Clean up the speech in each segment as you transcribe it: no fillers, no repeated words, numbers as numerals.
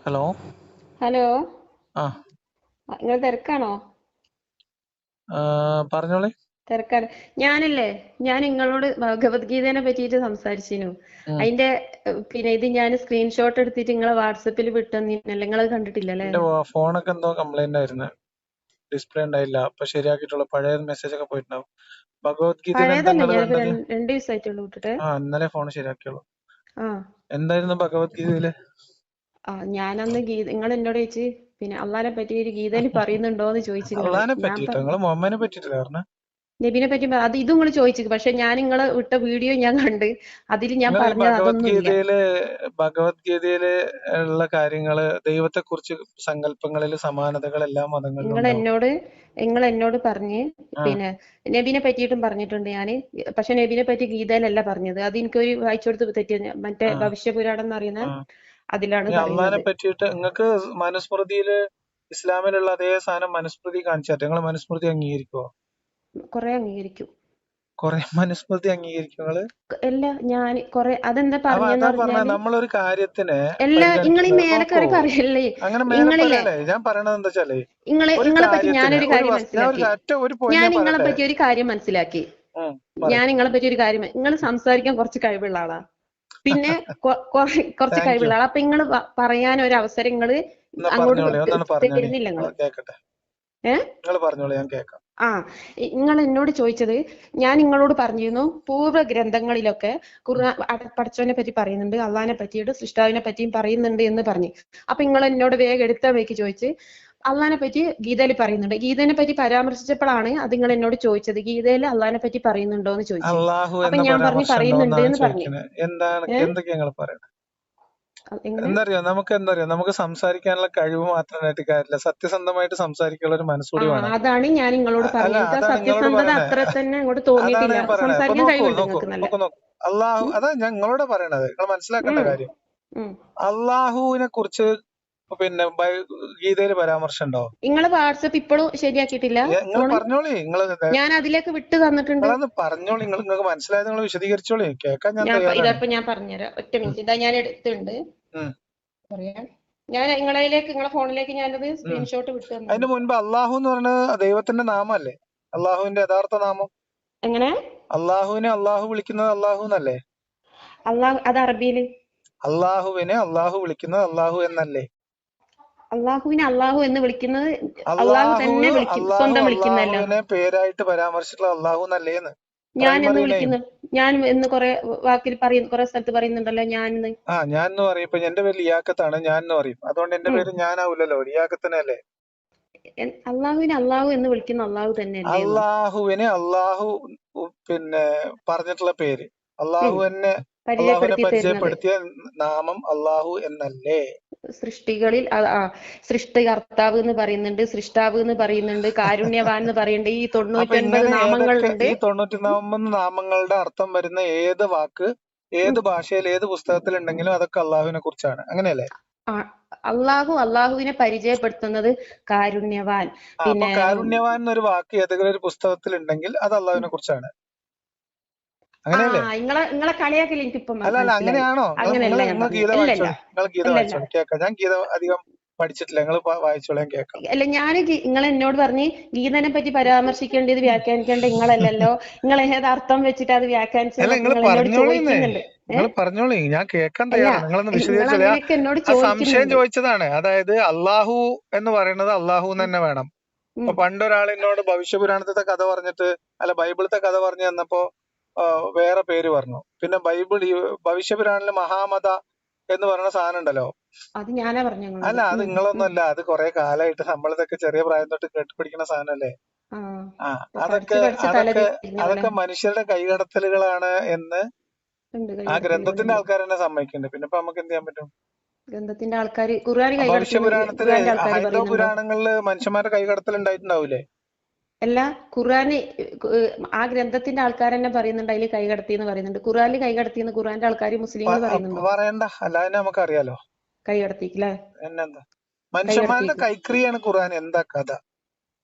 Hello. Hello. ആ നിങ്ങൾ തിരക്കാണോ? പറഞ്ഞോളി. തിരക്കാണ്. ഞാനല്ലേ, ഞാൻ നിങ്ങളോട് ഭഗവത്ഗീതേനെ പറ്റിയിട്ട് സംസാരിച്ചിരുന്നു. ഉം. അതിന്റെ പിന്നെ ഇത് ഞാൻ സ്ക്രീൻഷോട്ട് എടുത്തിട്ട് നിങ്ങളെ വാട്സപ്പിൽ വിട്ടെന്നില്ല, നിങ്ങളത് കണ്ടിട്ടില്ലല്ലേ? എന്റെ ഫോണൊക്കെ എന്തോ കംപ്ലൈന്റ് ആയിരുന്നു, ഡിസ്പ്ലേ ഉണ്ടായില്ല. അപ്പൊ ശരിയാക്കിയിട്ടുള്ള പഴയ മെസ്സേജ് ഒക്കെ പോയിട്ടുണ്ടാവും. ഭഗവത്ഗീതയിൽ എന്താ പഴയതല്ല, നിങ്ങൾ ഞാനിപ്പോ കണ്ടത്? രണ്ട് ദിവസമായിട്ടുള്ളൂ വിട്ടിട്ട്. ഇന്നലെ ഫോൺ ശരിയാക്കിയുള്ളൂ. ആ എന്തായിരുന്നു ഭഗവത്ഗീതയില്? ഞാനന്ന് നിങ്ങൾ എന്നോട് ചോദിച്ച് പിന്നെ അള്ളാനെ പറ്റി ഒരു ഗീതയിൽ പറയുന്നുണ്ടോന്ന് ചോദിച്ചു നിങ്ങള്. അള്ളാഹിനെ ഞാൻ പറ്റിട്ടോ? നിങ്ങള് മുഹമ്മദിനെ പറ്റിട്ടില്ല പറഞ്ഞ? നബിനെ പറ്റി അത് ഇതും നിങ്ങൾ ചോദിച്ചു, പക്ഷെ ഞാൻ നിങ്ങള് വിട്ട വീഡിയോ ഞാൻ കണ്ട്, അതിൽ ഞാൻ നിങ്ങൾ ഈ പറഞ്ഞത് അതൊന്നുമില്ല. ഭഗവത്ഗീതയില് ഉള്ള കാര്യങ്ങള്, ദൈവത്തെ കുറിച്ച് സങ്കല്പങ്ങളില് സമാനതകൾ എല്ലാ മതങ്ങളിലും നിങ്ങൾ ഉണ്ടാവും. എന്നോട് നിങ്ങൾ എന്നോട് പറഞ്ഞ് ആ പിന്നെ നബിനെ പറ്റിയിട്ടും പറഞ്ഞിട്ടുണ്ട് ഞാന്. പക്ഷെ നബിനെ പറ്റി ഗീതയിലല്ല പറഞ്ഞത്. അത് എനിക്കൊരു വായിച്ചു കൊടുത്ത് തെറ്റിയ മറ്റേ ആ ഭവിഷ്യപുരാണം എന്ന് പറയുന്ന ആ അതിലാണ് ഈ അള്ളാഹിനെ പറയുന്നത്. പറ്റിയിട്ട് നിങ്ങൾക്ക് മനുസ്മൃതിയില്, ഇസ്ലാമിലുള്ള അതേ സാധനം മനുസ്മൃതി കാണിച്ചാട്ടെ, നിങ്ങൾ മനുസ്മൃതി അംഗീകരിക്കുവോ? കുറെ അംഗീകരിക്കും. കുറെ മനുസ്മൃതി അംഗീകരിക്കും നിങ്ങള്? അല്ല, ഞാൻ കുറെ അതെന്താ അപ്പൊ പറഞ്ഞെന്ന് അതാ പറഞ്ഞ, പറഞ്ഞാല്, നമ്മളൊരു കാര്യത്തിനെ എല്ലാ നിങ്ങൾ ഈ പരിഗണിക്കുന്നത്. മേലെ നോക്കൂ, കയറി പറയല്ലേ. അങ്ങനെ മേലെ നിങ്ങളില്ലേ, പറയല്ലേ. ഞാൻ പറയണത് എന്താ വെച്ചാല്, ഒരു നിങ്ങളെ പറ്റി കാര്യത്തിന് ഞാനൊരു ഒരു കാര്യം ഞാൻ മനസ്സിലാക്കി. ഒരു പോയിന്റ് ഞാൻ ഞാൻ നിങ്ങളെ പറയട്ടെ. പറ്റി ഒരു കാര്യം മനസ്സിലാക്കി. പറയ്. ഞാൻ നിങ്ങളെ പറ്റി ഒരു കാര്യം, നിങ്ങൾ സംസാരിക്കാൻ കുറച്ച് കഴിവുള്ള ആളാ. പിന്നെ കുറച്ച് താങ്ക് യു. കഴിവുള്ള ആളാ. അപ്പൊ നിങ്ങൾ പറയാൻ ഒരു അവസരം നിങ്ങൾ എന്നാ അങ്ങോട്ട് പറഞ്ഞോളി, ഒന്നാണ് പറഞ്ഞോളി, തരുന്നില്ല നിങ്ങള്. കേക്കട്ടെ. ഏഹ് നിങ്ങൾ പറഞ്ഞോളി, ഞാൻ കേക്കാം. ആ നിങ്ങൾ എന്നോട് ചോദിച്ചത്, ഞാൻ നിങ്ങളോട് പറഞ്ഞിരുന്നു പൂർവ്വ ഗ്രന്ഥങ്ങളിലൊക്കെ ഖുർആൻ പടച്ചോനെ പറ്റി പറയുന്നുണ്ട്, അള്ളാഹിനെ പറ്റിയിട്ട് സൃഷ്ടാവിനെ പറ്റിയും പറയുന്നുണ്ട് എന്ന് പറഞ്ഞു. അപ്പൊ നിങ്ങൾ എന്നോട് വേഗം എടുത്ത വഴിക്ക് ചോദിച്ച് അള്ളാഹിനെ പറ്റി ഗീതയിൽ പറയുന്നുണ്ട്. ഗീതനെ പറ്റി പരാമർശിച്ചപ്പോഴാണ് അത് നിങ്ങൾ എന്നോട് ചോദിച്ചത്, ഗീതയിൽ അള്ളാഹിനെ പറ്റി പറയുന്നുണ്ടോ എന്ന് ചോദിച്ചു. അള്ളാഹു അപ്പൊ എന്ന ഞാൻ പറഞ്ഞു പരാമർശം ഉണ്ടോ പറയുന്നുണ്ട് എന്നാണ് എന്ന് പറഞ്ഞു. ചോദിക്കുന്നത്. ഏഹ് എന്തൊക്കെയാ നിങ്ങൾ പറയണത്? എങ്ങനെ? എന്തറിയോ, നമുക്ക് സംസാരിക്കാനുള്ള കഴിവ് മാത്രമായിട്ട് കാര്യമില്ല, സത്യസന്ധമായിട്ട് സംസാരിക്കാനുള്ള ഒരു മനസ്സുകൂടി വേണം. അതാണ് ഞാൻ നിങ്ങളോട് അല്ല, പറഞ്ഞത്. എനിക്ക് ആ അതാണ് നിങ്ങളോട് സത്യസന്ധത പറയണേ. അത്ര തന്നെ അങ്ങോട്ട് അതാണ് തോന്നിയിട്ടില്ല. ഞാൻ പറയണേ. ഇപ്പൊ സംസാരിക്കാൻ നോക്കൂ കഴിവുണ്ട് നോക്കൂ നിങ്ങൾക്ക് നല്ല. നോക്കൂ നോക്കൂ. അള്ളാഹു, ഉം, അതാ ഞാൻ നിങ്ങളോട് പറയണത്. നിങ്ങൾ മനസ്സിലാക്കേണ്ട ഉം, കാര്യം, ഉം. അള്ളാഹുവിനെ കുറിച്ച് പിന്നെ ഗീതയിൽ പരാമർശം ഉണ്ടോ? നിങ്ങള് വാട്സപ്പ് ഇപ്പോഴും ശരിയാക്കിയിട്ടില്ല നിങ്ങൾ ഫോണ്? പറഞ്ഞോളി. ഞാൻ അതിലേക്ക് വിട്ട് തന്നിട്ടുണ്ട്. നിങ്ങളൊന്ന് പറഞ്ഞോളി. നിങ്ങൾക്ക് മനസ്സിലായത് നിങ്ങൾ വിശദീകരിച്ചോളി, കേൾക്കാൻ ഞാൻ തയ്യാറാണ്. ഇതപ്പൊ ഞാൻ പറഞ്ഞുതരാം, ഒറ്റ മിനിറ്റ്. ഇതാ ഞാൻ എടുത്തിട്ടുണ്ട്, ഉം, പറയാം. ഞാൻ നിങ്ങളെ ഫോണിലേക്ക് ഞാനത് ഉം. സ്ക്രീൻഷോട്ട് വിട്ട് അതിന് തന്നിട്ടുണ്ട്. മുൻപ് അള്ളാഹു എന്ന് പറയുന്നത് ദൈവത്തിന്റെ നാമല്ലേ? അള്ളാഹുവിന്റെ യഥാർത്ഥ നാമം എങ്ങനെ? അള്ളാഹുവിനെ അള്ളാഹു വിളിക്കുന്നത് അള്ളാഹു എന്നല്ലേ? അള്ളാഹ് അത് അറബിയില്. അള്ളാഹുവിനെ അള്ളാഹു വിളിക്കുന്നത് അള്ളാഹു എന്നല്ലേ? അള്ളാഹുവിനെ അള്ളാഹു എന്ന് വിളിക്കുന്നത് അള്ളാഹു അള്ളാഹു തന്നെ വിളിക്കും, അള്ളാഹു സ്വന്തം വിളിക്കുന്നല്ലോ. അള്ളാഹുവിനെ പേരായിട്ട് പരാമർശിച്ചിട്ടുള്ള അള്ളാഹു എന്നല്ലേന്ന്? ഞാൻ എന്ന് പ്രൈമറി നെയിം. വിളിക്കുന്നു, ഞാൻ എന്ന് കുറെ വാക്കിൽ പറയുന്നു, കുറെ സ്ഥലത്ത് പറയുന്നുണ്ടല്ലോ ഞാൻ എന്ന്. ഞാൻ എന്ന് പറയും. ഇപ്പൊ എന്റെ പേര് ലിയാക്കത്താണ്, ഞാൻ എന്ന് പറയും. അതുകൊണ്ട് എന്റെ ഉം. പേര് ഞാനാവൂലല്ലോ, ലിയാക്കത്തിനല്ലേ? അള്ളാഹുവിനെ അള്ളാഹു എന്ന് വിളിക്കുന്ന അള്ളാഹു തന്നെ അല്ലേന്ന്. അള്ളാഹുവിനെ അള്ളാഹു പിന്നെ പറഞ്ഞിട്ടുള്ള പേര്, ഉം. അള്ളാഹുവിനെ പരിചയപ്പെടുത്തി തരുന്നത് പരിചയപ്പെടുത്തിയ നാമം അള്ളാഹു എന്നല്ലേ? സൃഷ്ടികളിൽ സൃഷ്ടികർത്താവ് എന്ന് പറയുന്നുണ്ട്, സൃഷ്ടാവ് എന്ന് പറയുന്നുണ്ട്, കാരുണ്യവാൻ എന്ന് പറയുന്നുണ്ട്. ഈ അപ്പൊ 99 ഇങ്ങനെ നാമങ്ങളുണ്ട്. ഈ 99 നാമങ്ങളുടെ അർത്ഥം വരുന്ന ഏത് വാക്ക് ഉം. ഏത് ഭാഷയിൽ ഏത് പുസ്തകത്തിൽ ഉണ്ടെങ്കിലും അതൊക്കെ അള്ളാഹുവിനെ കുറിച്ചാണ്, അങ്ങനെയല്ലേ? ആ, അള്ളാഹുവിനെ പരിചയപ്പെടുത്തുന്നത് കാരുണ്യവാൻ. അപ്പൊ പിന്നെ കാരുണ്യവാൻ എന്നൊരു വാക്ക് ഏതെങ്കിലും ഒരു പുസ്തകത്തിൽ ഉണ്ടെങ്കിൽ അത് അള്ളാഹുവിനെ കുറിച്ചാണ്, അങ്ങനെയല്ലേ? നിങ്ങളെ കളിയാക്കൽ എനിക്കിപ്പം അല്ല, മനസ്സിലായി. അങ്ങനെയാണോ? അങ്ങനെയല്ല ഞാൻ നിങ്ങൾ പറഞ്ഞത്. ഗീത അല്ല അല്ല വായിച്ചോളി, അല്ല അല്ല കേൾക്കാം. ഞാൻ ഗീത അധികം പഠിച്ചിട്ടില്ല, നിങ്ങൾ വായിച്ചോളി, ഞാൻ കേൾക്കാം. അല്ല, നിങ്ങൾ എന്നോട് പറഞ്ഞ് ഗീതനെ പറ്റി പരാമർശിക്കേണ്ടത് വ്യാഖ്യാനിക്കേണ്ട നിങ്ങളല്ലല്ലോ, നിങ്ങൾ ഏത് അർത്ഥം വെച്ചിട്ട് അത് അല്ല, വ്യാഖ്യാനിച്ചതെന്നൊക്കെ നിങ്ങൾ നിങ്ങൾ എന്നോട് പറഞ്ഞോളിന്നേ. ചോദിക്കുന്നുണ്ട്. നിങ്ങൾ പറഞ്ഞോളി, ഞാൻ കേൾക്കാൻ അല്ല, തയ്യാറാണ്. നിങ്ങളൊന്ന് നിങ്ങൾ വിശദീകരിച്ചോളി. അങ്ങനെയൊക്കെ എന്നോട് ആ സംശയം ചോദിക്കുന്നുണ്ട്. ചോദിച്ചതാണ്. അതായത് അള്ളാഹു എന്ന് പറയുന്നത് അള്ളാഹു എന്ന് ഉം, തന്നെ വേണം. ഉം, ഇപ്പൊ പണ്ടൊരാൾ എന്നോട് ഭവിഷ്യപുരാണത്തെ കഥ പറഞ്ഞിട്ട്, അല്ല ബൈബിളത്തെ കഥ പറഞ്ഞു തന്നപ്പോ വേറെ പേര് പറഞ്ഞു. പിന്നെ ഈ ഭവിഷ്യപുരാണില് മഹാമത എന്ന് പറയുന്ന സാധനം ഉണ്ടല്ലോ. അത് ഞാനാ പറഞ്ഞു അല്ല, നിങ്ങളോട്. അത് നിങ്ങളൊന്നുമല്ല, അത് കുറെ കാലമായിട്ട് നമ്മളിതൊക്കെ ചെറിയ പ്രായം തൊട്ട് കേട്ടുപിടിക്കുന്ന സാധനല്ലേ. ആ ആ ഇപ്പൊ പഠിച്ച് അതൊക്കെ പഠിച്ച് തല അതൊക്കെ തിരിഞ്ഞ പോലെ അതൊക്കെ മനുഷ്യരുടെ കൈകടത്തലുകളാണ് എന്ന് ഉണ്ട്, ആ ഗ്രന്ഥത്തിന്റെ കൈകടത്തലുകളുണ്ട്. ആൾക്കാർ തന്നെ സമ്മതിക്കുന്നുണ്ട്. പിന്നെ ഇപ്പൊ നമുക്ക് എന്ത് ചെയ്യാൻ പറ്റും? ഗ്രന്ഥത്തിന്റെ ആൾക്കാർ ഖുർആന് കൈകടത്തിന്ന് ഭവിഷ്യപുരാണത്തില്, ഖുർആന്റെ ആൾക്കാർ ഹൈന്ദവ പറയുന്നുണ്ടോ? പുരാണങ്ങളില് മനുഷ്യന്മാരുടെ കൈകടത്തൽ ഉണ്ടായിട്ടുണ്ടാവൂലേ? അല്ല, ഖുർആന് ആ ഗ്രന്ഥത്തിന്റെ ആൾക്കാർ തന്നെ പറയുന്നുണ്ട് അതിൽ കൈകടത്തി എന്ന് പറയുന്നുണ്ട്. ഖുർആനിൽ കൈകടത്തി എന്ന് ഖുർആന്റെ ആൾക്കാർ മുസ്ലിങ്ങൾ പറയുന്നുണ്ടോ? പറയണ്ട, അല്ലാതെ നമുക്കറിയാലോ. കൈകടത്തിക്കല്ലേ? എന്നെന്താ മനുഷ്യന്മാരുടെ കൈകടത്തിക്ക് കൈക്രിയാണ് ഖുർആൻ, എന്താ കഥ?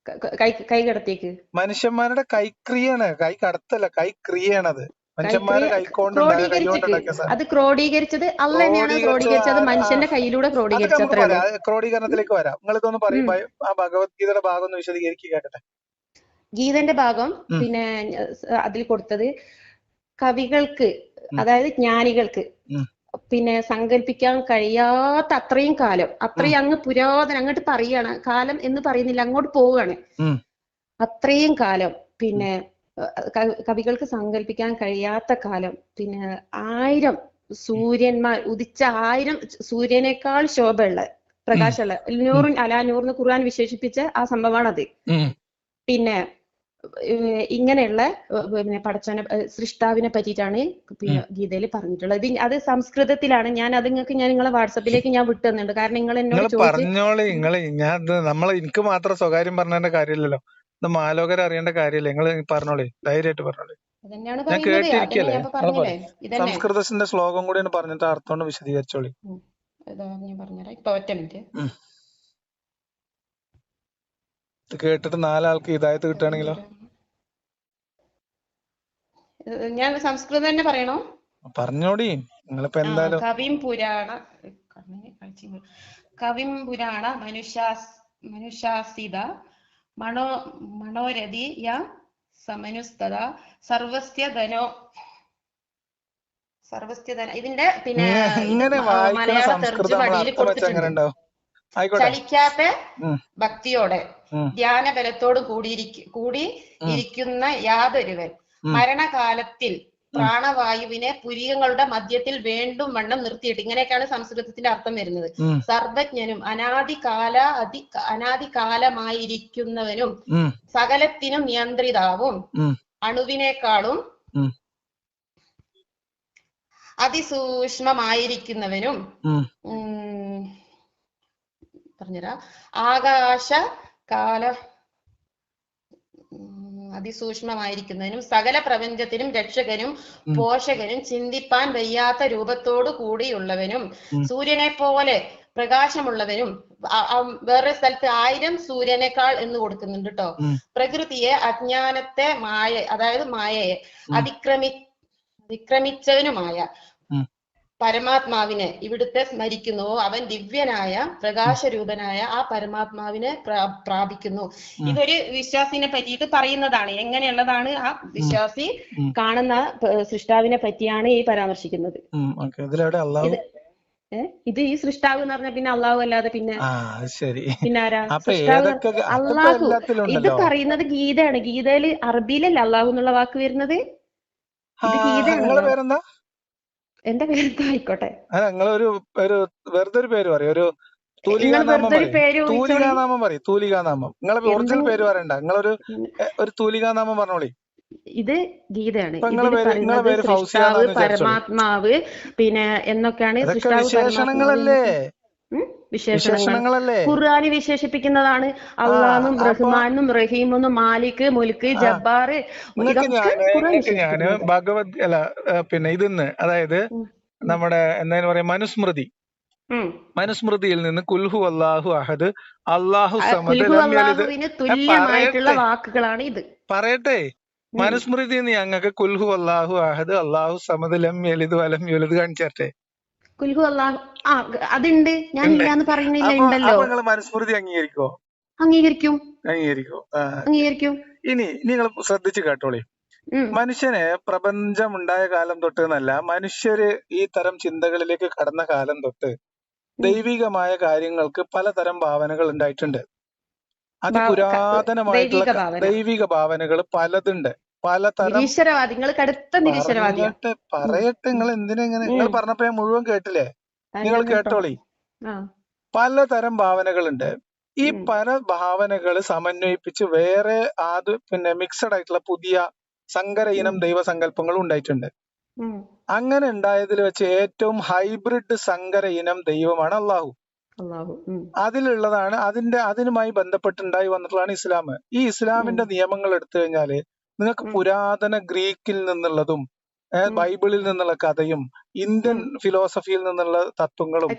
കൈകടത്തിക്ക് മനുഷ്യന്മാരുടെ കൈക്രിയാണ്, കൈ കടത്തല്ല, കൈക്രിയാണത്. മനുഷ്യന്മാരെ കൈകൊണ്ടുണ്ടാക്കിയ സാധനം. അത് ക്രോഡീകരിച്ചത് അല്ല തന്നെയാണ് ക്രോഡീകരിച്ചത്, മനുഷ്യന്റെ കയ്യിലൂടെ അതൊക്കെ ക്രോഡീകരിച്ചത്. നമുക്ക് അത്രേ ഉള്ളൂ. പറയാം, ക്രോഡീകരണത്തിലേക്ക് വരാം. നിങ്ങൾ ഇതൊന്ന് പറയും, ആ ഭഗവത്ഗീതയുടെ ഭാഗം ഒന്ന് വിശദീകരിക്കുക കേട്ടെ. ഗീതന്റെ ഭാഗം പിന്നെ അതിൽ കൊടുത്തത് കവികൾക്ക്, അതായത് ജ്ഞാനികൾക്ക് പിന്നെ സങ്കല്പിക്കാൻ കഴിയാത്ത അത്രയും കാലം, അത്രയും അങ്ങ് പുരാതനം, അങ്ങോട്ട് പറയാണ്, കാലം എന്ന് പറയുന്നില്ല, അങ്ങോട്ട് പോവുകയാണ്. അത്രയും കാലം പിന്നെ കവികൾക്ക് സങ്കല്പിക്കാൻ കഴിയാത്ത കാലം, പിന്നെ 1000 സൂര്യന്മാർ ഉദിച്ച 1000 സൂര്യനേക്കാൾ ശോഭയുള്ള പ്രകാശമുള്ള നൂറുൻ അലാ നൂറിന് ഖുർആൻ വിശേഷിപ്പിച്ച ആ സംഭവമാണത്. പിന്നെ ഇങ്ങനെയുള്ള പിന്നെ പടച്ചവനെ സൃഷ്ടാവിനെ പറ്റിയിട്ടാണ് പിന്നെ ഗീതയിൽ പറഞ്ഞിട്ടുള്ളത്. അത് സംസ്കൃതത്തിലാണ്. ഞാൻ അത് ഞാൻ നിങ്ങളെ വാട്സപ്പിലേക്ക് ഞാൻ വിട്ടു തന്നിട്ടുണ്ട്. കാരണം നിങ്ങൾ എന്നോട് പറഞ്ഞോളി, എനിക്ക് മാത്രം സ്വകാര്യം പറഞ്ഞതിന്റെ കാര്യമില്ലല്ലോ, ഇത് മാലോകരെ അറിയേണ്ട കാര്യമില്ല. നിങ്ങൾ പറഞ്ഞോളി, ധൈര്യമായിട്ട് പറഞ്ഞോളി. ഞാൻ കേട്ടിരിക്കല്ലേ. സംസ്കൃതത്തിന്റെ ശ്ലോകം കൂടി പറഞ്ഞിട്ട് അർത്ഥം വിശദീകരിച്ചോളി. ഞാൻ പറഞ്ഞുതരാം, ഇപ്പൊ ഒറ്റ മിനിറ്റ്. കേട്ടിട്ട് 4 ആൾക്ക് ഹിദായത്ത് കിട്ടുകയാണെങ്കിലോ? ഞാൻ സംസ്കൃതം തന്നെ പറയണോ? പറഞ്ഞോടി, നിങ്ങളിപ്പോ എന്തായാലും. കവിം പുരാണ മനുഷ്യാസിത മനോരഥി സമനുസ്തത സർവസ്യധനോ ഇതിന്റെ പിന്നെ മലയാള തെർജുമടിയിൽ കൊടുത്തിട്ടുണ്ട്. ചലിക്കാത്ത ഭക്തിയോടെ ധ്യാനബലത്തോട് കൂടി ഇരിക്കുന്ന യാതൊരുവൻ മരണകാലത്തിൽ പ്രാണവായുവിനെ പുരികങ്ങളുടെ മധ്യത്തിൽ വേണ്ടും വണ്ണം നിർത്തിയിട്ട്, ഇങ്ങനെയൊക്കെയാണ് സംസ്കൃതത്തിന്റെ അർത്ഥം വരുന്നത്. സർവജ്ഞനും അനാദികാലമായിരിക്കുന്നവനും സകലത്തിനും നിയന്ത്രിതാവും അണുവിനേക്കാളും അതിസൂക്ഷ്മമായിരിക്കുന്നവനും പറഞ്ഞുതരാ ആകാശകാല അതിസൂക്ഷ്മമായിരിക്കുന്നതിനും സകല പ്രപഞ്ചത്തിനും രക്ഷകനും പോഷകനും ചിന്തിപ്പാൻ വയ്യാത്ത രൂപത്തോടു കൂടിയുള്ളവനും സൂര്യനെ പോലെ പ്രകാശമുള്ളവനും. വേറെ സ്ഥലത്ത് 1000 സൂര്യനേക്കാൾ എന്ന് കൊടുക്കുന്നുണ്ട് കേട്ടോ. പ്രകൃതിയെ അജ്ഞാനത്തെ അതായത് മായയെ അതിക്രമിച്ചവനുമായ പരമാത്മാവിനെ ഇവിടുത്തെ സ്മരിക്കുന്നുവോ അവൻ ദിവ്യനായ പ്രകാശരൂപനായ ആ പരമാത്മാവിനെ പ്രാപിക്കുന്നു. ഇതൊരു വിശ്വാസിനെ പറ്റിയിട്ട് പറയുന്നതാണ്. എങ്ങനെയുള്ളതാണ് ആ വിശ്വാസി കാണുന്ന സൃഷ്ടാവിനെ പറ്റിയാണ് ഈ പരാമർശിക്കുന്നത്. ഇത് ഈ സൃഷ്ടാവ് എന്ന് പറഞ്ഞാൽ പിന്നെ അള്ളാഹു അല്ലാതെ പിന്നെ ആരാ? സൃഷ്ടാവ് അള്ളാഹു. ഇത് പറയുന്നത് ഗീതയാണ്. ഗീതയില് അറബിയിലല്ല അള്ളാഹു എന്നുള്ള വാക്ക് വരുന്നത്. ഇത് ഗീതയാണ്. എന്റെ പേര് ആയിക്കോട്ടെ, വെറുതെ ഒരു പേര് പറയും, ഒരു തൂലികാനാമം പറയും. തൂലികാനാമം നിങ്ങളെ ഒറിജിനൽ പേര് പറയണ്ട, നിങ്ങളൊരു തൂലികാനാമം പറഞ്ഞോളി. ഇത് ഗീതയാണ്. സൃഷ്ടാവ് പരമാത്മാവ് പിന്നെ എന്നൊക്കെയാണ്. വിശേഷണങ്ങളല്ലേ? വിശേഷണങ്ങളല്ലേ? ഖുർആനി വിശേഷിപ്പിക്കുന്നതാണ്. അള്ളാഹും റഹ്മാനും റഹീമെന്നും മാലിക് മുൽക്ക് ജബ്ബാർ. ഞാന് ഭഗവത് പിന്നെ ഇതിന്ന്, അതായത് നമ്മുടെ എന്തായാലും പറയാ മനുസ്മൃതിയിൽ നിന്ന് കുൽഹു അല്ലാഹു അഹദ് അല്ലാഹു സമദ് തുല്യമായിട്ടുള്ള വാക്കുകളാണ് ഇത്. പറയട്ടെ, മനുസ്മൃതി ഞങ്ങൾക്ക് കുൽഹു അല്ലാഹു അഹദ് അല്ലാഹു സമദ് ലം യലിദ് വലം യൂലദ് കാണിച്ചേ. കുൽഹു അല്ലാഹു അതുണ്ട്, ഞാൻ ഇല്ലാന്ന് പറയുന്നില്ല, ഉണ്ടല്ലോ. നിങ്ങൾ മനുസ്മൃതി അംഗീകരിക്കോ? അംഗീകരിക്കും. ഇനി നിങ്ങൾ ശ്രദ്ധിച്ചു കേട്ടോളി. മനുഷ്യന് പ്രപഞ്ചം ഉണ്ടായ കാലം തൊട്ട് എന്നല്ല, മനുഷ്യര് ഈ തരം ചിന്തകളിലേക്ക് കടന്ന കാലം തൊട്ട് ദൈവികമായ കാര്യങ്ങൾക്ക് പലതരം ഭാവനകൾ ഉണ്ടായിട്ടുണ്ട്. അതിപുരാതനമായിട്ടുള്ള ദൈവിക ഭാവനകൾ പലതുണ്ട്. പലതരം. പറയട്ടെ, നിങ്ങൾ എന്തിനാ ഇങ്ങനെ? നിങ്ങൾ പറഞ്ഞപ്പോ ഞാൻ മുഴുവൻ കേട്ടില്ലേ? നിങ്ങൾ കേട്ടോളി. പലതരം ഭാവനകളുണ്ട്. ഈ പല ഭാവനകൾ സമന്വയിപ്പിച്ച് വേറെ പിന്നെ മിക്സഡ് ആയിട്ടുള്ള പുതിയ സങ്കര ഇനം ദൈവസങ്കല്പങ്ങളും ഉണ്ടായിട്ടുണ്ട്. അങ്ങനെ ഉണ്ടായതിൽ വെച്ച് ഏറ്റവും ഹൈബ്രിഡ് സങ്കര ഇനം ദൈവമാണ് അള്ളാഹു. അതിലുള്ളതാണ് അതിനുമായി ബന്ധപ്പെട്ടുണ്ടായി വന്നിട്ടുള്ളതാണ് ഇസ്ലാം. ഈ ഇസ്ലാമിന്റെ നിയമങ്ങൾ എടുത്തു കഴിഞ്ഞാല് നിങ്ങൾക്ക് പുരാതന ഗ്രീക്കിൽ നിന്നുള്ളതും ബൈബിളിൽ നിന്നുള്ള കഥയും ഇന്ത്യൻ ഫിലോസഫിയിൽ നിന്നുള്ള തത്വങ്ങളും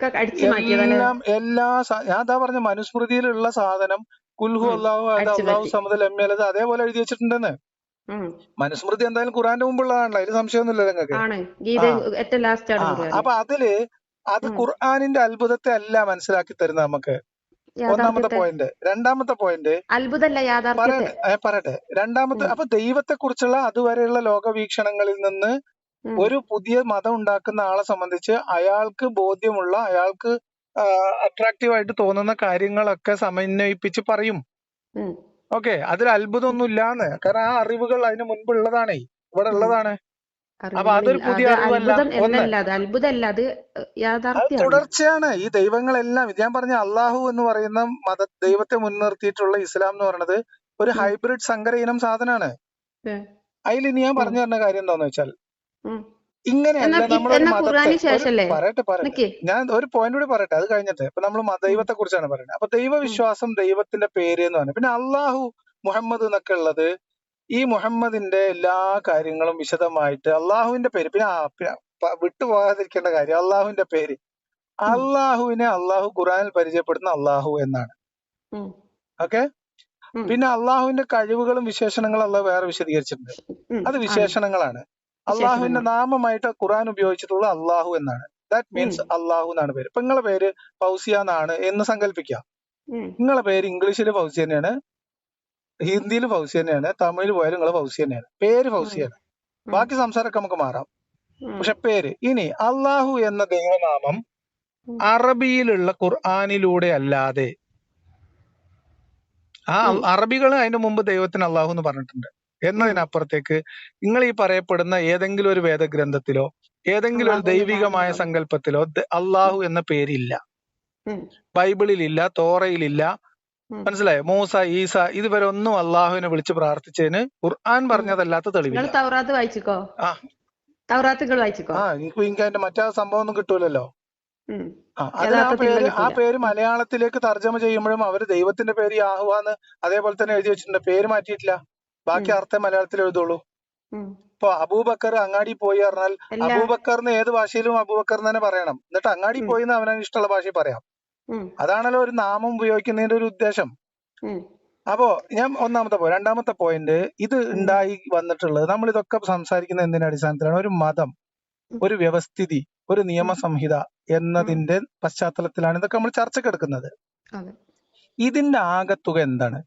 എല്ലാം ഞാൻ അതാ പറഞ്ഞ മനുസ്മൃതിയിലുള്ള സാധനം കുൽഹു അല്ലാഹു അല്ലാഹു സമദ് ലം യലിദ് അതേപോലെ എഴുതി വെച്ചിട്ടുണ്ടെന്ന്. മനുസ്മൃതി എന്തായാലും ഖുറാന്റെ മുമ്പുള്ളതാണല്ലോ, അതിന് സംശയമൊന്നുമില്ല നിങ്ങൾക്ക്. അപ്പൊ അത് ഖുർആനിന്റെ അത്ഭുതത്തെ അല്ല മനസ്സിലാക്കി തരുന്നത് നമുക്ക്. ഒന്നാമത്തെ പോയിന്റ്. രണ്ടാമത്തെ പോയിന്റ് പറയട്ടെ. രണ്ടാമത്തെ, അപ്പൊ ദൈവത്തെ കുറിച്ചുള്ള അതുവരെയുള്ള ലോകവീക്ഷണങ്ങളിൽ നിന്ന് ഒരു പുതിയ മതം ഉണ്ടാക്കുന്ന ആളെ സംബന്ധിച്ച് അയാൾക്ക് ബോധ്യമുള്ള, അയാൾക്ക് അട്രാക്റ്റീവ് ആയിട്ട് തോന്നുന്ന കാര്യങ്ങളൊക്കെ സമന്വയിപ്പിച്ച് പറയും. ഓക്കെ, അതിൽ അത്ഭുതമൊന്നും ഇല്ലാന്ന്. കാരണം ആ അറിവുകൾ അതിന് മുൻപുള്ളതാണേ, ഇവിടെ ഉള്ളതാണ്. അപ്പൊ അതൊരു പുതിയ അറിവല്ല. അത് തുടർച്ചയാണ്. ഈ ദൈവങ്ങളെല്ലാം ഞാൻ പറഞ്ഞ അള്ളാഹു എന്ന് പറയുന്ന ദൈവത്തെ മുൻനിർത്തിയിട്ടുള്ള ഇസ്ലാം എന്ന് പറയുന്നത് ഒരു ഹൈബ്രിഡ് സങ്കര ഇനം സാധനമാണ്. അതിൽ ഇനി ഞാൻ പറഞ്ഞു തരുന്ന കാര്യം എന്താന്ന് വെച്ചാൽ, ഇങ്ങനെയല്ല നമ്മളൊരു മതത്തെ പറയട്ടെ ഞാൻ ഒരു പോയിന്റ് കൂടി പറയട്ടെ, അത് കഴിഞ്ഞിട്ട്. ഇപ്പൊ നമ്മൾ ദൈവത്തെ കുറിച്ചാണ് പറയുന്നത്. അപ്പൊ ദൈവവിശ്വാസം, ദൈവത്തിന്റെ പേര് എന്ന് പറഞ്ഞത്, പിന്നെ അള്ളാഹു, മുഹമ്മദ് എന്നൊക്കെ ഉള്ളത്, ഈ മുഹമ്മദിന്റെ എല്ലാ കാര്യങ്ങളും വിശദമായിട്ട് അള്ളാഹുവിന്റെ പേര്, പിന്നെ വിട്ടുപോകാതിരിക്കേണ്ട കാര്യം അള്ളാഹുവിന്റെ പേര്. അള്ളാഹുവിനെ അള്ളാഹു ഖുറാനിൽ പരിചയപ്പെടുന്ന അള്ളാഹു എന്നാണ്. ഓക്കെ, പിന്നെ അള്ളാഹുവിന്റെ കഴിവുകളും വിശേഷണങ്ങളും അള്ളാഹു വേറെ വിശദീകരിച്ചിട്ടുണ്ട്. അത് വിശേഷണങ്ങളാണ്. അള്ളാഹുവിന്റെ നാമമായിട്ട് ഖുറാൻ ഉപയോഗിച്ചിട്ടുള്ള അള്ളാഹു എന്നാണ്. ദാറ്റ് മീൻസ് അള്ളാഹു എന്നാണ് പേര്. ഇപ്പൊ നിങ്ങളെ പേര് ഫൗസിയ എന്നാണ് എന്ന് സങ്കല്പിക്കാം. നിങ്ങളെ പേര് ഇംഗ്ലീഷിൽ ഫൗസി തന്നെയാണ്, ഹിന്ദിയിൽ ഫൗസി തന്നെയാണ്, തമിഴിൽ പോയാലും നിങ്ങൾ ഫൗസി തന്നെയാണ്. പേര് ഫൗസിയാണ്. ബാക്കി സംസാരമൊക്കെ നമുക്ക് മാറാം, പക്ഷെ പേര്. ഇനി അള്ളാഹു എന്ന ദൈവനാമം അറബിയിലുള്ള ഖുർആനിലൂടെ അല്ലാതെ, ആ അറബികൾ അതിന്റെ മുമ്പ് ദൈവത്തിന് അള്ളാഹു എന്ന് പറഞ്ഞിട്ടുണ്ട് എന്നതിനപ്പുറത്തേക്ക് നിങ്ങൾ ഈ പറയപ്പെടുന്ന ഏതെങ്കിലും ഒരു വേദഗ്രന്ഥത്തിലോ ഏതെങ്കിലും ഒരു ദൈവികമായ സങ്കല്പത്തിലോ അള്ളാഹു എന്ന പേരില്ല. ബൈബിളിലില്ല, തോറയിലില്ല, മനസ്സിലായോ? മൂസ, ഈസ ഇതുവരെ ഒന്നും അള്ളാഹുവിനെ വിളിച്ച് പ്രാർത്ഥിച്ചതിന് ഖുർആൻ പറഞ്ഞതല്ലാത്ത തെളിവില്ല. എനിക്ക് അതിന്റെ മറ്റേ സംഭവം ഒന്നും കിട്ടൂലല്ലോ. ആ പേര് മലയാളത്തിലേക്ക് തർജ്ജമ ചെയ്യുമ്പോഴും അവര് ദൈവത്തിന്റെ പേര് യാഹുവാന്ന് അതേപോലെ തന്നെ എഴുതി വെച്ചിട്ടുണ്ട്. പേര് മാറ്റിയിട്ടില്ല, ബാക്കി അർത്ഥം മലയാളത്തിൽ എഴുതുള്ളൂ. ഇപ്പൊ അബൂബക്കർ അങ്ങാടി പോയി പറഞ്ഞാൽ അബൂബക്കറിന് ഏത് ഭാഷയിലും അബൂബക്കർ തന്നെ പറയണം. എന്നിട്ട് അങ്ങാടി പോയി എന്ന് അവനവന് ഇഷ്ടമുള്ള ഭാഷയിൽ പറയാം. അതാണല്ലോ ഒരു നാമം ഉപയോഗിക്കുന്നതിന്റെ ഒരു ഉദ്ദേശം. അപ്പോ ഞാൻ രണ്ടാമത്തെ പോയിന്റ്, ഇത് ഉണ്ടായി വന്നിട്ടുള്ളത്, നമ്മൾ ഇതൊക്കെ സംസാരിക്കുന്ന എന്തിന്റെ അടിസ്ഥാനത്തിലാണ്? ഒരു മതം, ഒരു വ്യവസ്ഥിതി, ഒരു നിയമസംഹിത എന്നതിന്റെ പശ്ചാത്തലത്തിലാണ് ഇതൊക്കെ നമ്മൾ ചർച്ചക്കെടുക്കുന്നത്. ഇതിന്റെ ആകത്തുക എന്താണ്?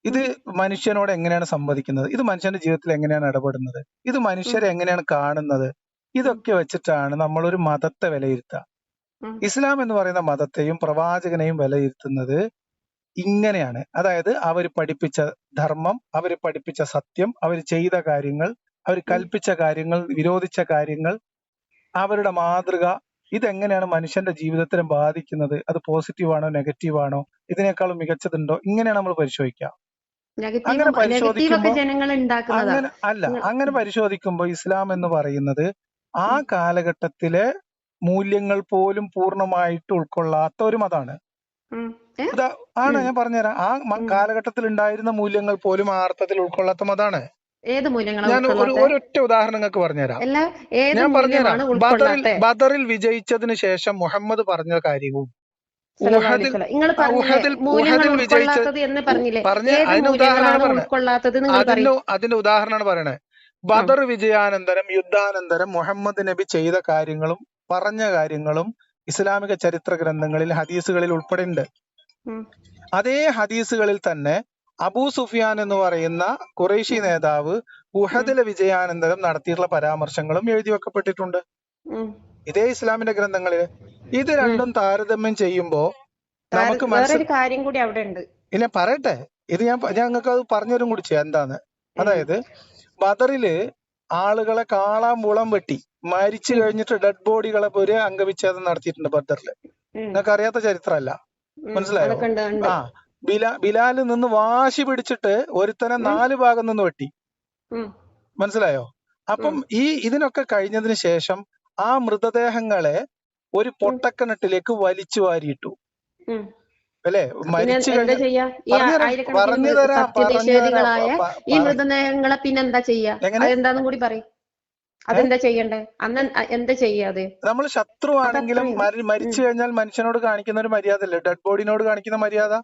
ഇത് മനുഷ്യനോട് എങ്ങനെയാണ് സംവദിക്കുന്നത്? ഇത് മനുഷ്യന്റെ ജീവിതത്തിൽ എങ്ങനെയാണ് ഇടപെടുന്നത്? ഇത് മനുഷ്യരെ എങ്ങനെയാണ് കാണുന്നത്? ഇതൊക്കെ വെച്ചിട്ടാണ് നമ്മളൊരു മതത്തെ വിലയിരുത്തുക. ഇസ്ലാം എന്ന് പറയുന്ന മതത്തെയും പ്രവാചകനെയും വിലയിരുത്തുന്നത് ഇങ്ങനെയാണ്. അതായത് അവർ പഠിപ്പിച്ച ധർമ്മം, അവർ പഠിപ്പിച്ച സത്യം, അവർ ചെയ്ത കാര്യങ്ങൾ, അവർ കൽപ്പിച്ച കാര്യങ്ങൾ, വിരോധിച്ച കാര്യങ്ങൾ, അവരുടെ മാതൃക, ഇതെങ്ങനെയാണ് മനുഷ്യന്റെ ജീവിതത്തിനെ ബാധിക്കുന്നത്? അത് പോസിറ്റീവാണോ നെഗറ്റീവാണോ, ഇതിനേക്കാളും മികച്ചതുണ്ടോ? ഇങ്ങനെയാണ് നമ്മൾ പരിശോധിക്കുക. അങ്ങനെ പരിശോധിക്കുമ്പോൾ ഇസ്ലാം എന്ന് പറയുന്നത് ആ കാലഘട്ടത്തിലെ മൂല്യങ്ങൾ പോലും പൂർണ്ണമായിട്ട് ഉൾക്കൊള്ളാത്ത ഒരു മതമാണ്. ഞാൻ പറഞ്ഞുതരാം. ആ കാലഘട്ടത്തിൽ ഉണ്ടായിരുന്ന മൂല്യങ്ങൾ പോലും ആ അർത്ഥത്തിൽ ഉൾക്കൊള്ളാത്ത മതമാണ്. ഞാൻ ഒരൊറ്റ ഉദാഹരണം നിങ്ങൾക്ക് പറഞ്ഞുതരാം. ഞാൻ പറഞ്ഞുതരാം. ബദറിൽ വിജയിച്ചതിന് ശേഷം മുഹമ്മദ് പറഞ്ഞ കാര്യവും അതിന്റെ ഉദാഹരണമാണ് പറയണേ. ബദർ വിജയാനന്തരം, യുദ്ധാനന്തരം മുഹമ്മദ് നബി ചെയ്ത കാര്യങ്ങളും പറഞ്ഞ കാര്യങ്ങളും ഇസ്ലാമിക ചരിത്ര ഗ്രന്ഥങ്ങളിൽ, ഹദീസുകളിൽ ഉൾപ്പെടെയുണ്ട്. അതേ ഹദീസുകളിൽ തന്നെ അബൂ സുഫിയാൻ എന്ന് പറയുന്ന ഖുറൈശി നേതാവ് ഉഹദിലെ വിജയാനന്തരം നടത്തിയിട്ടുള്ള പരാമർശങ്ങളും എഴുതി വെക്കപ്പെട്ടിട്ടുണ്ട് ഇതേ ഇസ്ലാമിന്റെ ഗ്രന്ഥങ്ങളില്. ഇത് രണ്ടും താരതമ്യം ചെയ്യുമ്പോ നമുക്ക് കാര്യം കൂടി അവിടെ ഉണ്ട്. ഇല്ല, പറയട്ടെ. ഇത് ഞങ്ങൾക്ക് അത് പറഞ്ഞുതരും കൂടി ചെയ്യാം എന്താന്ന്. അതായത് ബദറില് ആളുകളെ കാളാമ്പുളം വെട്ടി മരിച്ചു കഴിഞ്ഞിട്ട് ഡെഡ് ബോഡികളെ പോലെ അംഗവിച്ഛേദം നടത്തിയിട്ടുണ്ട് ബദറില്. നിങ്ങൾക്ക് അറിയാത്ത ചരിത്രമല്ല, മനസ്സിലായോ? ബിലാലിൽ നിന്ന് വാശി പിടിച്ചിട്ട് ഒരുത്തനെ 4 ഭാഗം നിന്ന് വെട്ടി, മനസ്സിലായോ? അപ്പം ഇതിനൊക്കെ കഴിഞ്ഞതിന് ശേഷം ആ മൃതദേഹങ്ങളെ ഒരു പൊട്ടക്കിണറ്റിലേക്ക് വലിച്ചു വാരിയിട്ടു, അല്ലെ? മരിച്ചു പറഞ്ഞു തരാം. ഈ മൃതദേഹങ്ങളെ പിന്നെന്താ ചെയ്യാ? എന്താന്നും കൂടി പറയും. അതെന്താ ചെയ്യണ്ടേ? അന്ന് എന്താ ചെയ്യാതെ? നമ്മൾ ശത്രു ആണെങ്കിലും മരിച്ചു കഴിഞ്ഞാൽ മനുഷ്യനോട് കാണിക്കുന്ന ഒരു മര്യാദ അല്ലേ ഡെഡ് ബോഡിനോട് കാണിക്കുന്ന മര്യാദ?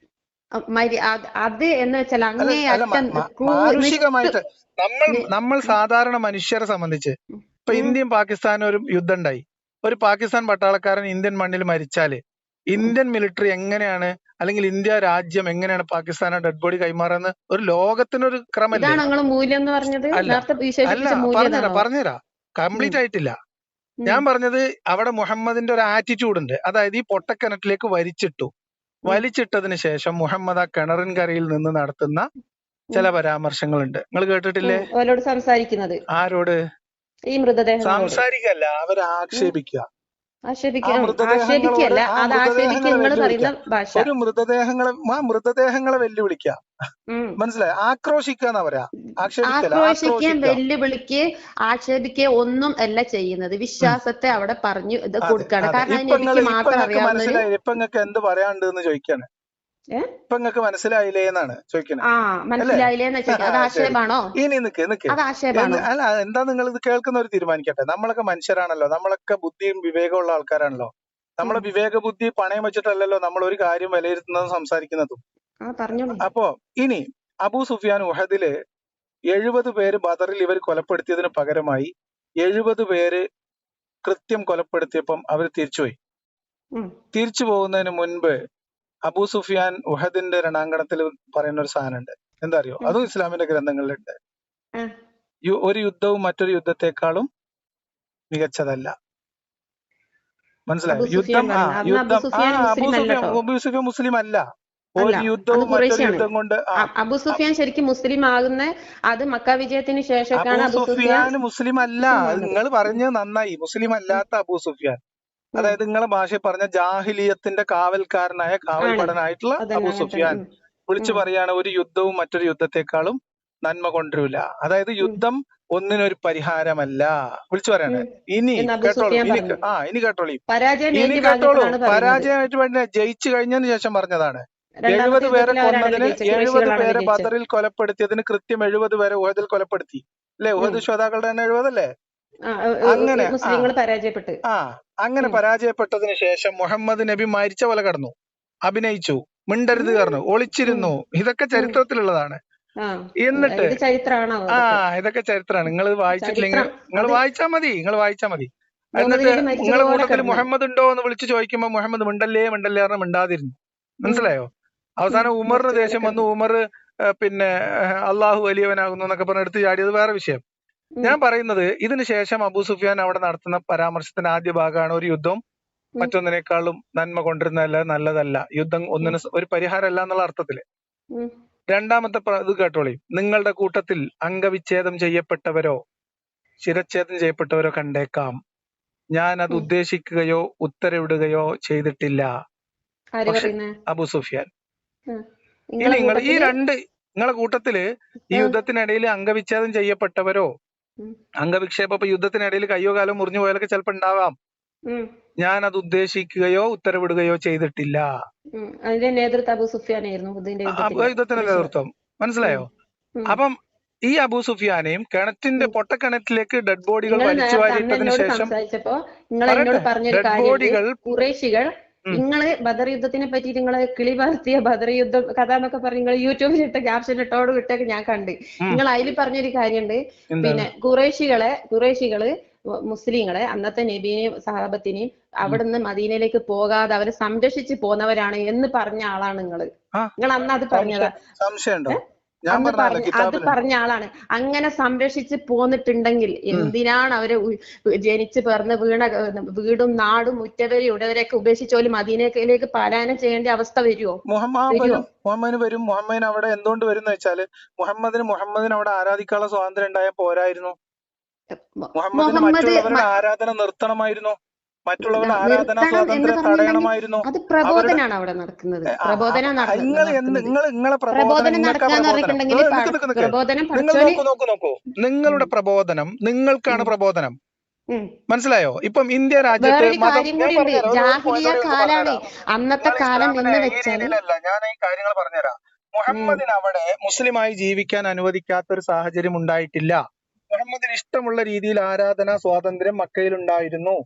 അത് എന്ന് വെച്ചാൽ അല്ല അല്ല അങ്ങേയറ്റം മാനുഷികമായിട്ട് നമ്മൾ സാധാരണ മനുഷ്യരെ സംബന്ധിച്ച് ഇപ്പൊ ഇന്ത്യയും പാകിസ്ഥാനും ഒരു യുദ്ധം ഉണ്ടായി. ഒരു പാകിസ്ഥാൻ പട്ടാളക്കാരൻ ഇന്ത്യൻ മണ്ണിൽ മരിച്ചാല് ഇന്ത്യൻ മിലിറ്ററി എങ്ങനെയാണ് അല്ലെങ്കിൽ ഇന്ത്യ രാജ്യം എങ്ങനെയാണ് പാകിസ്ഥാനെ ഡെഡ് ബോഡി കൈമാറുന്നത്? ഒരു ലോകത്തിനൊരു ക്രമല്ലേ? അല്ല അല്ല പറഞ്ഞുതരാ കംപ്ലീറ്റ് ആയിട്ടില്ല. ഞാൻ പറഞ്ഞത് അവിടെ മുഹമ്മദിന്റെ ഒരു ആറ്റിറ്റ്യൂഡ് ഉണ്ട്. അതായത് ഈ പൊട്ടക്കിണറ്റിലേക്ക് വലിച്ചിട്ടതിന് ശേഷം മുഹമ്മദ് ആ കിണറിൻ കരയിൽ നിന്ന് നടത്തുന്ന ചില പരാമർശങ്ങളുണ്ട്. നിങ്ങൾ കേട്ടിട്ടില്ലേ? സംസാരിക്കുന്നത് ആരോട്? ഈ മൃതദേഹം സംസാരിക്കല്ല, അവരെ ആക്ഷേപിക്കുക. ആക്ഷേപിക്കല്ല, അത് ആക്ഷേപിക്കുക നിങ്ങൾ പറയുന്ന ഭാഷ. ഒരു മൃതദേഹങ്ങളെ വെല്ലുവിളിക്കുക, മനസ്സിലായി? ആക്രോശിക്കുക എന്നാ പറയാ, ആക്രോശിക്കാൻ, വെല്ലുവിളിക്ക്, ആക്ഷേപിക്കുക ഒന്നും അല്ല ചെയ്യുന്നത്. വിശ്വാസത്തെ അവിടെ പറഞ്ഞു ഇത് കൊടുക്കാണ്. കാരണം എനിക്ക് മാത്രം അറിയാവുന്ന. ഇപ്പൊ നിങ്ങൾക്ക് എന്ത് പറയാനുണ്ടെന്ന് ചോദിക്കാണ്. ഇപ്പൊ നിങ്ങൾക്ക് മനസ്സിലായില്ലേ എന്നാണ് ചോദിക്കുന്നത്. ഇനി നിക്ക് അല്ല, എന്താ നിങ്ങൾ ഇത് കേൾക്കുന്നവർ തീരുമാനിക്കട്ടെ. നമ്മളൊക്കെ മനുഷ്യരാണല്ലോ, നമ്മളൊക്കെ ബുദ്ധിയും വിവേകമുള്ള ആൾക്കാരാണല്ലോ. നമ്മളെ വിവേക ബുദ്ധി പണയം വെച്ചിട്ടല്ലല്ലോ നമ്മൾ ഒരു കാര്യം വിലയിരുത്തുന്നതും സംസാരിക്കുന്നതും. അപ്പോ ഇനി അബൂ സുഫിയാൻ ഉഹദില് 70 പേര് ബദറിൽ ഇവർ കൊലപ്പെടുത്തിയതിന് പകരമായി 70 പേര് കൃത്യം കൊലപ്പെടുത്തിയപ്പം അവർ തിരിച്ചുപോയി. തിരിച്ചു പോകുന്നതിന് മുൻപ് അബൂ സുഫിയാൻ ഉഹദിന്റെ രണാങ്കണത്തിൽ പറയുന്ന ഒരു സാധനമുണ്ട്. എന്താ അറിയോ? അതും ഇസ്ലാമിന്റെ ഗ്രന്ഥങ്ങളിലുണ്ട്. ഒരു യുദ്ധവും മറ്റൊരു യുദ്ധത്തെക്കാളും മികച്ചതല്ല. മനസ്സിലായോ? അബൂ സുഫിയാൻ മുസ്ലിം അല്ല. ഒരു യുദ്ധവും മറ്റൊരു യുദ്ധം കൊണ്ട് അബൂ സുഫിയാൻ ശരിക്കും മുസ്ലിം ആകുന്ന അത് മക്ക വിജയത്തിന് ശേഷമാണ്. അബൂ സുഫിയാൻ മുസ്ലിം അല്ല. നിങ്ങൾ പറഞ്ഞത് നന്നായി. മുസ്ലിം അല്ലാത്ത അബൂ സുഫിയാൻ, അതായത് നിങ്ങളെ ഭാഷയിൽ പറഞ്ഞ ജാഹിലിയത്തിന്റെ കാവൽക്കാരനായ കാവൽപടനായിട്ടുള്ള അബൂ സുഫിയാൻ വിളിച്ചു പറയാണ് ഒരു യുദ്ധവും മറ്റൊരു യുദ്ധത്തെക്കാളും നന്മ കൊണ്ടുവരില്ല. അതായത് യുദ്ധം ഒന്നിനൊരു പരിഹാരമല്ല വിളിച്ചു പറയാണ്. ഇനി കേട്ടോളൂ, ഇനി കേട്ടോളൂ. പരാജയമായിട്ട് വേണ്ടി ജയിച്ചു കഴിഞ്ഞതിന് ശേഷം പറഞ്ഞതാണ്. 70 പേരെ കൊന്നതിന് 70 പേരെ ബദറിൽ കൊലപ്പെടുത്തിയതിന് കൃത്യം 70 പേരെ ഉഹദിൽ കൊലപ്പെടുത്തി അല്ലെ? ഉഹദ് ശ്രോതാക്കളുടെ തന്നെ 70 അല്ലേ? അങ്ങനെ പരാജയപ്പെട്ടതിന് ശേഷം മുഹമ്മദ് നബി മരിച്ച പോലെ കടന്നു, അഭിനയിച്ചു, മിണ്ടരുത് പറഞ്ഞു, ഒളിച്ചിരുന്നു. ഇതൊക്കെ ചരിത്രത്തിലുള്ളതാണ്. എന്നിട്ട് ഇതൊക്കെ ചരിത്രമാണ്. നിങ്ങൾ വായിച്ചിട്ടില്ലെങ്കിൽ നിങ്ങൾ വായിച്ചാ മതി. എന്നിട്ട് നിങ്ങളെ കൂട്ടത്തിൽ മുഹമ്മദ് ഉണ്ടോ എന്ന് വിളിച്ചു ചോദിക്കുമ്പോ മുഹമ്മദ് മിണ്ടല്ലേ പറഞ്ഞ് മിണ്ടാതിരുന്നു. മനസ്സിലായോ? അവസാനം ഉമറിന് ദേഷ്യം വന്നു. ഉമർ പിന്നെ അള്ളാഹു വലിയവനാകുന്നു എന്നൊക്കെ പറഞ്ഞ് എടുത്ത് ചാടിയത് വേറെ വിഷയം. ഞാൻ പറയുന്നത് ഇതിനു ശേഷം അബൂ സുഫിയാൻ അവിടെ നടത്തുന്ന പരാമർശത്തിന്റെ ആദ്യ ഭാഗമാണ് ഒരു യുദ്ധം മറ്റൊന്നിനേക്കാളും നന്മ കൊണ്ടിരുന്നതല്ല, നല്ലതല്ല, യുദ്ധം ഒന്നിന് ഒരു പരിഹാരമല്ല എന്നുള്ള അർത്ഥത്തില്. രണ്ടാമത്തെ ഇത് കേട്ടോളി. നിങ്ങളുടെ കൂട്ടത്തിൽ അംഗവിച്ഛേദം ചെയ്യപ്പെട്ടവരോ ശിരച്ഛേദം ചെയ്യപ്പെട്ടവരോ കണ്ടേക്കാം. ഞാൻ അത് ഉദ്ദേശിക്കുകയോ ഉത്തരവിടുകയോ ചെയ്തിട്ടില്ല. അബൂ സുഫിയാൻ, ഇനി ഈ നിങ്ങളെ കൂട്ടത്തില് ഈ യുദ്ധത്തിനിടയിൽ അംഗവിച്ഛേദം ചെയ്യപ്പെട്ടവരോ അംഗവിക്ഷേപ യുദ്ധത്തിനിടയിൽ കയ്യോ കാലോ മുറിഞ്ഞു പോയാലൊക്കെ ചിലപ്പോ ഉണ്ടാവാം. ഞാൻ അത് ഉദ്ദേശിക്കുകയോ ഉത്തരവിടുകയോ ചെയ്തിട്ടില്ല. യുദ്ധത്തിന്റെ നേതൃത്വം. മനസ്സിലായോ? അപ്പം ഈ അബൂ സുഫിയാനെയും പൊട്ടക്കിണറ്റിലേക്ക് ഡെഡ് ബോഡികൾ വലിച്ചു വാരിയിട്ടതിന് ശേഷം ഡെഡ് ബോഡികൾ നിങ്ങള് ബദർ യുദ്ധത്തിനെ പറ്റി നിങ്ങള് കിളി പറത്തിയ ബദർ യുദ്ധം കഥ എന്നൊക്കെ പറഞ്ഞ് നിങ്ങൾ യൂട്യൂബിൽ ഇട്ട ക്യാപ്ഷൻ ഇട്ടോട് വിട്ടൊക്കെ ഞാൻ കണ്ട്. നിങ്ങൾ അതിൽ പറഞ്ഞൊരു കാര്യമുണ്ട്, പിന്നെ ഖുറൈശികള് മുസ്ലിങ്ങളെ അന്നത്തെ നബിനെയും സഹാബത്തിനെയും അവിടുന്ന് മദീനയിലേക്ക് പോകാതെ അവരെ സംരക്ഷിച്ച് പോന്നവരാണ് എന്ന് പറഞ്ഞ ആളാണ് നിങ്ങള്. നിങ്ങൾ അന്ന് അത് പറഞ്ഞതാ. അത് പറഞ്ഞ ആളാണ്. അങ്ങനെ സംരക്ഷിച്ച് പോന്നിട്ടുണ്ടെങ്കിൽ എന്തിനാണ് അവര് ജനിച്ച് പിറന്ന് വീടും നാടും ഉറ്റവരെയും ഉടവരെയൊക്കെ ഉപേക്ഷിച്ചോലും മദീനയിലേക്ക് പലായനം ചെയ്യേണ്ട അവസ്ഥ വരുമോ? മുഹമ്മദിന് വരും. മുഹമ്മദിന് അവിടെ എന്തുകൊണ്ട് വരും വെച്ചാല് മുഹമ്മദിന് അവിടെ ആരാധിക്കാനുള്ള സ്വാതന്ത്ര്യം ഉണ്ടായാൽ പോരായിരുന്നു. മുഹമ്മദിന് മറ്റുള്ളവരുടെ ആരാധന നിർത്തണമായിരുന്നു. മറ്റുള്ളവരുടെ ആരാധന സ്വാതന്ത്ര്യം തടയണമായിരുന്നു. അത് പ്രബോധനാണ് അവിടെ നടക്കുന്നത്. നോക്കൂ, നിങ്ങളുടെ പ്രബോധനം നിങ്ങൾക്കാണ് പ്രബോധനം. മനസ്സിലായോ? ഇപ്പം ഇന്ത്യ രാജ്യത്ത് അന്നത്തെ കാലം എന്ന് വെച്ചാൽ ഞാൻ ഈ കാര്യങ്ങൾ പറഞ്ഞുതരാം. മുഹമ്മദിന് അവിടെ മുസ്ലിമായി ജീവിക്കാൻ അനുവദിക്കാത്ത ഒരു സാഹചര്യം ഉണ്ടായിട്ടില്ല. മുഹമ്മദിന് ഇഷ്ടമുള്ള രീതിയിൽ ആരാധനാ സ്വാതന്ത്ര്യം മക്കയിൽ ഉണ്ടായിരുന്നു.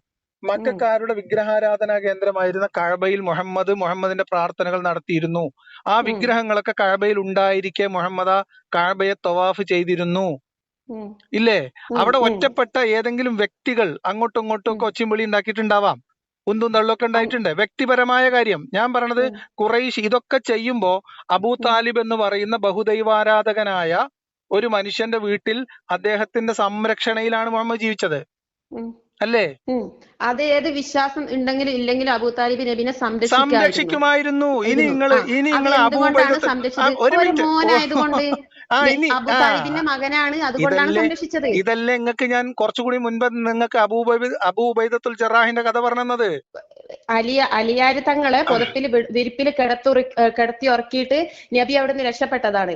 മക്കക്കാരുടെ വിഗ്രഹാരാധനാ കേന്ദ്രമായിരുന്ന കഅബയിൽ മുഹമ്മദിന്റെ പ്രാർത്ഥനകൾ നടത്തിയിരുന്നു. ആ വിഗ്രഹങ്ങളൊക്കെ കഅബയിൽ ഉണ്ടായിരിക്കെ മുഹമ്മദ് കഅബയെ തവാഫ് ചെയ്തിരുന്നു. ഇല്ലേ? അവിടെ ഒറ്റപ്പെട്ട ഏതെങ്കിലും വ്യക്തികൾ അങ്ങോട്ടും ഇങ്ങോട്ടും ഒക്കെ ഒച്ചയും വിളി ഉണ്ടാക്കിയിട്ടുണ്ടാവാം, ഉന്തും തള്ളൊക്കെ ഉണ്ടായിട്ടുണ്ട്. വ്യക്തിപരമായ കാര്യം ഞാൻ പറഞ്ഞത്. ഖുറൈശ് ഇതൊക്കെ ചെയ്യുമ്പോ അബൂ താലിബ് എന്ന് പറയുന്ന ബഹുദൈവാരാധകനായ ഒരു മനുഷ്യന്റെ വീട്ടിൽ അദ്ദേഹത്തിന്റെ സംരക്ഷണയിലാണ് മുഹമ്മദ് ജീവിച്ചത്, അല്ലേ? അതേത് വിശ്വാസം ഉണ്ടെങ്കിലും ഇല്ലെങ്കിലും അബൂ താലിബ് നബിനെ സംരക്ഷിക്കുമായിരുന്നു. ഇനി നിങ്ങൾ മോനായതുകൊണ്ട് അബൂ താലിബിന്റെ മകനാണ്, അതുകൊണ്ടാണ് സംരക്ഷിച്ചത്. ഇതല്ലേ നിങ്ങൾക്ക് ഞാൻ കുറച്ചുകൂടി മുൻപ് നിങ്ങൾക്ക് അബൂ ഉബൈദത്തുൽ ജറാഹിന്റെ കഥ പറഞ്ഞത്. അലിയാര് തങ്ങളെ പുതപ്പിൽ വിരിപ്പിൽ കിടത്തി ഉറക്കിയിട്ട് നബി അവിടെ നിന്ന് രക്ഷപ്പെട്ടതാണ്.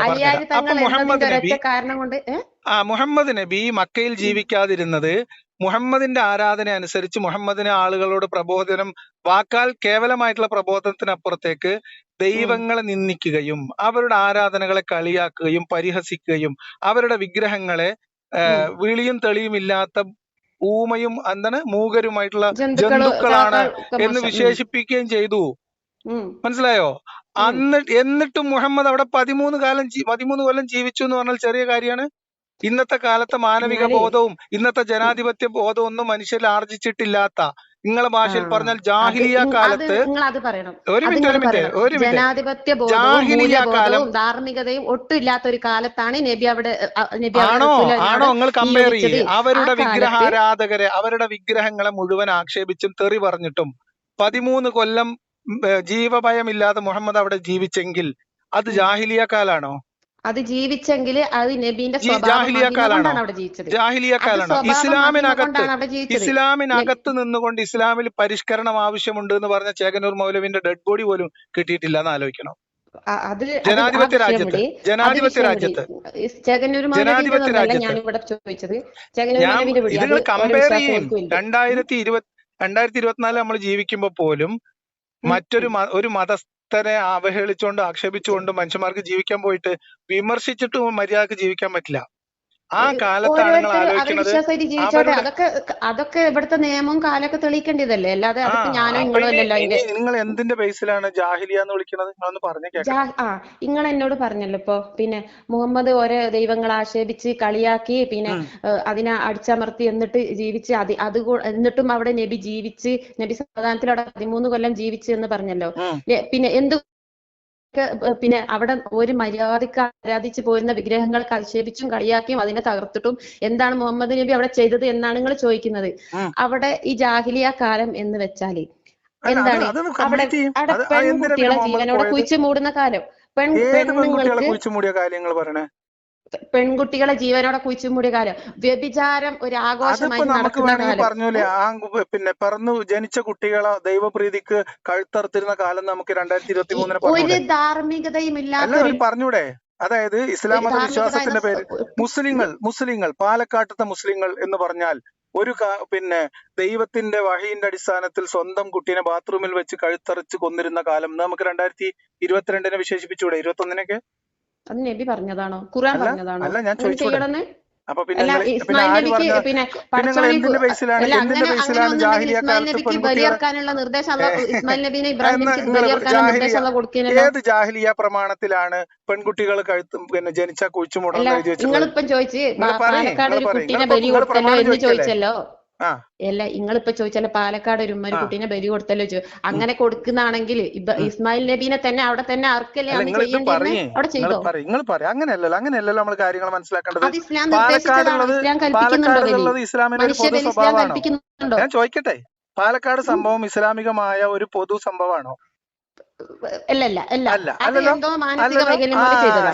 അലിയാര് തങ്ങൾ ഒരൊറ്റ കാരണം കൊണ്ട് മുഹമ്മദ് നബി മക്കയിൽ ജീവിക്കാതിരുന്നത് മുഹമ്മദിന്റെ ആരാധന അനുസരിച്ച് മുഹമ്മദിനെ ആളുകളോട് പ്രബോധനം, വാക്കാൽ കേവലമായിട്ടുള്ള പ്രബോധനത്തിനപ്പുറത്തേക്ക് ദൈവങ്ങളെ നിന്ദിക്കുകയും അവരുടെ ആരാധനകളെ കളിയാക്കുകയും പരിഹസിക്കുകയും അവരുടെ വിഗ്രഹങ്ങളെ വിളിയും തെളിയും ഇല്ലാത്ത ഊമയും മൂകരുമായിട്ടുള്ള ജന്തുക്കളാണ് എന്ന് വിശേഷിപ്പിക്കുകയും ചെയ്തു. മനസ്സിലായോ? എന്നിട്ടും മുഹമ്മദ് അവിടെ 13 കൊല്ലം ജീവിച്ചു എന്ന് പറഞ്ഞാൽ ചെറിയ കാര്യമാണ്? ഇന്നത്തെ കാലത്തെ മാനവിക ബോധവും ഇന്നത്തെ ജനാധിപത്യ ബോധവും ഒന്നും മനുഷ്യരിൽ ആർജിച്ചിട്ടില്ലാത്ത, നിങ്ങളെ ഭാഷയിൽ പറഞ്ഞാൽ ജാഹിലിയ കാലത്ത്, ജനാധിപത്യ ബോധവും ധാർമ്മികതയും ഒട്ടും ഇല്ലാത്ത ഒരു കാലത്താണ് നബി അവിടെ. ആണോ നിങ്ങൾ കമ്പയർ ചെയ്യും? അവരുടെ വിഗ്രഹാരാധകരെ, അവരുടെ വിഗ്രഹങ്ങളെ മുഴുവൻ ആക്ഷേപിച്ചും തെറി പറഞ്ഞിട്ടും 13 കൊല്ലം ജീവഭയമില്ലാതെ മുഹമ്മദ് അവിടെ ജീവിച്ചെങ്കിൽ അത് ജാഹിലിയ കാലാണോ? അത് ജീവിച്ചെങ്കിൽ അത് നബീന്റെ ജാഹിലിയ കാലാണ്. ഇസ്ലാമിനകത്ത് നിന്നുകൊണ്ട് ഇസ്ലാമിൽ പരിഷ്കരണം ആവശ്യമുണ്ട് എന്ന് പറഞ്ഞ ചേകനൂർ മൗലവിന്റെ ഡെഡ് ബോഡി പോലും കിട്ടിയിട്ടില്ല എന്ന് ആലോചിക്കണം. ജനാധിപത്യ രാജ്യത്ത് നിങ്ങൾ കമ്പയർ ചെയ്യും. 2024 നമ്മൾ ജീവിക്കുമ്പോ പോലും ഒരു മതസ്ഥനെ അവഹേളിച്ചുകൊണ്ട് ആക്ഷേപിച്ചുകൊണ്ട് മനുഷ്യന്മാർക്ക് ജീവിക്കാൻ പോയിട്ട് വിമർശിച്ചിട്ട് മര്യാദക്ക് ജീവിക്കാൻ പറ്റില്ല. ആ കാലത്താണ് നിങ്ങൾ ആലോചിക്കുന്നത്. അതൊക്കെ ഇവിടുത്തെ നിയമവും കാലൊക്കെ തെളിയിക്കേണ്ടതല്ലേ, അല്ലാതെ നിങ്ങൾ എന്തിന്റെ ബേസിലാണ് ജാഹിലിയ എന്ന് വിളിക്കുന്നത്? നിങ്ങളൊന്ന് പറഞ്ഞേക്കാം. നിങ്ങൾ എന്നോട് പറഞ്ഞല്ലോ ഇപ്പൊ, പിന്നെ മുഹമ്മദ് ഓരോ ദൈവങ്ങളെ ആക്ഷേപിച്ച് കളിയാക്കി, പിന്നെ അതിനെ അടിച്ചമർത്തി എന്നിട്ട് ജീവിച്ച് എന്നിട്ടും അവിടെ നബി ജീവിച്ച്, നബി സമാധാനത്തിൽ അവിടെ 13 കൊല്ലം ജീവിച്ചു എന്ന് പറഞ്ഞല്ലോ. പിന്നെ അവിടെ ഒരു മര്യാദക്ക് ആരാധിച്ചു പോരുന്ന വിഗ്രഹങ്ങൾക്ക് അധിക്ഷേപിച്ചും കളിയാക്കിയും അതിനെ തകർത്തിട്ടും എന്താണ് മുഹമ്മദ് നബി അവിടെ ചെയ്തത് എന്നാണ് നിങ്ങൾ ചോദിക്കുന്നത്. അവിടെ ഈ ജാഹിലിയ കാലം എന്ന് വെച്ചാല് എന്താണ്? അവിടെ പെൺകുട്ടികളെ ജീവനോടെ കുഴിച്ചു മൂടുന്ന കാലം. പെൺകുട്ടികളെ ജീവനോടെ കുഴിച്ചുമൂടിയ കാലം. വ്യഭിചാരം ഒരു ആഘോഷമായി നടക്കുന്ന കാലം. പറഞ്ഞൂലേ, പിറന്നു ജനിച്ച കുട്ടികളെ ദൈവപ്രീതിക്ക് കഴുത്തറുത്തിരുന്ന കാലം നമുക്ക് 2023 ഒരു ധാർമ്മികതയും ഇല്ലാത്ത പറഞ്ഞൂടെ? അതായത് ഇസ്ലാം മത വിശ്വാസത്തിന്റെ പേര് മുസ്ലിങ്ങൾ പാലക്കാട്ടത്തെ മുസ്ലിങ്ങൾ എന്ന് പറഞ്ഞാൽ ദൈവത്തിന്റെ വഹീന്റെ അടിസ്ഥാനത്തിൽ സ്വന്തം കുട്ടീനെ ബാത്റൂമിൽ വെച്ച് കഴുത്തറച്ച് കൊന്നിരുന്ന കാലം നമുക്ക് 2022 വിശേഷിപ്പിച്ചൂടെ? 21 അത് നബി പറഞ്ഞതാണോ? ഖുർആൻ പറഞ്ഞതാണോ? അല്ല, ഞാൻ ചോദിച്ചോളെ. അപ്പൊ ബലിയർക്കാനുള്ള നിർദ്ദേശം ഇസ്മായിൽ നബിനെ ഇബ്രാഹിം നബിക്ക് ബലിയർക്കാനുള്ള നിർദ്ദേശം കൊടുക്കുന്നത് ഏത് ജാഹിലിയ പ്രമാണത്തിലാണ് പെൺകുട്ടികൾ ജനിച്ച കുഴിച്ചുമൂടണം? നിങ്ങളിപ്പം ചോദിച്ച് പാലക്കാട് ഒരു കുട്ടീനെ ബലി കൊടുത്തല്ലോ എന്ന് ചോദിച്ചല്ലോ. അല്ല, നിങ്ങളിപ്പോ ചോദിച്ചല്ലോ പാലക്കാട് ഒരു ഉമ്മ ഒരു കുട്ടീനെ ബലി കൊടുത്തല്ലോ അങ്ങനെ കൊടുക്കുന്നാണെങ്കിൽ ഇസ്മായിൽ നബീനെ തന്നെ അവിടെ തന്നെ അർക്കല്ലേ അവിടെ ചെയ്തോ? അങ്ങനെയല്ലല്ലോ നമ്മൾ കാര്യങ്ങൾ മനസ്സിലാക്കേണ്ടത്. അത് ഇസ്ലാം നിർദ്ദേശിച്ചതാണോ? ഇസ്ലാം കൽപ്പിക്കുന്നുണ്ടോ? മനുഷ്യബലി ഇസ്ലാം കൽപ്പിക്കുന്നുണ്ടോ? ഞാൻ ചോദിക്കട്ടെ, പാലക്കാട് സംഭവം ഇസ്ലാമികമായ ഒരു പൊതു സംഭവമാണോ?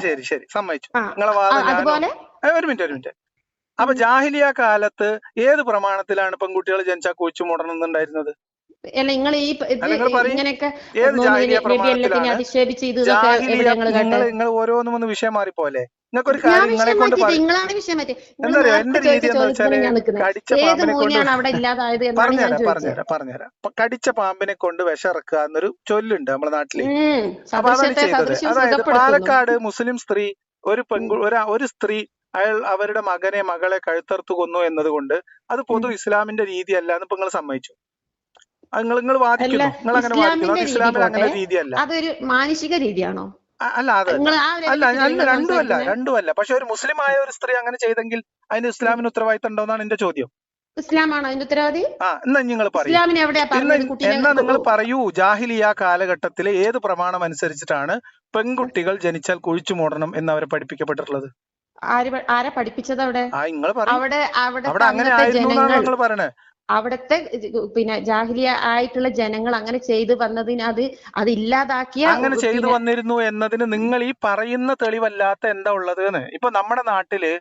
ശരി, സമ്മതിച്ചു. നിങ്ങളെ വാദം ഒരു മിനിറ്റ്. അപ്പൊ ജാഹിലിയ കാലത്ത് ഏത് പ്രമാണത്തിലാണ് പെൺകുട്ടികൾ ജനിച്ചാൽ കുഴിച്ചു മൂടണമെന്നുണ്ടായിരുന്നത്? ഏത് ജാഹിലിയ പ്രമാണത്തിലാണ്? നിങ്ങൾ ഓരോന്നും വിഷയം മാറിപ്പോലെ. നിങ്ങൾക്കൊരു കാര്യം നിങ്ങളെ കൊണ്ട് എന്താ പറയാ, എന്റെ രീതി എന്ന് വെച്ചാല് കടിച്ച പാമ്പിനെ കൊണ്ട് പറഞ്ഞുതരാം. കടിച്ച പാമ്പിനെ കൊണ്ട് വിഷറക്കുക എന്നൊരു ചൊല്ലുണ്ട് നമ്മുടെ നാട്ടില്. അപ്പൊ അതാണ് ചെയ്തത്. അതായത് പാലക്കാട് മുസ്ലിം സ്ത്രീ ഒരു സ്ത്രീ അവരുടെ മകനെ മകളെ കഴുത്തറുത്ത് കൊന്നു എന്നതുകൊണ്ട് അത് പൊതു ഇസ്ലാമിന്റെ രീതിയല്ല എന്ന് ഇപ്പൊ നിങ്ങൾ സമ്മതിച്ചു. നിങ്ങൾ വാദിക്കുന്നു, നിങ്ങൾ അങ്ങനെ വാദിക്കുന്നു, അത് ഇസ്ലാമിൽ അങ്ങനെ രീതിയല്ല. അതൊരു മാനുഷിക രീതിയാണോ? അല്ല, അല്ല, രണ്ടുമല്ല. പക്ഷെ ഒരു മുസ്ലിം ആയ ഒരു സ്ത്രീ അങ്ങനെ ചെയ്തെങ്കിൽ അതിന് ഇസ്ലാമിന് ഉത്തരവാദിത്തം ഉണ്ടോന്നാണ് എന്റെ ചോദ്യം. ഇസ്ലാമാണോ അതിന്റെ ഉത്തരവാദി? എന്നാ നിങ്ങൾ പറയൂ, എന്നാ നിങ്ങൾ പറയൂ, ജാഹിലിയ കാലഘട്ടത്തിലെ ഏത് പ്രമാണം അനുസരിച്ചിട്ടാണ് പെൺകുട്ടികൾ ജനിച്ചാൽ കുഴിച്ചു മൂടണം എന്ന് അവരെ പഠിപ്പിക്കപ്പെട്ടിട്ടുള്ളത്? ആരാ പഠിപ്പിച്ചത് അവിടെ? നിങ്ങൾ പറയൂ. അവിടെ അങ്ങനെ ആയിരുന്നു എന്നാണ് നിങ്ങൾ പറയണേ. അവിടുത്തെ പിന്നെ ജാഹിലിയ ആയിട്ടുള്ള ജനങ്ങൾ അങ്ങനെ ചെയ്തു വന്നതിന് അത് ഇല്ലാതാക്കിയ അങ്ങനെ ചെയ്തു വന്നിരുന്നു എന്നതിന് നിങ്ങൾ ഈ പറയുന്ന തെളിവല്ലാത്ത എന്താ ഉള്ളത് എന്ന്. ഇപ്പൊ നമ്മുടെ നാട്ടില്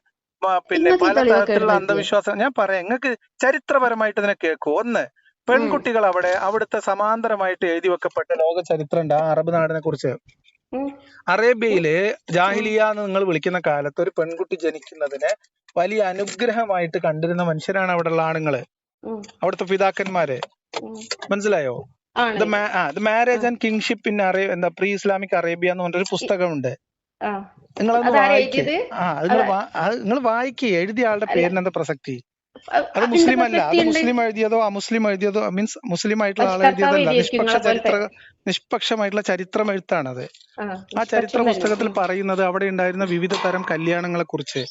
പിന്നെ പലതരത്തിലുള്ള അന്ധവിശ്വാസം ഞാൻ പറയാം, നിങ്ങൾക്ക് ചരിത്രപരമായിട്ട് ഇതിനെ കേൾക്കൂ. ഒന്ന്, പെൺകുട്ടികൾ അവിടുത്തെ സമാന്തരമായിട്ട് എഴുതി വെക്കപ്പെട്ട ലോക ചരിത്രം ഉണ്ട് ആ അറബ് നാടിനെ കുറിച്ച്. അറേബ്യയില് ജാഹിലിയ എന്ന് നിങ്ങൾ വിളിക്കുന്ന കാലത്ത് ഒരു പെൺകുട്ടി ജനിക്കുന്നതിനെ വലിയ അനുഗ്രഹമായിട്ട് കണ്ടിരുന്ന മനുഷ്യരാണ് അവിടെയുള്ള ആണുങ്ങള്, അവിടുത്തെ പിതാക്കന്മാര്. മനസ്സിലായോ? The marriage and kingship in pre Islamic Arabia എന്ന് പറഞ്ഞൊരു പുസ്തകമുണ്ട്. നിങ്ങളൊന്ന് വായിക്കേ. നിങ്ങൾ വായിക്കേ. എഴുതിയ ആളുടെ പേരിന് എന്താ പ്രസക്തി? അത് മുസ്ലിം അല്ല, അത് മുസ്ലിം എഴുതിയതോ അമുസ്ലിം എഴുതിയതോ മീൻസ് മുസ്ലിം ആയിട്ടുള്ള ആൾ എഴുതിയതല്ല, നിഷ്പക്ഷമായിട്ടുള്ള ചരിത്രം എഴുത്താണത്. ആ ചരിത്ര പുസ്തകത്തിൽ പറയുന്നത് അവിടെ ഉണ്ടായിരുന്ന വിവിധ തരം കല്യാണങ്ങളെ കുറിച്ച്,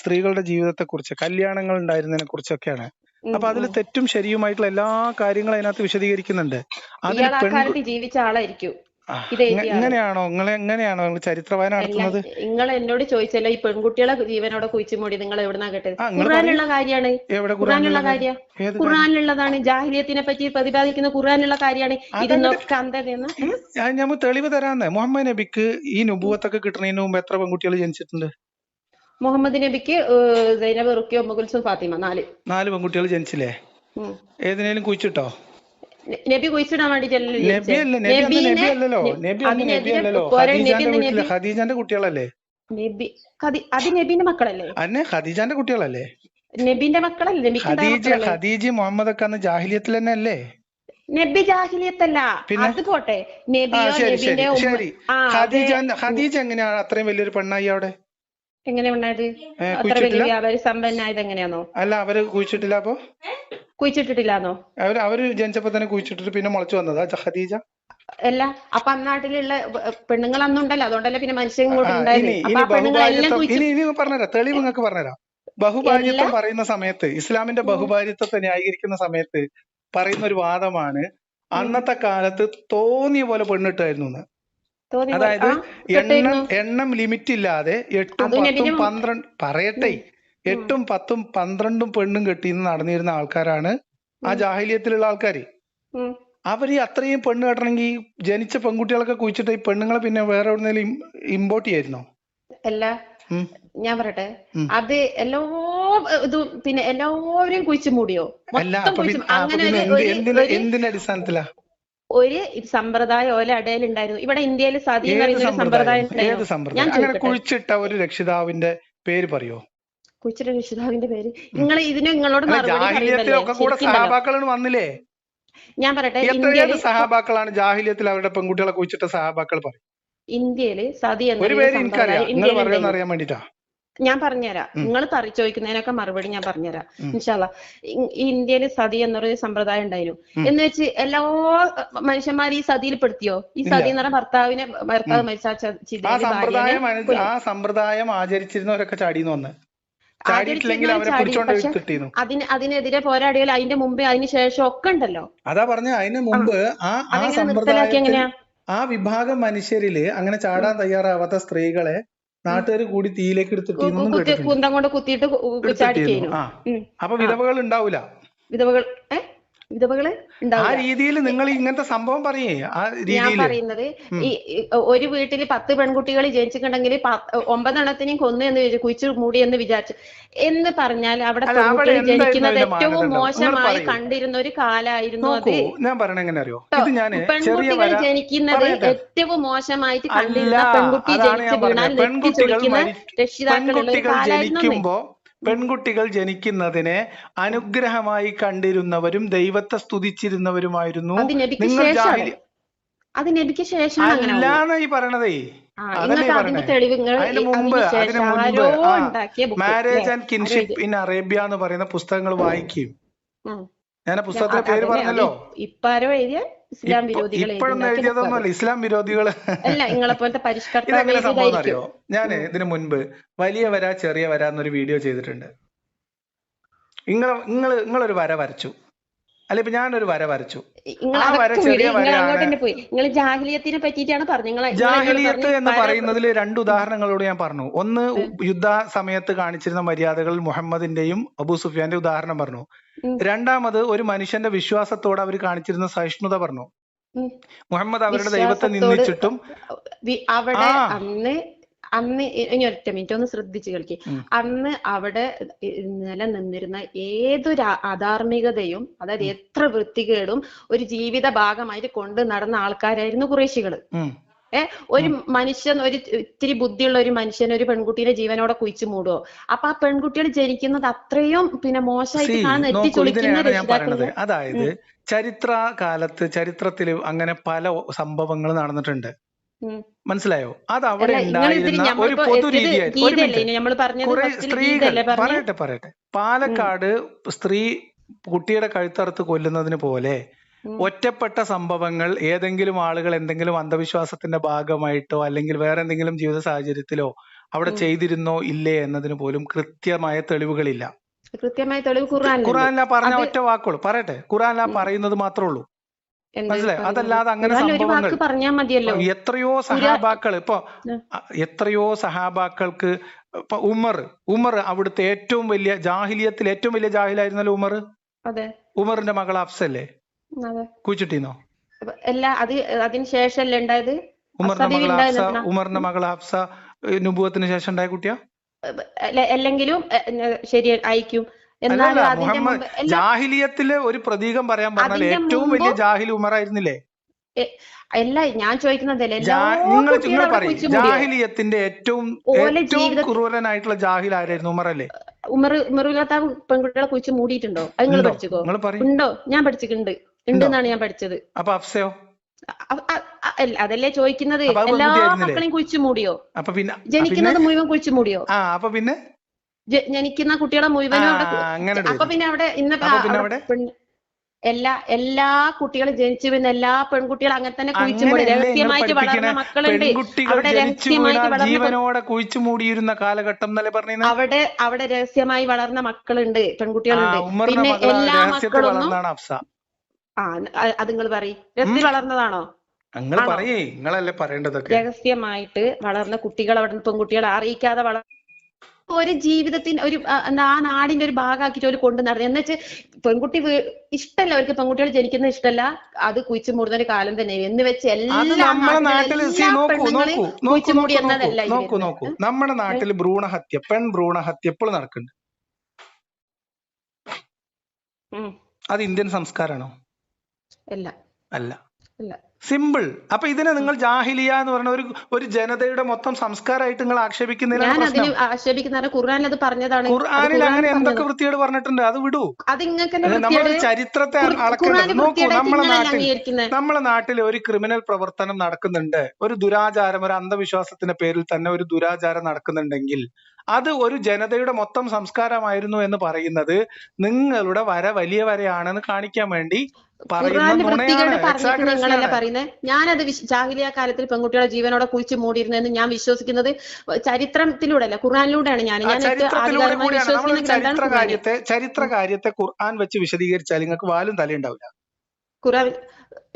സ്ത്രീകളുടെ ജീവിതത്തെ കുറിച്ച്, കല്യാണങ്ങൾ ഉണ്ടായിരുന്നതിനെ കുറിച്ചൊക്കെയാണ്. അപ്പൊ അതിൽ തെറ്റും ശരിയുമായിട്ടുള്ള എല്ലാ കാര്യങ്ങളും അതിനകത്ത് വിശദീകരിക്കുന്നുണ്ട്. അതിൽ ജീവിച്ച ആളായിരിക്കും. ഇങ്ങനെയാണോ നിങ്ങൾ ചരിത്രവായന നടത്തുന്നത്? നിങ്ങൾ എന്നോട് ചോദിച്ചല്ലോ ഈ പെൺകുട്ടികളെ ജീവനോടെ കുഴിച്ചു മൂടി നിങ്ങൾ എവിടുന്നാ കേട്ടത്? ഖുർആനിലുള്ള കാര്യമാണ്. ഖുർആനിലുള്ള കാര്യം, ഖുർആനിലുള്ളതാണ്. ജാഹിലിയത്തിനെ പറ്റി പ്രതിപാദിക്കുന്ന ഖുർആനിലുള്ള കാര്യമാണ്. ഇതിനൊക്കെ അന്ധതയെന്ന് ഞാൻ തെളിവ് തരാന്ന്. മുഹമ്മദ് നബിക്ക് ഈ നുബുവത്തൊക്കെ കിട്ടുന്നതിന് മുമ്പ് എത്ര പെൺകുട്ടികൾ ജനിച്ചിട്ടുണ്ട്? മുഹമ്മദ് നബിക്ക് സൈനബ്, റുഖിയ, ഉമ്മ കുൽസും, ഫാത്തിമ, 4 പെൺകുട്ടികൾ ജനിച്ചില്ലേ? ഏതിനേലും കുഴിച്ചിട്ടോ? നബി കുഴിച്ചിടാൻ വേണ്ടിട്ടല്ലോ. ഖദീജാന്റെ കുട്ടികളല്ലേ? അത് നബിന്റെ മക്കളല്ലേ? അന്നെ ഖദീജാന്റെ കുട്ടികളല്ലേ? നബിന്റെ മക്കളല്ലേ? ഖദീജ മുഹമ്മദ് ഒക്കെ അന്ന് ജാഹിലിയത്തിൽ തന്നെ അല്ലേ? നബി ജാഹിലിയത്തല്ല, അത് പോട്ടെ. ഖദീജ എങ്ങനെയാണ് അത്രയും വലിയൊരു പെണ്ണായി അവിടെ? എങ്ങനെ ഉണ്ടായത്? അത്ര വലിയ വ്യാപാരി സമ്പന്നായത് എങ്ങനെയാണോ? അല്ല, അവര് കുഴിച്ചിട്ടില്ല. അപ്പൊ കുഴിച്ചിട്ടിട്ടില്ലാന്നോ? അവര് ജനിച്ചപ്പോ തന്നെ കുഴിച്ചിട്ടിട്ട് പിന്നെ മുളച്ചു വന്നതാ ഖദീജ? അല്ല, അപ്പൊ അന്നാട്ടിലുള്ള പെണ്ണുങ്ങൾ അന്നുണ്ടല്ലോ, അതുകൊണ്ടല്ലേ പിന്നെ മനുഷ്യൻ പറഞ്ഞുതരാം, തെളിവ് നിങ്ങൾക്ക് പറഞ്ഞുതരാം. ബഹുഭാര്യത്വം പറയുന്ന സമയത്ത്, ഇസ്ലാമിന്റെ ബഹുഭാര്യത്വത്തെ ന്യായീകരിക്കുന്ന സമയത്ത് പറയുന്ന ഒരു വാദമാണ് അന്നത്തെ കാലത്ത് തോന്നിയ പോലെ പെണ്ണിട്ടായിരുന്നു എന്ന്. അതായത് എണ്ണം ലിമിറ്റ് ഇല്ലാതെ 8ഉം 10ഉം 12 പറയട്ടെ 8ഉം 10ഉം 12ഉം പെണ്ണും കെട്ടിന്ന് നടന്നിരുന്ന ആൾക്കാരാണ് ആ ജാഹിലിയത്തിലുള്ള ആൾക്കാര്. അവര് അത്രയും പെണ്ണ് കെട്ടണമെങ്കിൽ ജനിച്ച പെൺകുട്ടികളൊക്കെ കുഴിച്ചിട്ട് ഈ പെണ്ണുങ്ങളെ പിന്നെ വേറെ എവിടെന്നെങ്കിലും ഇമ്പോർട്ട് ചെയ്യായിരുന്നോ? അല്ല, ഞാൻ പറയട്ടെ, അത് പിന്നെ എല്ലാവരെയും കുഴിച്ചു മൂടിയോ? എന്തിന്റെ അടിസ്ഥാനത്തിലാ? ഒരു സമ്പ്രദായം ഓല ഇടയിൽ ഉണ്ടായിരുന്നു. ഇവിടെ ഇന്ത്യയിൽ സതി എന്ന് പറയുന്ന ഒരു സമ്പ്രദായം. അങ്ങനെ കുഴിച്ചിട്ട ഒരു രക്ഷിതാവിന്റെ പേര് പറയോ? കുഴിച്ചിട്ട രക്ഷിതാവിന്റെ പേര് നിങ്ങൾ നിങ്ങളോട് വന്നില്ലേ? ഞാൻ പറയട്ടെ, ഇന്ത്യയിലെ സഹാബാക്കളാണ് ജാഹിലിയത്തിൽ അവരുടെ പെൺകുട്ടികളെ കുഴിച്ചിട്ട സഹാബാക്കൾ പറയും. ഇന്ത്യയില് സതി ഒരു പേര് എനിക്കറിയാം, നിങ്ങൾ പറയുമെന്ന് അറിയാൻ വേണ്ടിട്ടാ ഞാൻ പറഞ്ഞുതരാം. നിങ്ങൾ ചോദിക്കുന്നതിനൊക്കെ മറുപടി ഞാൻ പറഞ്ഞുതരാം ഇൻഷാ അല്ലാ. ഇന്ത്യയില് സതി എന്നൊരു സമ്പ്രദായം ഉണ്ടായിരുന്നു. എന്ന് വെച്ച് എല്ലാ മനുഷ്യന്മാരും ഈ സതിയിൽ പെടുത്തിയോ? ഈ സതി എന്ന് പറഞ്ഞ ഭർത്താവ് മരിച്ച ആ സമ്പ്രദായം ആചരിച്ചിരുന്നവരൊക്കെ ചാടിന്ന് വന്ന് അതിനെതിരെ പോരാടിയാൽ അതിന്റെ മുമ്പേ അതിന് ശേഷം ഒക്കെ ഉണ്ടല്ലോ. അതാ പറഞ്ഞ അതിന് മുമ്പ് ആ വിഭാഗം മനുഷ്യരില് അങ്ങനെ ചാടാൻ തയ്യാറാവാത്ത സ്ത്രീകളെ നാട്ടുകാർ കൂടി തീയിലേക്ക് എടുത്തിട്ട് കുന്തം കൊണ്ട് കുത്തിയിട്ട് അപ്പൊ വിധവകൾ ഉണ്ടാവൂല. വിധവകള് ആ രീതിയിൽ നിങ്ങൾ ഇങ്ങനത്തെ സംഭവം പറയേ. ഞാൻ പറയുന്നത് ഈ ഒരു വീട്ടില് 10 പെൺകുട്ടികൾ ജനിച്ചിട്ടുണ്ടെങ്കിൽ 9 എണ്ണത്തിനെയും കൊന്നു എന്ന് കുഴിച്ചു മൂടി എന്ന് വിചാരിച്ചു എന്ന് പറഞ്ഞാൽ അവിടെ പെൺകുട്ടികൾ ജനിക്കുന്നത് ഏറ്റവും മോശമായി കണ്ടിരുന്ന ഒരു കാലായിരുന്നു അത്. ഞാൻ പറയണ എങ്ങനെ അറിയോ? പെൺകുട്ടികൾ ജനിക്കുന്നത് ഏറ്റവും മോശമായിട്ട് കണ്ടിരുന്ന, പെൺകുട്ടി ജനിച്ചു വീണാൽ നെറ്റി ചുളിക്കുന്ന രക്ഷിതാക്കളുള്ള ഒരു കാലായിരുന്നു. പെൺകുട്ടികൾ ജനിക്കുന്നതിനെ അനുഗ്രഹമായി കണ്ടിരുന്നവരും ദൈവത്തെ സ്തുതിച്ചിരുന്നവരുമായിരുന്നു. അത് നബിക്ക് ശേഷം അല്ലാന്ന് ഈ പറയണതേ. അതല്ലേ അതിന്റെ പറഞ്ഞേ. തെളിവ് നിങ്ങൾ അതിന് മുമ്പ് ആരോ ഉണ്ടാക്കിയ book marriage and kinship in Arabia എന്ന് പറയുന്ന പുസ്തകങ്ങൾ വായിക്കും. ഞാൻ ആ പുസ്തകത്തിന്റെ പേര് പറഞ്ഞല്ലോ. ഇപ്പാരോ എഴുതിയ ഇസ്ലാം വിരോധികൾ ഇപ്പോഴൊന്നും എഴുതിയതൊന്നുമല്ല, ഇസ്ലാം വിരോധികള്. അല്ല, നിങ്ങളെ പോലത്തെ ഇതെങ്ങനെ സംഭവം പരിഷ്കർത്താവ് അറിയോ? ഞാൻ ഇതിനു മുൻപ് വലിയ വര ചെറിയ വര എന്നൊരു വീഡിയോ ചെയ്തിട്ടുണ്ട്. നിങ്ങളൊരു വര വരച്ചു, അല്ല ഇപ്പൊ ഞാനൊരു വര വരച്ചു. ആ വര ചെറിയ വരയാണ്. നിങ്ങൾ ജാഹിലിയത്തിനെ പറ്റിയിട്ടാണ് പറഞ്ഞത്. ജാഹിലിയത്ത് എന്ന് പറയുന്നതിൽ 2 ഉദാഹരണങ്ങളോട് ഞാൻ പറഞ്ഞു. ഒന്ന്, യുദ്ധ സമയത്ത് കാണിച്ചിരുന്ന മര്യാദകൾ മുഹമ്മദിന്റെയും അബൂ സുഫിയാന്റെ ഉദാഹരണം പറഞ്ഞു. രണ്ടാമത്, ഒരു മനുഷ്യന്റെ വിശ്വാസത്തോട് അവർ കാണിച്ചിരുന്ന സഹിഷ്ണുത പറഞ്ഞു. മുഹമ്മദ് അവരുടെ ദൈവത്തെ നിന്ദിച്ചിട്ടും അവിടെ അന്ന് ഇനി ഒറ്റ മിനിറ്റ് ഒന്ന് ശ്രദ്ധിച്ചു കേൾക്കി. അന്ന് അവിടെ നിലനിന്നിരുന്ന ഏതൊരു അധാർമികതയും, അതായത് എത്ര വൃത്തികേടും ഒരു ജീവിത ഭാഗമായിട്ട് കൊണ്ട് നടന്ന ആൾക്കാരായിരുന്നു ഖുറൈശികള്. ഒരു മനുഷ്യൻ, ഒരു ഇത്തിരി ബുദ്ധിയുള്ള ഒരു മനുഷ്യൻ ഒരു പെൺകുട്ടിയുടെ ജീവനോടെ കുഴിച്ചു മൂടുവോ? അപ്പൊ ആ പെൺകുട്ടികൾ ജനിക്കുന്നത് അത്രയും മോശമായിട്ട് കാണുന്ന എത്തിച്ചൊളിക്കുന്ന രക്ഷിതാക്കൾ. അതായത് ചരിത്രത്തിൽ അങ്ങനെ പല സംഭവങ്ങൾ നടന്നിട്ടുണ്ട്. മനസ്സിലായോ? അത് അവിടെ ഉണ്ടായിരുന്ന ഒരു പൊതുരീതിയായിരുന്നു. സ്ത്രീകൾ പറയട്ടെ, പാലക്കാട് സ്ത്രീ കുട്ടിയുടെ കഴുത്തറുത്ത് കൊല്ലുന്നതിന് പോലെ ഒറ്റപ്പെട്ട സംഭവങ്ങൾ ഏതെങ്കിലും ആളുകൾ എന്തെങ്കിലും അന്ധവിശ്വാസത്തിന്റെ ഭാഗമായിട്ടോ അല്ലെങ്കിൽ വേറെ എന്തെങ്കിലും ജീവിത സാഹചര്യത്തിലോ അവിടെ ചെയ്തിരുന്നോ ഇല്ലേ എന്നതിന് പോലും കൃത്യമായ തെളിവുകളില്ല. കൃത്യമായ തെളിവ് ഖുർആനില പറഞ്ഞ ഒറ്റ വാക്കുള്ളൂ. പറയട്ടെ, ഖുർആനില പറയുന്നത് മാത്രമേ ഉള്ളൂ. മനസ്സിലായോ? അതല്ലാതെ അങ്ങനെ സംഭവങ്ങൾ എത്രയോ സഹാബാക്കൾക്ക് ഇപ്പൊ ഉമർ അവിടുത്തെ ഏറ്റവും വലിയ ജാഹിലിയത്തിൽ ഏറ്റവും വലിയ ജാഹിലായിരുന്നല്ലോ ഉമർ. ഉമറിന്റെ മകൾ ഹഫ്സല്ലേ കുഴിച്ചിട്ടീന്നോ? അതിനുശേഷല്ലേ ഉണ്ടായത്? ഉമറിന്റെ മകൾ ഹഫ്സ നുബുവത്തിന് ശേഷം ഉണ്ടായ കുട്ടിയാ? അല്ലെങ്കിലും ശരി ആയിരിക്കും. മുഹമ്മദ് ജാഹിലിയത്തിലെ ഒരു പ്രതീകം പറയാൻ പറഞ്ഞാൽ ഏറ്റവും വലിയ ജാഹിൽ ഉമറായിരുന്നില്ലേ? അല്ല, ഞാൻ ചോദിക്കുന്നതല്ലേ, നിങ്ങൾ പറയും ജാഹിലിയത്തിന്റെ ഏറ്റവും ക്രൂരനായിട്ടുള്ള ജാഹിൽ ആരായിരുന്നു? ഉമറല്ലേ? ഉമറില്ലാത്ത പെൺകുട്ടികളെ കുറിച്ച് മൂടിയിട്ടുണ്ടോ? അത് നിങ്ങൾ പഠിച്ചോ? ഉണ്ടോ? ഞാൻ പഠിച്ചിട്ടുണ്ട്, ഉണ്ടെന്നാണ് ഞാൻ പഠിച്ചത്. അപ്പൊ അഫ്സയോ? അതല്ലേ ചോദിക്കുന്നത്. എല്ലാ മക്കളെയും കുഴിച്ചു മൂടിയോ? അപ്പൊ പിന്നെ ജനിക്കുന്നത് മുഴുവൻ കുഴിച്ചു മൂടിയോ? അപ്പൊ പിന്നെ ജനിക്കുന്ന കുട്ടികളെ മുഴുവനും അപ്പൊ പിന്നെ അവിടെ എല്ലാ കുട്ടികളും ജനിച്ചു വരുന്ന എല്ലാ പെൺകുട്ടികളും അങ്ങനെ തന്നെ കുഴിച്ചു മൂടി രഹസ്യമായിട്ട് വളർന്ന മക്കളുണ്ട്. അവിടെ രഹസ്യമായിട്ട് ജീവനോടെ കുഴിച്ചു മൂടിയിരുന്ന കാലഘട്ടം എന്നല്ലേ പറഞ്ഞത്? അവിടെ രഹസ്യമായി വളർന്ന മക്കളുണ്ട്, പെൺകുട്ടികളുണ്ട്. പിന്നെ എല്ലാ മക്കളൊന്നും അത് നിങ്ങൾ പറയും രഹസ്യം വളർന്നതാണോ? രഹസ്യമായിട്ട് വളർന്ന കുട്ടികൾ അവിടെ പെൺകുട്ടികളെ അറിയിക്കാതെ ഒരു ജീവിതത്തിന് ഒരു ആ നാടിന്റെ ഒരു ഭാഗമാക്കിയിട്ട് അവർ കൊണ്ടു നടന്നു. എന്ന് വെച്ചാൽ പെൺകുട്ടി ഇഷ്ടമല്ല, അവർക്ക് പെൺകുട്ടികൾ ജനിക്കുന്നത് ഇഷ്ടമല്ല, അത് കുഴിച്ചു മൂടുന്ന ഒരു കാലം തന്നെ എന്ന് വെച്ച് കുഴിച്ചു മൂടി എന്നതല്ല. നമ്മുടെ നാട്ടിൽ ഭ്രൂണഹത്യ, ഭ്രൂണഹത്യ ഇപ്പോൾ നടക്കുന്നുണ്ട്. അത് ഇന്ത്യൻ സംസ്കാരമാണോ? അല്ല. സിമ്പിൾ. അപ്പൊ ഇതിനെ നിങ്ങൾ ജാഹിലിയ എന്ന് പറഞ്ഞ ഒരു ജനതയുടെ മൊത്തം സംസ്കാരമായിട്ട് നിങ്ങൾ ആക്ഷേപിക്കുന്നതിനാണ് പ്രശ്നം. ഖുർആനിൽ അങ്ങനെ എന്തൊക്കെ വൃത്തിയോട് പറഞ്ഞിട്ടുണ്ട്, അത് വിടൂ. നമ്മൾ ചരിത്രത്തെ അളക്കേണ്ടത്. നോക്കൂ, നമ്മളെ നാട്ടിൽ ഒരു ക്രിമിനൽ പ്രവർത്തനം നടക്കുന്നുണ്ട്, ഒരു ദുരാചാരം, ഒരു അന്ധവിശ്വാസത്തിന്റെ പേരിൽ തന്നെ ഒരു ദുരാചാരം നടക്കുന്നുണ്ടെങ്കിൽ അത് ഒരു ജനതയുടെ മൊത്തം സംസ്കാരമായിരുന്നു എന്ന് പറയുന്നത് നിങ്ങളുടെ വര വലിയ വരയാണെന്ന് കാണിക്കാൻ വേണ്ടി നിങ്ങളല്ല പറയുന്നത്. ഞാനത് ജാഹിലിയ കാലത്തിൽ പെൺകുട്ടികളെ ജീവനോടെ കുഴിച്ചു മൂടിയിരുന്നെന്ന് ഞാൻ വിശ്വസിക്കുന്നത് ചരിത്രത്തിലൂടെ അല്ല, ഖുർആനിലൂടെയാണ്. ചരിത്ര കാര്യത്തെ ഖുർആൻ വെച്ച് വിശദീകരിച്ചാൽ നിങ്ങൾക്ക് വാലും തല ഉണ്ടാവില്ല. ഖുർആൻ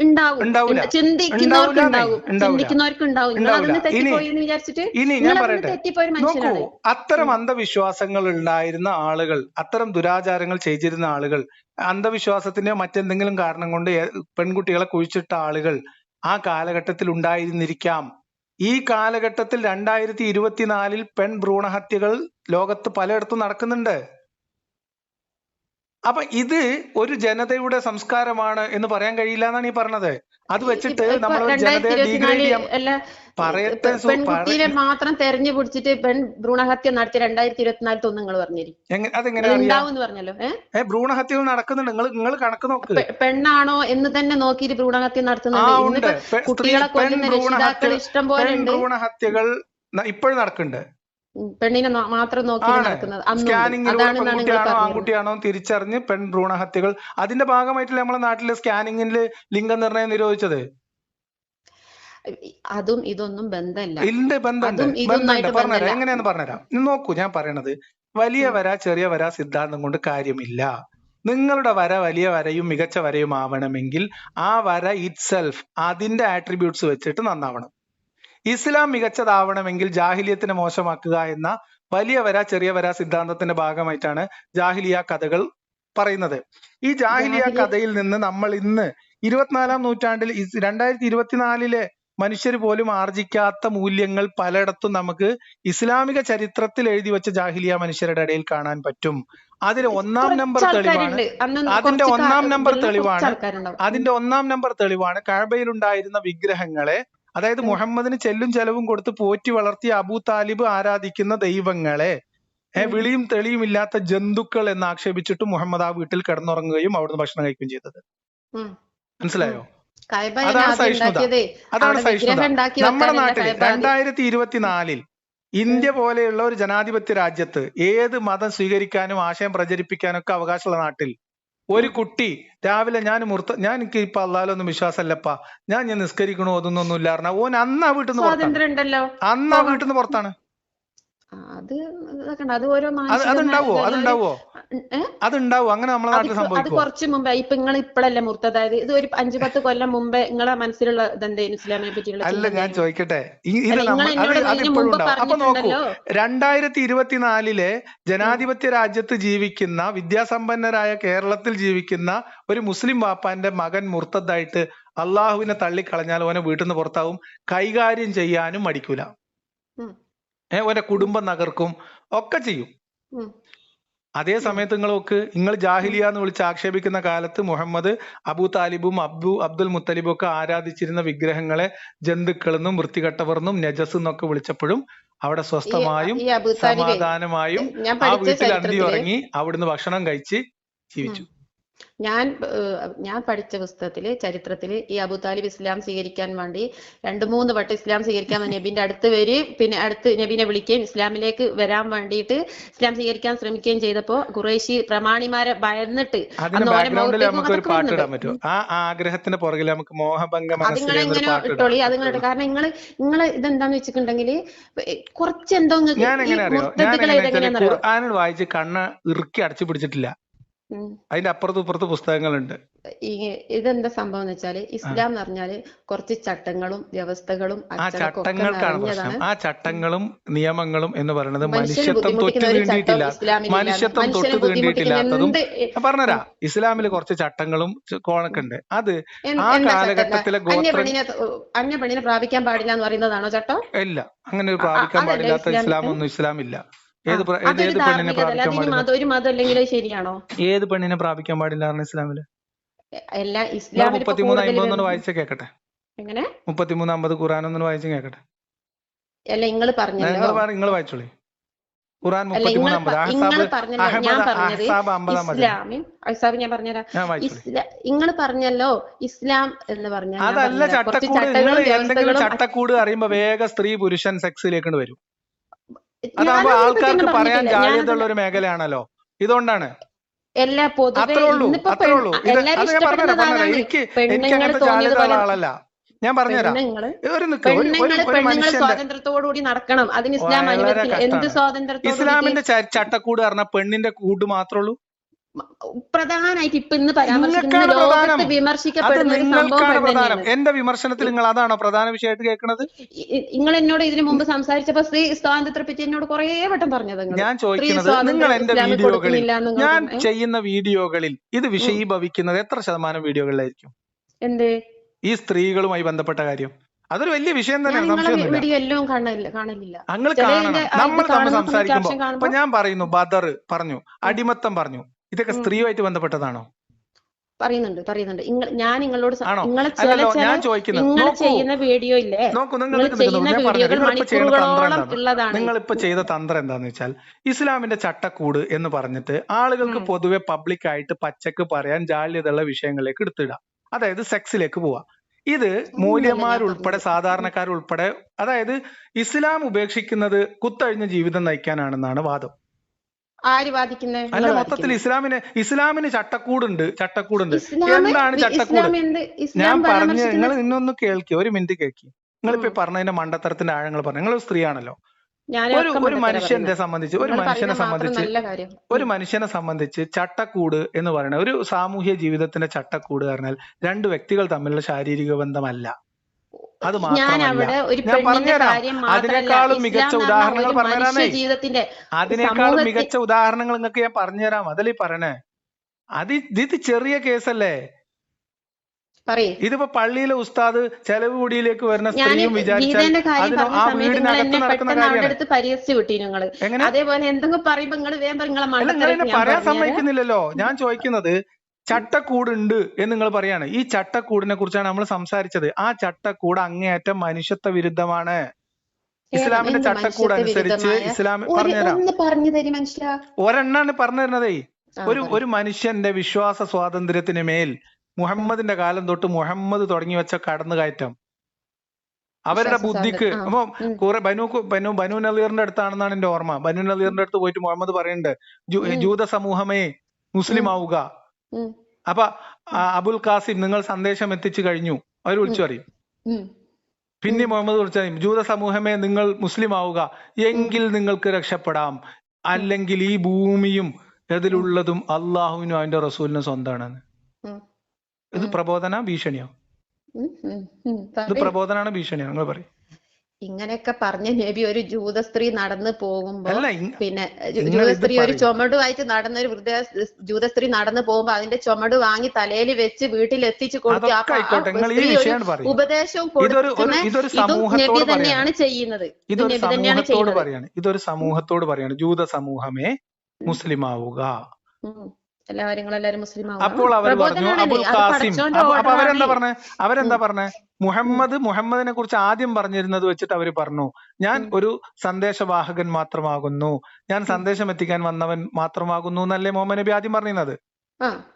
ഉണ്ടാവില്ല, ചിന്തിക്കുന്നവർക്ക് ഉണ്ടാവും. ഇനി ഞാൻ പറയട്ടെ, നോക്കൂ, അത്തരം അന്ധവിശ്വാസങ്ങൾ ഉണ്ടായിരുന്ന ആളുകൾ, അത്തരം ദുരാചാരങ്ങൾ ചെയ്തിരുന്ന ആളുകൾ, അന്ധവിശ്വാസത്തിന്റെയോ മറ്റെന്തെങ്കിലും കാരണം കൊണ്ട് പെൺകുട്ടികളെ കുഴിച്ചിട്ട ആളുകൾ ആ കാലഘട്ടത്തിൽ ഉണ്ടായിരുന്നിരിക്കാം. ഈ കാലഘട്ടത്തിൽ 2024 പെൺ ഭ്രൂണഹത്യകൾ ലോകത്ത് പലയിടത്തും നടക്കുന്നുണ്ട്. അപ്പൊ ഇത് ഒരു ജനതയുടെ സംസ്കാരമാണ് എന്ന് പറയാൻ കഴിയില്ല എന്നാണ് ഈ പറഞ്ഞത്. അത് വെച്ചിട്ട് നമ്മൾ ഒരു ജനതയെ ഡീഗ്രേഡ് ചെയ്യാൻ പറയട്ടെ. പെൺകുട്ടിയെ മാത്രം തെരഞ്ഞു പിടിച്ചിട്ട് ഭ്രൂണഹത്യ നടത്തി 2024 തോന്നുന്നു നിങ്ങൾ പറഞ്ഞിരിക്കും. അതെങ്ങനെ ഉണ്ടാവും പറഞ്ഞല്ലോ. ഭ്രൂണഹത്യ നടക്കുന്നുണ്ട്. നിങ്ങൾ കണക്ക് നോക്ക്. പെണ്ണാണോ എന്ന് തന്നെ നോക്കിയിട്ട് ഭ്രൂണഹത്യ നടത്തുന്നുണ്ട്. കുട്ടികളെ കൊല്ലുന്ന രക്ഷിതാക്കൾ ഇഷ്ടം പോലെ ഉണ്ട്. ഭ്രൂണഹത്യകൾ ഇപ്പോഴും നടക്കുന്നുണ്ട്. പെണ്ണിനെ മാത്രം നോക്കി നടക്കുന്നത്. സ്കാനിങ്ങിലൂടെ പെൺകുട്ടിയാണോ ആൺകുട്ടിയാണോ തിരിച്ചറിഞ്ഞ് പെൺ ഭ്രൂണഹത്യകൾ അതിന്റെ ഭാഗമായിട്ടല്ലേ നമ്മളെ നാട്ടിലെ സ്കാനിങ്ങിൽ ലിംഗനിർണയം നിരോധിച്ചത്. അതും ഇതൊന്നും ബന്ധമില്ല. ഇല്ല, ബന്ധമുണ്ട്. പറഞ്ഞുതരാം, എങ്ങനെയാന്ന് പറഞ്ഞുതരാം. നോക്കൂ, ഞാൻ പറയണത് വലിയ വര ചെറിയ വര സിദ്ധാന്തം കൊണ്ട് കാര്യമില്ല. നിങ്ങളുടെ വര വലിയ വരയും മികച്ച വരയും ആവണമെങ്കിൽ ആ വര ഇറ്റ്സെൽഫ് അതിന്റെ ആട്രിബ്യൂട്ട്സ് വെച്ചിട്ട് നന്നാവണം. ഇസ്ലാം മികച്ചതാവണമെങ്കിൽ ജാഹിലിയത്തിനെ മോശമാക്കുക എന്ന വലിയ വര ചെറിയ വര സിദ്ധാന്തത്തിന്റെ ഭാഗമായിട്ടാണ് ജാഹിലിയ കഥകൾ പറയുന്നത്. ഈ ജാഹിലിയ കഥയിൽ നിന്ന് നമ്മൾ ഇന്ന് 24-ാം നൂറ്റാണ്ടിൽ 2024 മനുഷ്യർ പോലും ആർജിക്കാത്ത മൂല്യങ്ങൾ പലയിടത്തും നമുക്ക് ഇസ്ലാമിക ചരിത്രത്തിൽ എഴുതി വെച്ച ജാഹിലിയ മനുഷ്യരുടെ ഇടയിൽ കാണാൻ പറ്റും. അതിന്റെ ഒന്നാം നമ്പർ തെളിവാണ് കഅബയിലുണ്ടായിരുന്ന വിഗ്രഹങ്ങളെ, അതായത് മുഹമ്മദിന് ചെല്ലും ചെലവും കൊടുത്ത് പോറ്റി വളർത്തിയ അബൂ താലിബ് ആരാധിക്കുന്ന ദൈവങ്ങളെ വിളിയും തെളിയും ഇല്ലാത്ത ജന്തുക്കൾ എന്ന് ആക്ഷേപിച്ചിട്ട് മുഹമ്മദ് ആ വീട്ടിൽ കിടന്നുറങ്ങുകയും അവിടുന്ന് ഭക്ഷണം കഴിക്കുകയും ചെയ്തത്. മനസ്സിലായോ? അതാണ് സഹിഷ്ണുത. നമ്മുടെ നാട്ടിൽ 2024 ഇന്ത്യ പോലെയുള്ള ഒരു ജനാധിപത്യ രാജ്യത്ത് ഏത് മതം സ്വീകരിക്കാനും ആശയം പ്രചരിപ്പിക്കാനും ഒക്കെ അവകാശമുള്ള നാട്ടിൽ ഒരു കുട്ടി രാവിലെ ഞാൻ എനിക്ക് ഇപ്പൊ അള്ളാലൊന്നും വിശ്വാസമല്ലപ്പാ, ഞാൻ നിസ്കരിക്കണോ അതൊന്നും ഇല്ല പറഞ്ഞ ഓൻ അന്നാ വീട്ടിൽ നിന്ന് പുറത്താണ്. അതുണ്ടാവോ അങ്ങനെ നമ്മളെ നാട്ടിൽ സംഭവിക്കും. അത് കുറച്ച് മുമ്പേ, ഇപ്പൊ നിങ്ങൾ ഇപ്പോഴല്ലേ മുർത്തത്, അതായത് ഇത് ഒരു 5-10 കൊല്ലം മുമ്പേ നിങ്ങളെ മനസ്സിലുള്ള ഇതെന്തേലും ഇസ്ലാമിനെ പറ്റിയുള്ള? അല്ല, ഞാൻ ചോദിക്കട്ടെ, അപ്പൊ നോക്കൂ, 2024 ജനാധിപത്യ രാജ്യത്ത് ജീവിക്കുന്ന വിദ്യാസമ്പന്നരായ കേരളത്തിൽ ജീവിക്കുന്ന ഒരു മുസ്ലിം വാപ്പാന്റെ മകൻ മുർത്തതായിട്ട് അള്ളാഹുവിനെ തള്ളിക്കളഞ്ഞാൽ ഓനെ വീട്ടിൽ നിന്ന് പുറത്താവും. കൈകാര്യം ചെയ്യാനും മടിക്കൂല. ഓന്റെ കുടുംബം നഗർക്കും ഒക്കെ ചെയ്യും. അതേ സമയത്ത് നിങ്ങൾ ജാഹിലിയ എന്ന് വിളിച്ച് ആക്ഷേപിക്കുന്ന കാലത്ത് മുഹമ്മദ് അബൂ താലിബും അബ്ദുൽ മുത്തലിബും ഒക്കെ ആരാധിച്ചിരുന്ന വിഗ്രഹങ്ങളെ ജന്തുക്കളെന്നും വൃത്തികെട്ടവർന്നും നജസ് എന്നൊക്കെ വിളിച്ചപ്പോഴും അവിടെ സ്വസ്ഥമായും സമാധാനമായും ആ വീട്ടിൽ അന്തി ഉറങ്ങി അവിടുന്ന് ഭക്ഷണം കഴിച്ച് ജീവിച്ചു. ഞാൻ പഠിച്ച പുസ്തകത്തില്, ചരിത്രത്തില് ഈ അബൂ താലിബ് ഇസ്ലാം സ്വീകരിക്കാൻ വേണ്ടി 2-3 വട്ടം ഇസ്ലാം സ്വീകരിക്കാൻ നബീന്റെ അടുത്ത് വരികയും പിന്നെ അടുത്ത് നബീനെ വിളിക്കുകയും ഇസ്ലാമിലേക്ക് വരാൻ വേണ്ടിയിട്ട് ഇസ്ലാം സ്വീകരിക്കാൻ ശ്രമിക്കുകയും ചെയ്തപ്പോ ഖുറൈശി പ്രമാണിമാരെ ഭയന്നിട്ട് ആഗ്രഹത്തിന്റെ പുറകിൽ നമുക്ക് മോഹഭംഗം അതിങ്ങളെങ്ങനെ ഇട്ടോളി, അതിങ്ങനെ. കാരണം നിങ്ങള് ഇതെന്താന്ന് വെച്ചിട്ടുണ്ടെങ്കിൽ കുറച്ച് എന്തോ ഖുർആനിൽ വായിച്ച് കണ്ണ് ഇറുക്കി അടച്ചു പിടിച്ചിട്ടില്ല. അതിന്റെ അപ്പുറത്തും ഇപ്പുറത്ത് പുസ്തകങ്ങളുണ്ട്. ഇതെന്താ സംഭവം എന്ന് വെച്ചാല് ഇസ്ലാം എന്ന് പറഞ്ഞാല് കുറച്ച് ചട്ടങ്ങളും വ്യവസ്ഥകളും ആ ചട്ടങ്ങൾക്കാണ് പ്രശ്നം. ആ ചട്ടങ്ങളും നിയമങ്ങളും എന്ന് പറയുന്നത് മനുഷ്യത്വം തൊട്ട് തീണ്ടിയിട്ടില്ലാത്തതും പറഞ്ഞുതരാ. ഇസ്ലാമില് കുറച്ച് ചട്ടങ്ങളും കോണൊക്കെ ഉണ്ട്. അത് ആ കാലഘട്ടത്തിലെ അന്യപെണ്ണിനെ പ്രാപിക്കാൻ പാടില്ല എന്ന് പറയുന്നതാണോ ചട്ടം? ഇല്ല, അങ്ങനെ ഒരു പ്രാപിക്കാൻ പാടില്ലാത്ത ഇസ്ലാമൊന്നും ഇസ്ലാമില്ല. ഏത് പെണ്ണിനെ പ്രാപിക്കാൻ പാടില്ല? ശരിയാണോ? ഏത് പെണ്ണിനെ പ്രാപിക്കാൻ പാടില്ല ഇസ്ലാമില്? 33-50 വായിച്ച കേക്കട്ടെ. 33-50 ഖുർആൻ ഒന്ന് വായിച്ച് കേക്കട്ടെ. നിങ്ങൾ വായിച്ചോളി. ഖുർആൻ 33-50. നിങ്ങൾ പറഞ്ഞല്ലോ ഇസ്ലാം എന്ന് പറഞ്ഞാൽ അതല്ല ചട്ടക്കൂട്. നിങ്ങൾ എന്തെങ്കിലും ചട്ടക്കൂട് അറിയുമ്പോ വേഗം സ്ത്രീ പുരുഷൻ സെക്സിലേക്ക് വരും. അതാകുമ്പോ ആൾക്കാർക്ക് പറയാൻ ജാഗ്രതയുള്ള ഒരു മേഖലയാണല്ലോ. ഇതുകൊണ്ടാണ് അത്രേ ഉള്ളൂ. എനിക്ക് അങ്ങനത്തെ ജാഗ്രതയുള്ള ആളല്ല. ഞാൻ പറഞ്ഞുതരാം. സ്വാതന്ത്ര്യത്തോടുകൂടി നടക്കണം. അതിന് ഇസ്ലാം അനുവദിക്കില്ല. എന്ത് സ്വാതന്ത്ര്യത്തോടെ? ഇസ്ലാമിന്റെ ചട്ടക്കൂട് പറഞ്ഞ പെണ്ണിന്റെ കൂട് മാത്രമേ ഉള്ളൂ. പ്രധാനമായിട്ട് ഇപ്പൊ ഇന്ന് പരാമർശിക്കുന്ന വിമർശിക്കപ്പെടുന്ന ഒരു സംഭവം. എന്റെ വിമർശനത്തിൽ നിങ്ങൾ അതാണോ പ്രധാന വിഷയമായിട്ട് കേൾക്കുന്നത്? നിങ്ങൾ എന്നോട് ഇതിനു മുമ്പ് സംസാരിച്ചപ്പോ സ്ത്രീ സ്വാതന്ത്ര്യത്തെ പറ്റി എന്നോട് കുറെ വട്ടം പറഞ്ഞത്. ഞാൻ ചോദിക്കുന്നത്, നിങ്ങൾ എന്റെ വീഡിയോകളിൽ, ഞാൻ ചെയ്യുന്ന വീഡിയോകളിൽ ഇത് വിഷയീഭവിക്കുന്നത് എത്ര ശതമാനം വീഡിയോകളിലായിരിക്കും? എന്ത് ഈ സ്ത്രീകളുമായി ബന്ധപ്പെട്ട കാര്യം? അതൊരു വലിയ വിഷയം തന്നെയാണ്. നമ്മൾ തമ്മിൽ സംസാരിക്കുമ്പോ ഇപ്പൊ ഞാൻ പറയുന്നു ബദർ പറഞ്ഞു, അടിമത്തം പറഞ്ഞു, ഇതൊക്കെ സ്ത്രീയുമായിട്ട് ബന്ധപ്പെട്ടതാണോ? പറയുന്നുണ്ട്. ഞാൻ നിങ്ങളോട് ആണോ? നിങ്ങളെ അല്ലല്ലോ, ഞാൻ ചോദിക്കുന്നത് നിങ്ങൾ ചെയ്യുന്ന വീഡിയോ ഇല്ലേ, നിങ്ങൾ ചെയ്യുന്ന വീഡിയോകൾ മണിക്കൂറുകളോളം ഉള്ളതാണ്. നിങ്ങളിപ്പോ ചെയ്ത തന്ത്രം എന്താന്ന് വെച്ചാൽ, ഇസ്ലാമിന്റെ ചട്ടക്കൂട് എന്ന് പറഞ്ഞിട്ട് ആളുകൾക്ക് പൊതുവെ പബ്ലിക്കായിട്ട് പച്ചക്ക് പറയാൻ ജാള്യതയുള്ള വിഷയങ്ങളിലേക്ക് എടുത്തിടാം. അതായത് സെക്സിലേക്ക് പോവാ. ഇത് മൂല്യന്മാരുൾപ്പെടെ സാധാരണക്കാരുൾപ്പെടെ, അതായത് ഇസ്ലാം ഉപേക്ഷിക്കുന്നത് കുത്തഴിഞ്ഞ ജീവിതം നയിക്കാനാണെന്നാണ് വാദം. ആര് വാദിക്കുന്നത്? അല്ല, മൊത്തത്തിൽ ഇസ്ലാമിന് ചട്ടക്കൂടുണ്ട്. എന്താണ് ചട്ടക്കൂട്? ഞാൻ പറഞ്ഞു, നിങ്ങൾ ഇന്നൊന്ന് കേൾക്കി, ഒരു മിനിറ്റ് കേൾക്കി. നിങ്ങളിപ്പോ പറഞ്ഞതിന്റെ മണ്ടത്തരത്തിന്റെ ആഴങ്ങൾ പറഞ്ഞു. നിങ്ങൾ സ്ത്രീയാണല്ലോ. ഒരു മനുഷ്യനെ സംബന്ധിച്ച് ചട്ടക്കൂട് എന്ന് പറയുന്നത്, ഒരു സാമൂഹ്യ ജീവിതത്തിന്റെ ചട്ടക്കൂട് പറഞ്ഞാൽ രണ്ട് വ്യക്തികൾ തമ്മിലുള്ള ശാരീരിക ബന്ധമല്ല. അത് മാത്രമല്ല, ഞാൻ പറഞ്ഞുതരാം. അതിനേക്കാളും മികച്ച ഉദാഹരണങ്ങൾ പറഞ്ഞുതരാനേ, അതിനേക്കാളും മികച്ച ഉദാഹരണങ്ങൾ നിങ്ങൾക്ക് ഞാൻ പറഞ്ഞുതരാം. അതല്ലേ പറയണേ. ഇത് ചെറിയ കേസല്ലേ. ഇതിപ്പോ പള്ളിയിലെ ഉസ്താദ് ചെലവ് കൂടിയിലേക്ക് വരുന്ന സ്ത്രീയും വിചാരിച്ചാൽ ആ വീടിനകത്ത് നടക്കുന്ന കാര്യമാണ്. എങ്ങനെ പറയാൻ സമ്മതിക്കുന്നില്ലല്ലോ. ഞാൻ ചോദിക്കുന്നത്, ചട്ടക്കൂടുണ്ട് എന്ന് നിങ്ങൾ പറയാണ്. ഈ ചട്ടക്കൂടിനെ കുറിച്ചാണ് നമ്മൾ സംസാരിച്ചത്. ആ ചട്ടക്കൂട് അങ്ങേയറ്റം മനുഷ്യത്വ വിരുദ്ധമാണ്. ഇസ്ലാമിന്റെ ചട്ടക്കൂട് അനുസരിച്ച് ഇസ്ലാം പറഞ്ഞുതരാം. ഒരെണ്ണാണ് പറഞ്ഞു തരുന്നതേ. ഒരു മനുഷ്യന്റെ വിശ്വാസ സ്വാതന്ത്ര്യത്തിന് മേൽ മുഹമ്മദിന്റെ കാലം തൊട്ട് മുഹമ്മദ് തുടങ്ങി വെച്ച കടന്നുകയറ്റം, അവരുടെ ബുദ്ധിക്ക്. അപ്പൊ കുറെ ബനു നളീറിന്റെ അടുത്താണെന്നാണ് എന്റെ ഓർമ്മ. ബനു നളീറിന്റെ അടുത്ത് പോയിട്ട് മുഹമ്മദ് പറയുന്നുണ്ട്, ജൂത സമൂഹമേ മുസ്ലിം ആവുക. അപ്പൊ അബുൽ ഖാസിം, നിങ്ങൾ സന്ദേശം എത്തിച്ചു കഴിഞ്ഞു, അവർ വിളിച്ചു പറയും. പിന്നെ മുഹമ്മദ് വിളിച്ചു പറയും, ജൂത സമൂഹമേ നിങ്ങൾ മുസ്ലിം ആവുക, എങ്കിൽ നിങ്ങൾക്ക് രക്ഷപ്പെടാം, അല്ലെങ്കിൽ ഈ ഭൂമിയും ഇതിലുള്ളതും അള്ളാഹുവിനും അതിന്റെ റസൂലിനും സ്വന്തമാണെന്ന്. ഇത് പ്രബോധന ഭീഷണിയോ? ഇത് പ്രബോധനാണ് ഭീഷണിയോ? നിങ്ങൾ പറയും. ഇങ്ങനെയൊക്കെ പറഞ്ഞ നബി ഒരു ജൂത സ്ത്രീ നടന്നു പോകുമ്പോ, പിന്നെ ജൂത സ്ത്രീ ഒരു ചുമടുമായിട്ട് നടന്ന ഒരു വൃദ്ധ ജൂത സ്ത്രീ നടന്നു പോകുമ്പോ അതിന്റെ ചുമട് വാങ്ങി തലയിൽ വെച്ച് വീട്ടിൽ എത്തിച്ചു കൊടുത്ത് ഉപദേശവും നബി തന്നെയാണ് ചെയ്യുന്നത്. ഇതൊരു സമൂഹത്തോട് പറയാണ്, ജൂത സമൂഹമേ മുസ്ലിം ആവുക. എല്ലാവരും മുസ്ലിം ആവുക. അപ്പോൾ അവർ പറഞ്ഞു അബുൽ ഖാസിം. അപ്പൊ അവരെന്താ പറഞ്ഞേ? മുഹമ്മദിനെ കുറിച്ച് ആദ്യം പറഞ്ഞിരുന്നത് വെച്ചിട്ട് അവര് പറഞ്ഞു, ഞാൻ ഒരു സന്ദേശവാഹകൻ മാത്രമാകുന്നു, ഞാൻ സന്ദേശം എത്തിക്കാൻ വന്നവൻ മാത്രമാകുന്നു എന്നല്ലേ മുഹമ്മദ് നബി ആദ്യം പറഞ്ഞിരുന്നത്,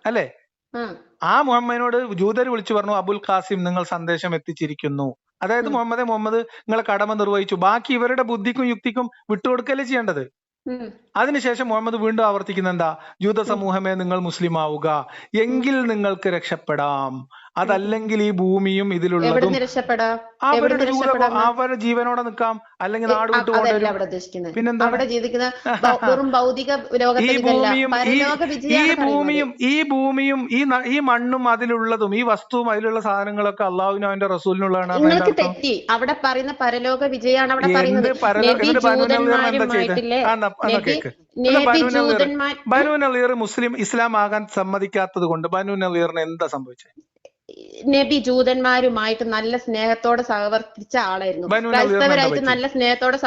അല്ലേ? ആ മുഹമ്മദിനോട് ജൂതർ വിളിച്ചു പറഞ്ഞു, അബുൽ ഖാസിം നിങ്ങൾ സന്ദേശം എത്തിച്ചിരിക്കുന്നു. അതായത് മുഹമ്മദ് നിങ്ങളെ കടമ നിർവഹിച്ചു. ബാക്കി ഇവരുടെ ബുദ്ധിക്കും യുക്തിക്കും വിട്ടുകൊടുക്കല്ലേ ചെയ്യേണ്ടത്. അതിനുശേഷം മുഹമ്മദ് വീണ്ടും ആവർത്തിക്കുന്ന എന്താ? ജൂത സമൂഹമേ നിങ്ങൾ മുസ്ലിം ആവുക, എങ്കിൽ നിങ്ങൾക്ക് രക്ഷപ്പെടാം, അതല്ലെങ്കിൽ ഈ ഭൂമിയും ഇതിലുള്ളതും അവരുടെ ജീവനോടെ നിൽക്കാം, അല്ലെങ്കിൽ നാട് വിട്ടു കൊണ്ടുവരും. പിന്നെന്താ? ഈ ഭൂമിയും ഈ മണ്ണും അതിലുള്ളതും ഈ വസ്തുവും അതിലുള്ള സാധനങ്ങളൊക്കെ അള്ളാഹുവിനും അവന്റെ റസൂലിനുള്ളതാണ്. അവിടെ പറയുന്ന പരലോക വിജയാണ് അവിടെ പറയുന്നത്. ബനു നളീർ ഇസ്ലാം ആകാൻ സമ്മതിക്കാത്തത് കൊണ്ട് ബനു നളീറിന് എന്താ സംഭവിച്ചത്? നബി ജൂതന്മാരുമായിട്ട് നല്ല സ്നേഹത്തോടെ സഹവർത്തിച്ച ആളായിരുന്നു. ക്രൈസ്തവരായിട്ട് നല്ല സ്നേഹത്തോടെ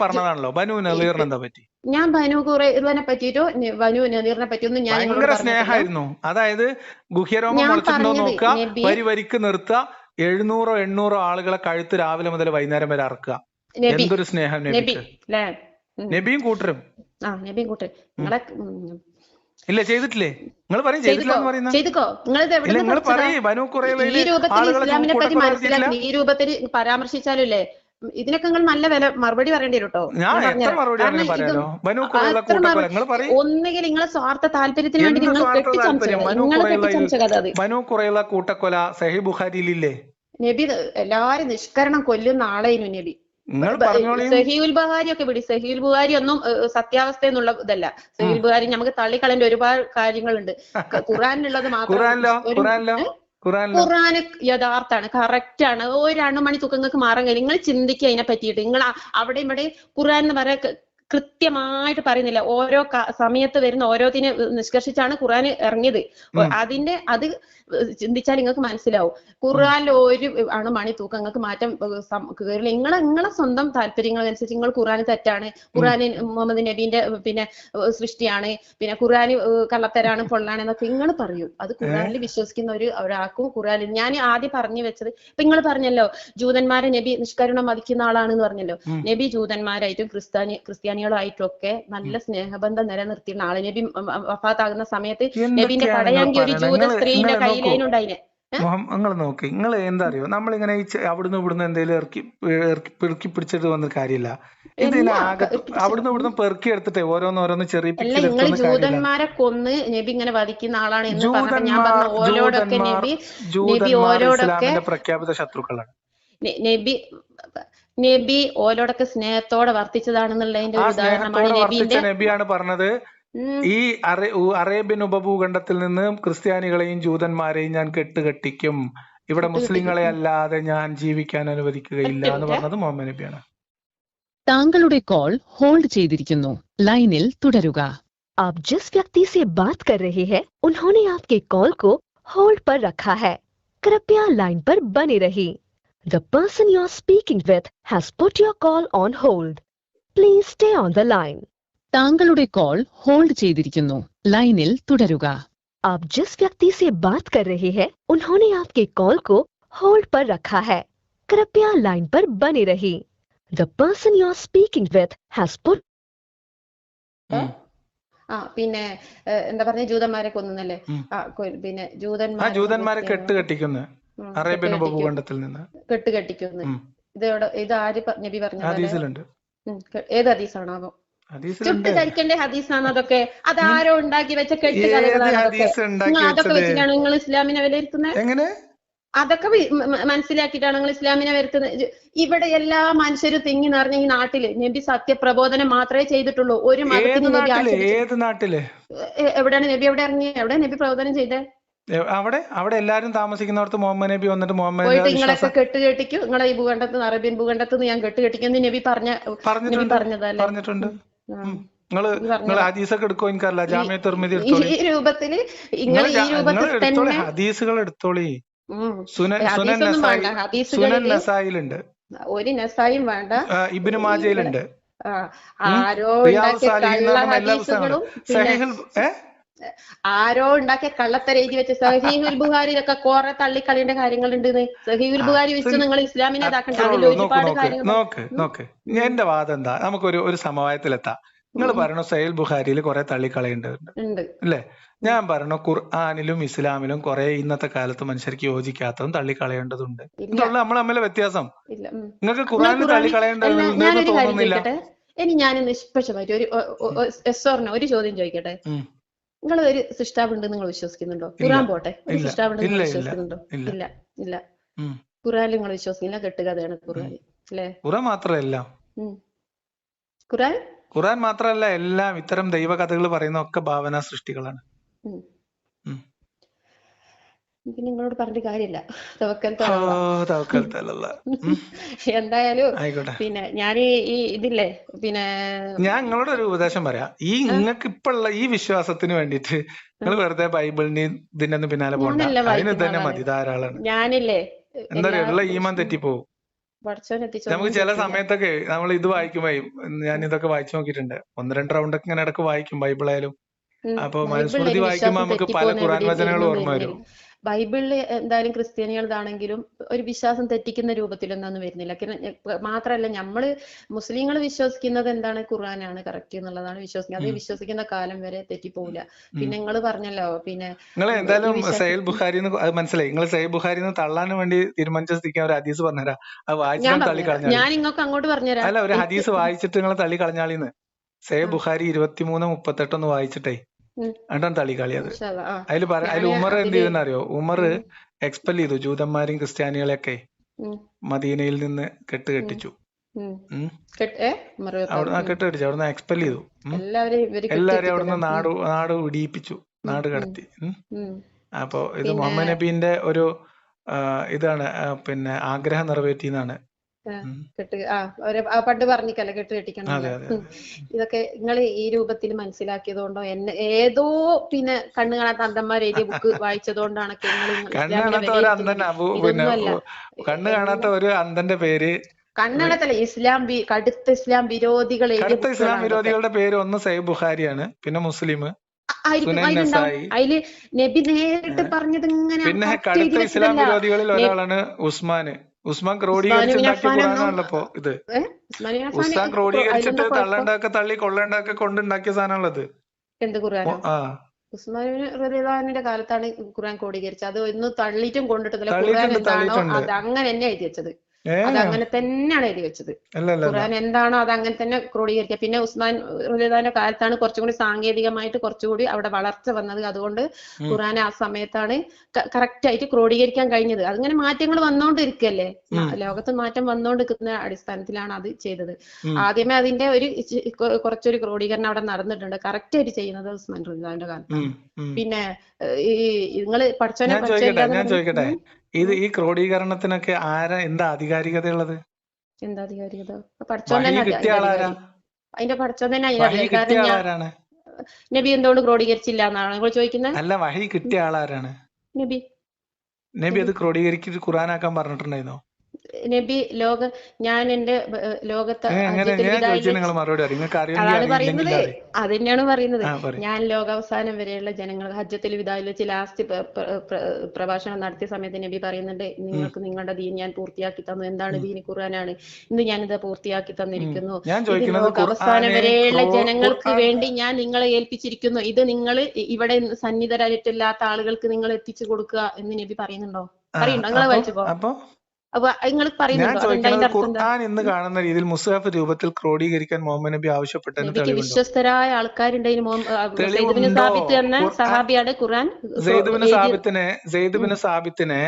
പറഞ്ഞതാണല്ലോ. ബനു നളീറിന് എന്താ പറ്റി? ഞാൻ ബനു ഖുറൈളനെ പറ്റിയിട്ടോ ബനു നളീറിനെ പറ്റിയൊന്നും ഞാൻ ഭയങ്കര സ്നേഹമായിരുന്നു. അതായത് ഗുഹ്യരോമം മുളച്ചിട്ടുണ്ടോ നോക്കുക, വരിക്ക് നിർത്തുക, 700-800 ആളുകളെ കഴുത്ത് രാവിലെ മുതൽ വൈകുന്നേരം വരെ അറക്കുക. എന്തൊരു സ്നേഹം നബിക്ക്. നബിയും കൂട്ടരും നിങ്ങളെ ഇല്ല ചെയ്തിട്ടില്ലേ? നിങ്ങൾ പറയും ചെയ്തിട്ടില്ല എന്ന് പറയുന്നത്. നിങ്ങൾ പറയും ബനു ഖുറൈളയിലെ ഇസ്ലാമിനെ പറ്റി മനസ്സിലാക്കി ഈ രൂപത്തിൽ പരാമർശിച്ചാലല്ലേ ഇതിനൊക്കെ നിങ്ങൾ നല്ല വില മറുപടി പറയേണ്ടി വരും കേട്ടോ. ഒന്നുകിൽ നിങ്ങളെ സ്വാർത്ഥ താല്പര്യത്തിന് വേണ്ടി നിങ്ങൾ ബനു ഖുറൈള കൂട്ടക്കൊല സഹീഹ് ബുഖാരിയിലില്ലേ? നബി എല്ലാരും നിഷ്കരണം കൊല്ലുന്ന ആളായിരുന്നു നബി. സഹീഹുൽ ബുഖാരി ഒക്കെ വിടി. സഹീഹുൽ ബുഖാരി ഒന്നും സത്യാവസ്ഥ എന്നുള്ള ഇതല്ല. സഹീഹുൽ ബുഖാരി നമുക്ക് തള്ളിക്കളയേണ്ട ഒരുപാട് കാര്യങ്ങളുണ്ട്. ഖുറാനിലുള്ളത് മാത്രം. ഖുറാന് യഥാർത്ഥാണ്, കറക്റ്റ് ആണ്. ഒരു 2 മണി തൂക്കങ്ങൾക്ക് മാറാൻ കഴിയും. നിങ്ങൾ ചിന്തിക്കുക അതിനെ പറ്റിയിട്ട്. നിങ്ങൾ അവിടെ ഇവിടെ ഖുറാൻ എന്ന് പറയാൻ കൃത്യമായിട്ട് പറയുന്നില്ല. ഓരോ സമയത്ത് വരുന്ന ഓരോത്തിനെ നിഷ്കർഷിച്ചാണ് ഖുർആൻ ഇറങ്ങിയത്. അതിന്റെ അത് ചിന്തിച്ചാൽ നിങ്ങൾക്ക് മനസ്സിലാവും. ഖുർആനിൽ ഒരു അണുമണി തൂക്കം നിങ്ങൾക്ക് മാറ്റം കേറില്ല. നിങ്ങളെ സ്വന്തം താല്പര്യങ്ങളനുസരിച്ച് നിങ്ങൾ ഖുർആൻ തെറ്റാണ്, ഖുർആൻ മുഹമ്മദ് നബീന്റെ പിന്നെ സൃഷ്ടിയാണ്, പിന്നെ ഖുർആൻ കള്ളത്തരാണ്, പൊള്ളാണ് എന്നൊക്കെ നിങ്ങൾ പറയും. അത് ഖുർആനിൽ വിശ്വസിക്കുന്ന ഒരാൾക്കും ഖുർആനിൽ ഞാൻ ആദ്യം പറഞ്ഞു വെച്ചത്, ഇപ്പൊ നിങ്ങൾ പറഞ്ഞല്ലോ ജൂതന്മാരെ നബി നിഷ്കരുണം മതിക്കുന്ന ആളാണെന്ന് പറഞ്ഞല്ലോ. നബി ജൂതന്മാരായിട്ടും ക്രിസ്ത്യാനികളായിട്ടും ഒക്കെ നല്ല സ്നേഹബന്ധം നിലനിർത്തിയിരുന്ന ആള്. നബി വഫാത്താകുന്ന സമയത്ത് നബിന്റെ പടയാങ്കി ഒരു ജൂത സ്ത്രീയുടെ കയ്യിലേനുണ്ടായിനെ. നിങ്ങൾ നോക്കി, നിങ്ങൾ എന്താ അറിയോ, നമ്മളിങ്ങനെ അവിടുന്ന് ഇവിടുന്ന് എന്തെങ്കിലും പെറുക്കി പിടിച്ചിട്ട് വന്ന കാര്യമില്ല. ഇതിനാകെ അവിടുന്ന് ഇവിടുന്ന് പെറുക്കി എടുത്തിട്ടേ ഓരോന്നോരോന്ന് ചെറിയ ജൂതന്മാരെ കൊന്ന് നബി ഇങ്ങനെ വധിക്കുന്ന ആളാണ് എന്ന് പറഞ്ഞ ഞാൻ പറഞ്ഞ ഓരോടൊക്കെ നബി ഓരോടൊക്കെ പ്രഖ്യാപിത ശത്രുക്കളാണ്. നബി ഓരോടൊക്കെ സ്നേഹത്തോടെ വർത്തിച്ചതാണെന്നുള്ളതിന്റെ ഒരു ഉദാഹരണമാണ് നബിയാണ് പറഞ്ഞത്. ഈ അറേബ്യൻ ഉപഭൂഖണ്ഡത്തിൽ നിന്ന് ക്രിസ്ത്യാനികളെയും ജൂതന്മാരെയും ഞാൻ കെട്ടുകെട്ടിക്കും, ഇവിടെ മുസ്ലിങ്ങളെ അല്ലാതെ ഞാൻ ജീവിക്കാൻ അനുവദിക്കുകയില്ല എന്ന് പറഞ്ഞത് മുഹമ്മദ് നബിയാണ്. താങ്കളുടെ കോൾ ഹോൾഡ് ചെയ്തിരിക്കുന്നു, ലൈനിൽ തുടരുക. आप जिस व्यक्ति से बात कर रहे हैं उन्होंने आपके कॉल को होल्ड पर रखा है, कृपया लाइन पर बने रहिए. The person you are speaking with has put your call on hold. Please stay on the line. താങ്കളുടെ കോൾ ഹോൾഡ് ചെയ്തിരിക്കുന്നു, ലൈനിൽ തുടരുക. आप जिस व्यक्ति से बात कर रहे हैं उन्होंने आपके कॉल को होल्ड पर रखा है, कृपया लाइन पर बने रहिए. The person you are speaking with has put. പിന്നെ എന്താ പറഞ്ഞ ജൂതന്മാരെ കൊന്നല്ലേ? പിന്നെ ജൂതന്മാരെ കെട്ടുകെട്ടിക്കുന്നു, അറേബ്യൻ ഉപഭൂഖണ്ഡത്തിൽ നിന്ന് കെട്ടുകെട്ടിക്കുന്നു. ഇത് ആര് നബി പറഞ്ഞ? ഹദീസിലുണ്ട്. ഏത് ഹദീസാണോ? ചുട്ട് ധരിക്കേണ്ട ഹദീസാണ് അതൊക്കെ. അതാരോ ഉണ്ടാക്കി വെച്ച കെട്ടുകഥകളാണ് അതൊക്കെ. അതൊക്കെ വെച്ചിട്ടാണ് നിങ്ങൾ ഇസ്ലാമിനെ വിലയിരുത്തുന്നത്? എങ്ങനെ? അതൊക്കെ മനസ്സിലാക്കിയിട്ടാണ് നിങ്ങൾ ഇസ്ലാമിനെ വരുത്തുന്നത്. ഇവിടെ എല്ലാ മനുഷ്യരും തിങ്ങി നിറഞ്ഞ ഈ നാട്ടില് നബി സത്യപ്രബോധനം മാത്രമേ ചെയ്തിട്ടുള്ളൂ. ഒരു മതത്തിന് നബി എവിടെയാണ് നബി എവിടെ ഇറങ്ങി? എവിടെ നബി പ്രബോധനം ചെയ്തേ? അവിടെ എല്ലാരും താമസിക്കുന്നിടത്ത് മുഹമ്മദ് നബി വന്നിട്ട് പോയിട്ട് നിങ്ങളൊക്കെ കെട്ടുകെട്ടിക്കും, നിങ്ങളെ ഈ ഭൂഖണ്ഡത്ത് അറേബ്യൻ ഭൂഖണ്ഡത്ത് ഞാൻ കെട്ടുകെട്ടിക്കും നബി പറഞ്ഞിട്ടുണ്ട്. ഈ രൂപത്തില് നിങ്ങൾ ഈ രൂപത്തിൽ തന്നെ ഹദീസുകൾ എടുത്തോളി. ഹദീസുകളുണ്ട്, ഒരു നസായും വേണ്ട, ഇബ്നു മാജയിലുണ്ട്, ആരോ ഉണ്ടാക്കിയ കള്ള ഹദീസുകളും ആരോ ഉണ്ടാക്കിയ കള്ളത്തര എഴുതി വെച്ച സഹീഹുൽ ബുഖാരിയിലൊക്കെ കുറെ തള്ളിക്കളയേണ്ട കാര്യങ്ങളുണ്ട്. സഹീഹുൽ ബുഖാരി വെച്ച് നിങ്ങൾ ഇസ്ലാമിനെ ഇതാക്കണ്ട. അതിൽ ഒരുപാട് കാര്യങ്ങൾ നോക്ക്. എന്റെ വാദം എന്താ, നമുക്കൊരു ഒരു സമവായത്തിലെത്താം. നിങ്ങൾ പറയണു സഹീഹുൽ ബുഖാരിയിൽ കുറെ തള്ളിക്കളയേണ്ടതുണ്ട് അല്ലേ? ഞാൻ പറഞ്ഞു ഖുർആനിലും ഇസ്ലാമിലും കുറെ ഇന്നത്തെ കാലത്ത് മനുഷ്യർക്ക് യോജിക്കാത്തതും തള്ളിക്കളയേണ്ടതുണ്ട്. ഇതുള്ള നമ്മൾ തമ്മിലെ വ്യത്യാസം. നിങ്ങൾക്ക് ഖുർആനിൽ തള്ളിക്കളയേണ്ടത് തോന്നുന്നില്ല. ഇനി ഞാൻ നിഷ്പക്ഷമായിട്ട് ഒരു ചോദ്യം ചോദിക്കട്ടെ. നിങ്ങൾ ഒരു സൃഷ്ടാവുണ്ട് നിങ്ങൾ വിശ്വസിക്കുന്നുണ്ടോ? ഖുർആൻ പോട്ടെ, ഒരു സൃഷ്ടാവുണ്ട് നിങ്ങൾ വിശ്വസിക്കുന്നുണ്ടോ? ഇല്ല. ഖുർആനിൽ നിങ്ങൾ വിശ്വസിക്കില്ല, കെട്ടുകഥയാണ് ഖുർആൻ അല്ലേ? ഖുർആൻ മാത്രമല്ല, ഖുർആൻ മാത്രമല്ല, എല്ലാം ഇത്തരം ദൈവകഥകൾ പറയുന്ന ഒക്കെ ഭാവന സൃഷ്ടികളാണ്. നിങ്ങളോട് പറഞ്ഞിട്ട് കാര്യമില്ല. എന്തായാലും പിന്നെ ഞാൻ ഈ ഇതില്ലേ, പിന്നെ ഞാൻ നിങ്ങളോട് ഒരു ഉപദേശം പറയാം. നിങ്ങൾക്ക് ഇപ്പുള്ള ഈ വിശ്വാസത്തിന് വേണ്ടിട്ട് നിങ്ങൾ വെറുതെ ബൈബിളിന് ഇതിന്റെ ഒന്നും പിന്നാലെ പോകണ്ട. അതിന് തന്നെ മതി, ധാരാളമാണ്. ഞാനില്ലേ എന്താ പറയുക, ഉള്ള ഈമാൻ തെറ്റിപ്പോവും. നമുക്ക് ചില സമയത്തൊക്കെ നമ്മൾ ഇത് വായിക്കുമ്പോ, ഞാൻ ഇതൊക്കെ വായിച്ചു നോക്കിയിട്ടുണ്ട്, 1-2 റൗണ്ടൊക്കെ ഇങ്ങനെ ഇടക്ക് വായിക്കും ബൈബിളായാലും. അപ്പൊ മനുസ്മൃതി വായിക്കുമ്പോ നമുക്ക് പല ഖുർആൻ വചനങ്ങളും ഓർമ്മ വരും. ബൈബിളില് എന്തായാലും ക്രിസ്ത്യാനികളാണെങ്കിലും ഒരു വിശ്വാസം തെറ്റിക്കുന്ന രൂപത്തിലൊന്നും വരുന്നില്ല. മാത്രല്ല നമ്മള് മുസ്ലിങ്ങൾ വിശ്വസിക്കുന്നത് എന്താണ്? ഖുർആനാണ് കറക്റ്റ് എന്നുള്ളതാണ് വിശ്വസിക്കുന്നത്. അത് വിശ്വസിക്കുന്ന കാലം വരെ തെറ്റിപ്പോവില്ല. പിന്നെ നിങ്ങൾ പറഞ്ഞല്ലോ, പിന്നെ നിങ്ങൾ എന്തായാലും സഹീഹുൽ ബുഖാരിന്ന് അത് മനസ്സിലായി. നിങ്ങൾ സഹീഹുൽ ബുഖാരിന്ന് തള്ളാൻ വേണ്ടി തീരുമാനിച്ചിരിക്കാൻ ഒരു ഹദീസ് പറഞ്ഞുതരാം. അത് വായിച്ചിട്ട് തള്ളിക്കളഞ്ഞാൽ ഞാൻ നിങ്ങൾക്ക് അങ്ങോട്ട് പറഞ്ഞുതരാം. അല്ല, ഒരു ഹദീസ് വായിച്ചിട്ട് നിങ്ങൾ തള്ളിക്കളഞ്ഞാളിന്ന്. സഹീഹുൽ ബുഖാരി 23:38 ഒന്ന് വായിച്ചിട്ടേ അണ്ടാണ് തള്ളിക്കളിയത്. അതിൽ ഉമർ എന്ത് ചെയ്തെന്നറിയോ? ഉമർ എക്സ്പെൽ ചെയ്തു ജൂതന്മാരെയും ക്രിസ്ത്യാനികളെയൊക്കെ മദീനയിൽ നിന്ന് കെട്ടുകെട്ടിച്ചു. കെട്ടുകെട്ടിച്ചു, അവിടുന്ന് എക്സ്പെൽ ചെയ്തു. എല്ലാവരും അവിടുന്ന് നാട് ഇടിയിപ്പിച്ചു, നാട് കടത്തി. അപ്പൊ ഇത് മുഹമ്മദ് നബീന്റെ ഒരു ഇതാണ്, പിന്നെ ആഗ്രഹം നിറവേറ്റിന്നാണ് കെട്ട് പണ്ട് പറഞ്ഞിക്കല്ലേ കെട്ട് കെട്ടിക്കണം. ഇതൊക്കെ നിങ്ങൾ ഈ രൂപത്തിൽ മനസ്സിലാക്കിയതുകൊണ്ടോ ഏതോ പിന്നെ കണ്ണു കാണാത്ത അന്ധന്മാർ എഴുതിയ ബുക്ക് വായിച്ചതുകൊണ്ടാണ് കണ്ണ് കാണാത്ത ഒരു അന്ധന്റെ പേര് കണ്ണടത്തല്ല കടുത്ത ഇസ്ലാം വിരോധികൾ ഇസ്ലാം വിരോധികളുടെ പേര് ഒന്ന് സഹീഹ് ബുഖാരിയാണ്, പിന്നെ മുസ്ലിം, അതില് നബി നേരിട്ട് പറഞ്ഞത് ഇങ്ങനെ. പിന്നെ കടുത്ത ഇസ്ലാം വിരോധികളിൽ ഒരാളാണ് ഉസ്മാൻ ക്രോഡീകരിച്ചുണ്ടാക്കിയ ഖുർആനാണല്ലോ ഇത്. ഉസ്മാൻ ക്രോഡീകരിച്ചിട്ട് തള്ളണ്ടാക്ക തള്ളി കൊള്ളണ്ടാക്ക കൊണ്ടുണ്ടാക്കിയ സാധനമാണത്. എന്ത് ഖുർആനോ? ഉസ്മാൻ റളിയല്ലാഹുവിന്റെ കാലത്താണ് ഖുർആൻ ക്രോഡീകരിച്ചത്. അത് ഒന്നും തള്ളിയിട്ടും കൊണ്ടിട്ടില്ല. ഖുർആൻ എന്താണോ അത് അങ്ങനെ തന്നെ എഴുതി വെച്ചത്. അത് അങ്ങനെ തന്നെയാണ് എഴുതി വെച്ചത്. ഖുർആൻ എന്താണോ അത് അങ്ങനെ തന്നെ ക്രോഡീകരിക്കുക. പിന്നെ ഉസ്മാൻ റളിയല്ലാഹുവിന്റെ കാലത്താണ് കുറച്ചും കൂടി സാങ്കേതികമായിട്ട് കുറച്ചുകൂടി അവിടെ വളർച്ച വന്നത്. അതുകൊണ്ട് ഖുർആൻ ആ സമയത്താണ് കറക്റ്റ് ആയിട്ട് ക്രോഡീകരിക്കാൻ കഴിഞ്ഞത്. അതിങ്ങനെ മാറ്റങ്ങൾ വന്നോണ്ടിരിക്കല്ലേ, ലോകത്ത് മാറ്റം വന്നോണ്ടിരിക്കുന്ന അടിസ്ഥാനത്തിലാണ് അത് ചെയ്തത്. ആദ്യമേ അതിന്റെ ഒരു കുറച്ചൊരു ക്രോഡീകരണം അവിടെ നടന്നിട്ടുണ്ട്. കറക്റ്റ് ആയിട്ട് ചെയ്യുന്നത് ഉസ്മാൻ റളിയല്ലാഹുവിന്റെ കാലത്താണ്. പിന്നെ ഈ നിങ്ങള് ചോദിക്കട്ടെ, ഇത് ഈ ക്രോഡീകരണത്തിനൊക്കെ എന്താ ആധികാരികതയുള്ളത്? എന്താ ആധികാരികത? അതിന്റെ പഠിച്ചോൻ തന്നെ നബി എന്തുകൊണ്ട് ക്രോഡീകരിച്ചില്ല എന്നാണ് നിങ്ങൾ ചോദിക്കുന്നത്? അല്ല, വഹി കിട്ടിയ ആളാരാണ്? നബി അത് ക്രോഡീകരിച്ചിട്ട് ഖുർആനാക്കാൻ പറഞ്ഞിട്ടുണ്ടായിരുന്നോ? നബി ഞാൻ എന്റെ ലോകത്ത് അത് തന്നെയാണ് പറയുന്നത്. ഞാൻ ലോകാവസാനം വരെയുള്ള ജനങ്ങൾ ഹജ്ജത്തുൽ വിദായിൽ വെച്ച് ലാസ്റ്റ് പ്രഭാഷണം നടത്തിയ സമയത്ത് നബി പറയുന്നുണ്ട്, നിങ്ങൾക്ക് നിങ്ങളുടെ ദീൻ ഞാൻ പൂർത്തിയാക്കി തന്നു. എന്താണ് ദീൻ? ഖുർആനാണ്. ഇന്ന് ഞാനിത് പൂർത്തിയാക്കി തന്നിരിക്കുന്നു. ഇത് ലോകാവസാനം വരെയുള്ള ജനങ്ങൾക്ക് വേണ്ടി ഞാൻ നിങ്ങളെ ഏൽപ്പിച്ചിരിക്കുന്നു. ഇത് നിങ്ങൾ ഇവിടെ സന്നിധരായിട്ടില്ലാത്ത ആളുകൾക്ക് നിങ്ങൾ എത്തിച്ചു കൊടുക്കുക എന്ന് നബി പറയുന്നുണ്ടോ? പറയുന്നുണ്ടോ? നിങ്ങളെ വായിച്ചപ്പോ ഖുർആൻ ഇന്ന് കാണുന്ന രീതിയിൽ മുസ്ഹഫ് രൂപത്തിൽ ക്രോഡീകരിക്കാൻ മുഹമ്മദ് നബി ആവശ്യപ്പെട്ട വിശ്വസ്തരായ ആൾക്കാരുണ്ടായിരുന്നു. സെയ്ദ് ബിൻ സാബിത്തിനെ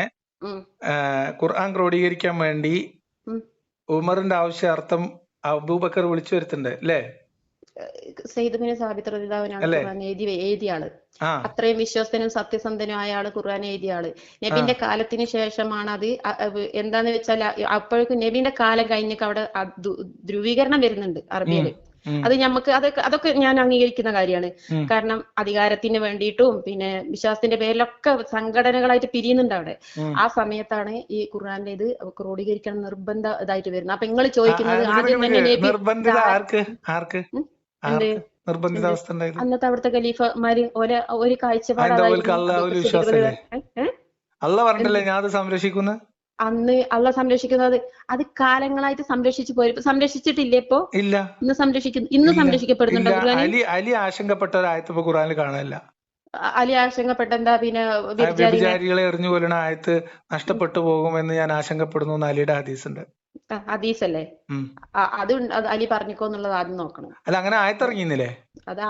ഖുർആൻ ക്രോഡീകരിക്കാൻ വേണ്ടി ഉമറിന്റെ ആവശ്യാർത്ഥം അബൂബക്കർ വിളിച്ചു വരുത്തുന്നുണ്ട് അല്ലേ? സെയ്ദ് ബിൻ സാബിത്ത് റളിയല്ലാഹു എഴുതിയ ആള്, അത്രയും വിശ്വസ്തനും സത്യസന്ധനും ആയ ആള്, ഖുർആൻ എഴുതിയ ആള്. നബിന്റെ കാലത്തിന് ശേഷമാണ് അത്. എന്താന്ന് വെച്ചാൽ അപ്പോഴേക്കും നബിന്റെ കാലം കഴിഞ്ഞൊക്കെ അവിടെ ധ്രുവീകരണം വരുന്നുണ്ട് അറബിയില്. അത് അതൊക്കെ ഞാൻ അംഗീകരിക്കുന്ന കാര്യമാണ്. കാരണം അധികാരത്തിന് വേണ്ടിയിട്ടും പിന്നെ വിശ്വാസത്തിന്റെ പേരിലൊക്കെ സംഘടനകളായിട്ട് പിരിയുന്നുണ്ട് അവിടെ. ആ സമയത്താണ് ഈ ഖുർആന്റെ ഇത് ക്രോഡീകരിക്കണം നിർബന്ധ ഇതായിട്ട് വരുന്നത്. അപ്പൊ നിങ്ങൾ ചോദിക്കുന്നത് ആദ്യം തന്നെ അന്നത്തെ അവിടുത്തെ ഖലീഫമാര് ഒരു അന്ന് അള്ള സംരക്ഷിക്കുന്നത് അത് കാലങ്ങളായിട്ട് സംരക്ഷിച്ചിട്ടില്ലേ? ഇപ്പൊ ഇന്ന് സംരക്ഷിക്കപ്പെടുന്നുണ്ടോ? അലി ആശങ്കപ്പെട്ട ഒരായത്ത് ഖുർആനിൽ കാണാനില്ല. അലി ആശങ്കപ്പെട്ട എന്താ? പിന്നെ വ്യഭിചാരികളെ എറിഞ്ഞു കൊല്ലണ ആയത്ത് നഷ്ടപ്പെട്ടു പോകുമെന്ന് ഞാൻ ആശങ്കപ്പെടുന്നു എന്ന് അലിയുടെ ഹദീസുണ്ട്. ഹദീസല്ലേ? അത് അലി പറഞ്ഞിക്കോന്നുള്ളത് ആദ്യം നോക്കണം. അല്ല, അങ്ങനെ ആയത്തിറങ്ങിയില്ലേ? അത്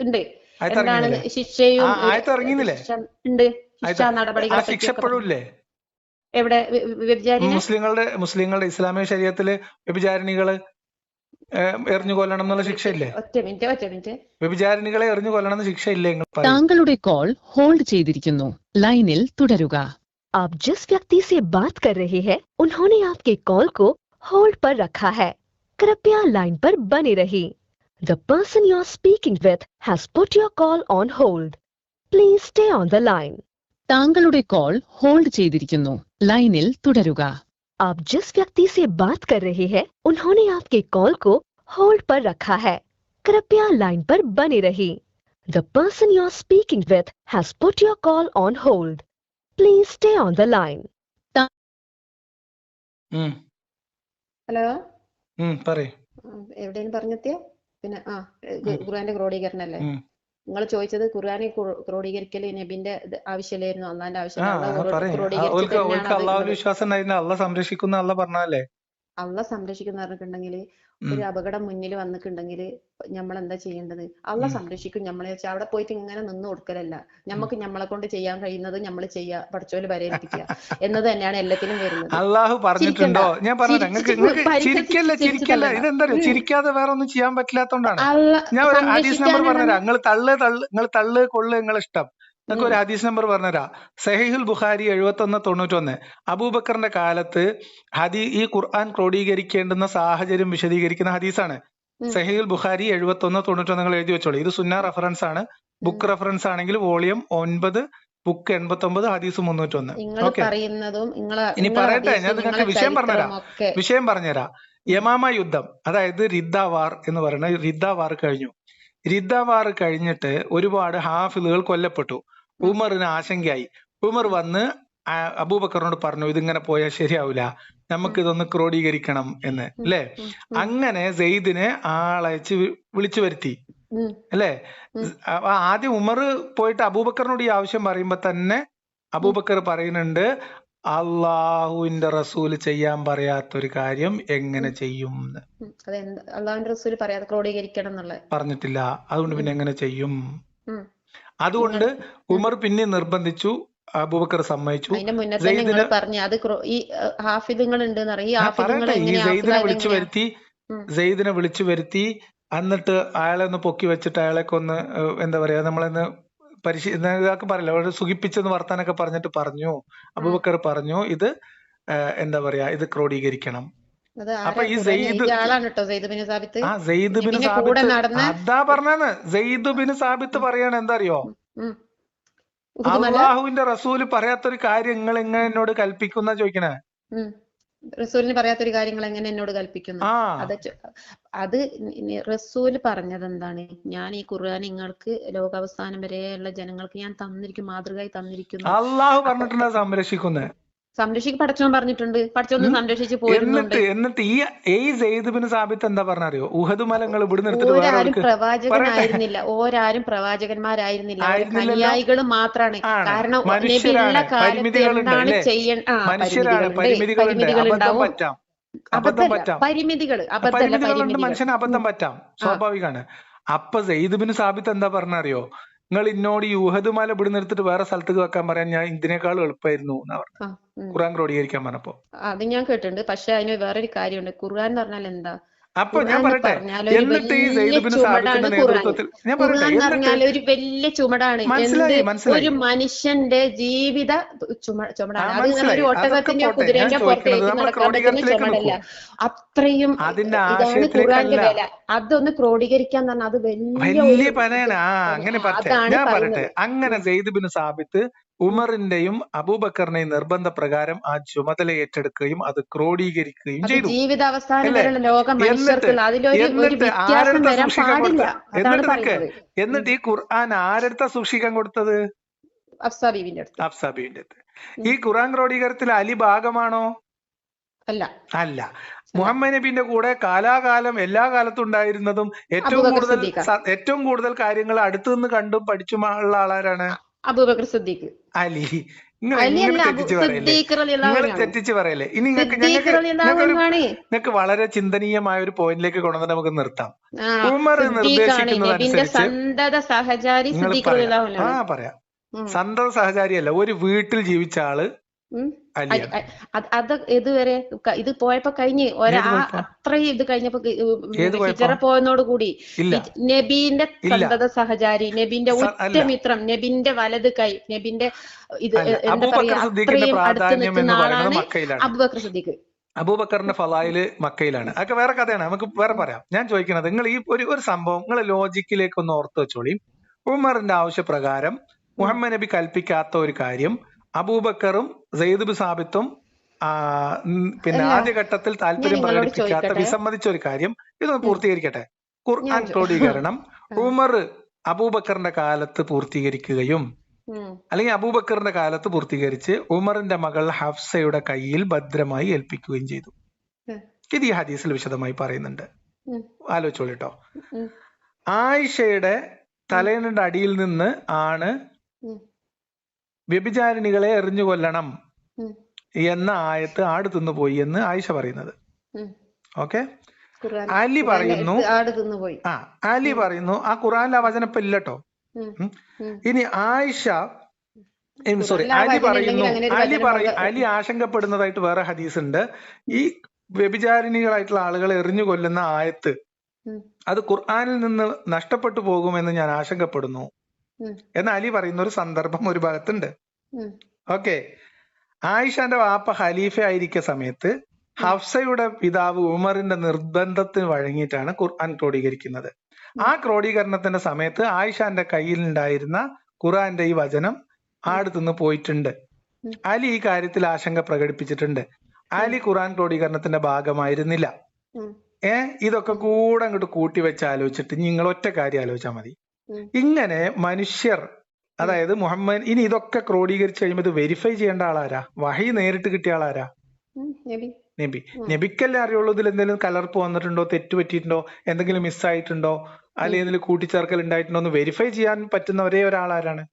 ഉണ്ട്. എന്താണ് ശിക്ഷയും ഉണ്ട്, ശിക്ഷാ നടപടികൾ. എവിടെ? മുസ്ലിങ്ങളുടെ ഇസ്ലാമിക ശരീഅത്തില് വ്യഭിചാരിണികള് എറിഞ്ഞു കൊല്ലണം എന്നുള്ള ശിക്ഷയില്ലേ? ഒറ്റ മിനിറ്റ്. വ്യഭിചാരിണികളെ എറിഞ്ഞു കൊല്ലണം എന്ന ശിക്ഷയില്ലേ? താങ്കളുടെ കോൾ ഹോൾഡ് ചെയ്തിരിക്കുന്നു, ലൈനിൽ തുടരുക. आप जिस व्यक्ति से बात कर रहे हैं उन्होंने आपके कॉल को होल्ड पर रखा है. कृपया लाइन पर बने रहिए. The person you are speaking with has put your call on hold. Please stay on the line. താങ്കളുടെ കോൾ ഹോൾഡ് ചെയ്തിരിക്കുന്നു, ലൈനിൽ തുടരുക. आप जिस व्यक्ति से बात कर रहे हैं उन्होंने आपके कॉल को होल्ड पर रखा है. कृपया लाइन पर बने रहिए. The person you are speaking with has put your call on hold. Please stay on the line. Hello, എവിടെയാണ് പറഞ്ഞെത്തിയ? പിന്നെ ഖുർആന്റെ ക്രോഡീകരണല്ലേ നിങ്ങൾ ചോദിച്ചത്? ഖുർആനെ ക്രോഡീകരിക്കല് നബിന്റെ ആവശ്യമില്ലായിരുന്നു, അള്ളാന്റെ ആവശ്യമില്ല. അള്ള സംരക്ഷിക്കുന്ന പറഞ്ഞിട്ടുണ്ടെങ്കിൽ ഒരു അപകടം മുന്നിൽ വന്നിട്ടുണ്ടെങ്കിൽ നമ്മൾ എന്താ ചെയ്യേണ്ടത്? അള്ള സംരക്ഷിക്കും നമ്മളെ വെച്ചാൽ അവിടെ പോയിട്ട് ഇങ്ങനെ നിന്ന് കൊടുക്കലല്ല. നമുക്ക് നമ്മളെ കൊണ്ട് ചെയ്യാൻ കഴിയുന്നത് നമ്മൾ ചെയ്യാ, പഠിച്ചോല് വരേൽപ്പിക്കുക എന്നത് തന്നെയാണ് എല്ലാത്തിനും വരുന്നത്. അള്ളാഹു പറഞ്ഞിട്ടുണ്ടോ? ഞാൻ ചിരിക്കാതെ വേറെ ഒന്നും ചെയ്യാൻ പറ്റില്ലാത്തോണ്ടാണ്. ഞാൻ ഒരു ഹദീസ് നമ്പർ പറഞ്ഞുതരാം. നിങ്ങൾ തള്ള് കൊള്ളു നിങ്ങൾ ഇഷ്ടം. നിങ്ങൾക്ക് ഒരു ഹദീസ് നമ്പർ പറഞ്ഞുതരാം. സഹീഹുൽ ബുഖാരി 7191. അബൂബക്കറിന്റെ കാലത്ത് ഈ ഖുർആൻ ക്രോഡീകരിക്കേണ്ടുന്ന സാഹചര്യം വിശദീകരിക്കുന്ന ഹദീസാണ്. സഹീഹുൽ ബുഖാരി 7191 നിങ്ങൾ എഴുതി വെച്ചോളൂ. ഇത് സുന്ന റെഫറൻസ് ആണ്. ബുക്ക് റെഫറൻസ് ആണെങ്കിൽ വോളിയം 9 ബുക്ക് 89 ഹദീസ് 301. ഓക്കെ, ഇനി പറയട്ടെ, ഞാൻ നിങ്ങൾക്ക് വിഷയം പറഞ്ഞുതരാം. യമാമ യുദ്ധം, അതായത് റിദ്ദ വാർ എന്ന് പറയുന്നത്, റിദ്ദ വാർ കഴിഞ്ഞു. റിദ്ദ വാർ കഴിഞ്ഞിട്ട് ഒരുപാട് ഹാഫിളുകൾ കൊല്ലപ്പെട്ടു. ഉമറിന് ആശങ്കയായി. ഉമർ വന്ന് അബൂബക്കറിനോട് പറഞ്ഞു, ഇതിങ്ങനെ പോയാൽ ശരിയാവില്ല, നമുക്ക് ഇതൊന്ന് ക്രോഡീകരിക്കണം എന്ന്, അല്ലേ? അങ്ങനെ സെയ്ദിനെ ആളയച്ച് വിളിച്ചു വരുത്തി, അല്ലേ? ആദ്യം ഉമർ പോയിട്ട് അബൂബക്കറിനോട് ഈ ആവശ്യം പറയുമ്പോ തന്നെ അബൂബക്കർ പറയുന്നുണ്ട്, അള്ളാഹുവിന്റെ റസൂല് ചെയ്യാൻ പറയാത്തൊരു കാര്യം എങ്ങനെ ചെയ്യും പറഞ്ഞിട്ടില്ല. അതുകൊണ്ട് പിന്നെ എങ്ങനെ ചെയ്യും? അതുകൊണ്ട് ഉമർ പിന്നെ നിർബന്ധിച്ചു. അബൂബക്കർ സമ്മതിച്ചു. സെയ്ദിനെ വിളിച്ചു വരുത്തി. എന്നിട്ട് അയാളെ ഒന്ന് പൊക്കി വെച്ചിട്ട് അയാളെ ഒന്ന് എന്താ പറയാ, നമ്മളൊന്ന് ഇതാക്കി പറയില്ല, അവിടെ സുഖിപ്പിച്ചെന്ന് വർത്താനൊക്കെ പറഞ്ഞിട്ട് പറഞ്ഞു, അബൂബക്കർ പറഞ്ഞു, ഇത് എന്താ പറയാ, ഇത് ക്രോഡീകരിക്കണം. അപ്പൊ ഈ സെയ്ദ് ബിൻ സാബിത്ത്, അതാ പറഞ്ഞാണ്, സെയ്ദ് ബിൻ സാബിത്ത് പറയാണ്, എന്താ അറിയോ, അള്ളാഹുവിന്റെ റസൂല് പറയാത്തൊരു കാര്യം നിങ്ങൾ എങ്ങനെ എന്നോട് കൽപ്പിക്കുന്ന ചോദിക്കണേ. റസൂലിന് പറയാത്തൊരു കാര്യങ്ങൾ എങ്ങനെ എന്നോട് കൽപ്പിക്കുന്നു? അത് റസൂല് പറഞ്ഞത് എന്താണ്? ഞാൻ ഈ ഖുർആൻ നിങ്ങൾക്ക് ലോകാവസാനം വരെയുള്ള ജനങ്ങൾക്ക് ഞാൻ തന്നിരിക്കും, മാതൃകയായി തന്നിരിക്കുന്നു. അള്ളാഹു പറഞ്ഞിട്ടുണ്ടാ സംരക്ഷിക്കുന്നത്. പടച്ചോൻ പറഞ്ഞിട്ടുണ്ട്, പടച്ചോന്ന് സംരക്ഷിച്ചു പോരുന്നുണ്ട്. എന്നിട്ട് ഈ സെയ്ദ് ബിൻ സാബിത്ത് എന്താ പറഞ്ഞറിയോ, ഉഹദ് മലങ്ങൾ ഇവിടുന്ന് ഓരാരും പ്രവാചകനായിരുന്നില്ല, ഓരാരും പ്രവാചകന്മാരായിരുന്നില്ല, അനുയായികൾ മാത്രാണ്. കാരണം നബിയുള്ള കാലത്ത് എന്താണ് മനുഷ്യന് അബദ്ധം പറ്റാം, സ്വാഭാവികമാണ്. അപ്പൊ സെയ്ദ് ബിൻ സാബിത്ത് എന്താ പറഞ്ഞറിയോ, നിങ്ങൾ ഇന്നോട് ഈ ഉഹദ് മല ഇവിടുന്ന് എടുത്തിട്ട് വേറെ സ്ഥലത്തേക്ക് വെക്കാൻ പറയാൻ ഞാൻ ഇതിനേക്കാളും എളുപ്പമായിരുന്നു എന്നാ പറഞ്ഞു. ഖുർആൻ ക്രോഡീകരിക്കാൻ പറഞ്ഞപ്പോ അത് ഞാൻ കേട്ടിട്ടുണ്ട്. പക്ഷെ അതിന് വേറൊരു കാര്യമുണ്ട്. ഖുർആൻ എന്ന് പറഞ്ഞാൽ എന്താ? അപ്പൊ ഞാൻ പറയട്ടെ, എന്നിട്ട് ഈ സെയ്ദ് ബിൻ സാബിത്തിന്റെ നേതൃത്വത്തിൽ ഞാൻ പറയട്ടെ, ഒരു വലിയ ചുമടാണ്, ഒരു മനുഷ്യന്റെ ജീവിത ചുമടാണ്. അത് ഒരു ഒട്ടകത്തിന്റെ കുതിരന്റെ പുറത്തേക്ക് നടക്കാൻ പറ്റുന്ന ചുമടല്ല. അത്രയും ഇതാണ് ഖുർആന്റെ വില. അതൊന്ന് ക്രോഡീകരിക്കാൻ പറഞ്ഞാൽ അത് വലിയ പനയാണ്. അങ്ങനെ ഞാൻ പറയട്ടെ, അങ്ങനെ സെയ്ദ് ബിൻ സാബിത്ത് ഉമറിന്റെയും അബൂബക്കറിന്റെയും നിർബന്ധ പ്രകാരം ആ ചുമതല ഏറ്റെടുക്കുകയും അത് ക്രോഡീകരിക്കുകയും ചെയ്തു. ജീവിതാവസാനം വരെയുള്ള ലോകം മനുഷ്യർക്ക് അതിലൊരു വ്യത്യാസം വരാൻ പാടില്ല. എന്നിട്ട് ഈ ഖുർആൻ ആരെടുത്താ സൂക്ഷിക്കാൻ കൊടുത്തത്? ഹഫ്സ ബീവിന്റെ അടുത്ത്. ഈ ഖുർആൻ ക്രോഡീകരണത്തിൽ അലി ഭാഗമാണോ? അല്ല. മുഹമ്മദ് നബിന്റെ കൂടെ കാലാകാലം എല്ലാ കാലത്തും ഉണ്ടായിരുന്നതും ഏറ്റവും കൂടുതൽ കാര്യങ്ങൾ അടുത്തു നിന്ന് കണ്ടും പഠിച്ചുള്ള ആളാരാണ്? അബൂബക്കർ സിദ്ദീഖ്. അലി. തെറ്റിച്ച് പറയല്ലേ. ഇനി നിങ്ങൾക്ക് വളരെ ചിന്തനീയമായ ഒരു പോയിന്റിലേക്ക് കൊണ്ടുവന്ന് നമുക്ക് നിർത്താം. ഉമർ നിർദ്ദേശിക്കുന്നതനുസരിച്ച് പറയാം. സന്തത സഹചാരിയല്ല, ഒരു വീട്ടിൽ ജീവിച്ച ആള് അത് ഇതുവരെ ഇത് പോയപ്പോ കഴിഞ്ഞ് അത്രയും ഇത് കഴിഞ്ഞപ്പോ ഹിജറ പോയതോടുകൂടി നബീന്റെ സന്തത സഹചാരി, നബീന്റെ ഉറ്റമിത്രം, നബിന്റെ വലത് കൈ, നബിന്റെ ഇത് എന്താ പറയാ, അത്രയും അടുത്ത് നിൽക്കുന്ന ആളാണ് അബൂബക്കർ സിദ്ദീഖ്. അബൂബക്കറിന്റെ ഫളായില് മക്കയിലാണ്. അതൊക്കെ വേറെ കഥയാണ്, നമുക്ക് വേറെ പറയാം. ഞാൻ ചോദിക്കുന്നത്, നിങ്ങൾ ഈ ഒരു സംഭവം നിങ്ങൾ ലോജിക്കിലേക്ക് ഒന്ന് ഓർത്ത് വെച്ചോളി. ഉമറിന്റെ ആവശ്യപ്രകാരം മുഹമ്മദ് നബി കൽപ്പിക്കാത്ത ഒരു കാര്യം അബൂബക്കറും സെയ്ദ് ബിൻ സാബിത്തും പിന്നെ ആദ്യഘട്ടത്തിൽ താല്പര്യം പ്രകടിപ്പിക്കാത്ത, വിസമ്മതിച്ച ഒരു കാര്യം, ഇതൊന്ന് പൂർത്തീകരിക്കട്ടെ. ഖുർആൻ ക്രോഡീകരണം ഉമർ അബൂബക്കറിന്റെ കാലത്ത് പൂർത്തീകരിക്കുകയും അല്ലെങ്കിൽ അബൂബക്കറിന്റെ കാലത്ത് പൂർത്തീകരിച്ച് ഉമറിന്റെ മകൾ ഹഫ്സയുടെ കയ്യിൽ ഭദ്രമായി ഏൽപ്പിക്കുകയും ചെയ്തു. ഇത് ഈ ഹദീസിൽ വിശദമായി പറയുന്നുണ്ട്. ആലോചിച്ചോളിട്ടോ. ആയിഷയുടെ തലയിണയുടെ അടിയിൽ നിന്ന് ആണ് വ്യഭിചാരിണികളെ എറിഞ്ഞു കൊല്ലണം എന്ന ആയത്ത് ആട് തിന്നുപോയി എന്ന് ആയിഷ പറയുന്നത്. ഓക്കെ, അലി പറയുന്നു അലി പറയുന്നു ആ ഖുർആനിലെ വചനം ഇപ്പൊ ഇല്ലട്ടോ. ഇനി അലി ആശങ്കപ്പെടുന്നതായിട്ട് വേറെ ഹദീസ് ഉണ്ട്. ഈ വ്യഭിചാരിണികളായിട്ടുള്ള ആളുകളെ എറിഞ്ഞു കൊല്ലുന്ന ആയത്ത് അത് ഖുർആനിൽ നിന്ന് നഷ്ടപ്പെട്ടു പോകുമെന്ന് ഞാൻ ആശങ്കപ്പെടുന്നു എന്ന് അലി പറയുന്ന ഒരു സന്ദർഭം ഒരു ഭാഗത്തുണ്ട്. ഓക്കെ. ആയിഷന്റെ വാപ്പ ഖലീഫ ആയിരിക്കുന്ന സമയത്ത് ഹഫ്സയുടെ പിതാവ് ഉമറിന്റെ നിർബന്ധത്തിന് വഴങ്ങിയിട്ടാണ് ഖുർആൻ ക്രോഡീകരിക്കുന്നത്. ആ ക്രോഡീകരണത്തിന്റെ സമയത്ത് ആയിഷന്റെ കയ്യിൽ ഉണ്ടായിരുന്ന ഖുർആന്റെ ഈ വചനം ആടുത്തുനിന്ന് പോയിട്ടുണ്ട്. അലി ഈ കാര്യത്തിൽ ആശങ്ക പ്രകടിപ്പിച്ചിട്ടുണ്ട്. അലി ഖുർആൻ ക്രോഡീകരണത്തിന്റെ ഭാഗമായിരുന്നില്ല. ഇതൊക്കെ കൂടെ അങ്ങോട്ട് കൂട്ടി വെച്ച് ആലോചിച്ചിട്ട് നിങ്ങൾ ഒറ്റ കാര്യം ആലോചിച്ചാൽ മതി. ഇങ്ങനെ മനുഷ്യർ, അതായത് മുഹമ്മദ്, ഇനി ഇതൊക്കെ ക്രോഡീകരിച്ച് കഴിയുമ്പോൾ ഇത് വെരിഫൈ ചെയ്യേണ്ട ആളാരാ? വഹി നേരിട്ട് കിട്ടിയ ആളാരാ? നബി. നബിക്കല്ലേ അറിയുള്ളൂ ഇതിൽ എന്തെങ്കിലും കലർപ്പ് വന്നിട്ടുണ്ടോ, തെറ്റ് പറ്റിയിട്ടുണ്ടോ, എന്തെങ്കിലും മിസ്സായിട്ടുണ്ടോ, അല്ലെങ്കിൽ ഇതിൽ കൂട്ടിച്ചേർക്കൽ ഉണ്ടായിട്ടുണ്ടോ എന്ന് വെരിഫൈ ചെയ്യാൻ പറ്റുന്ന ഒരേ ഒരാളാരാണ്?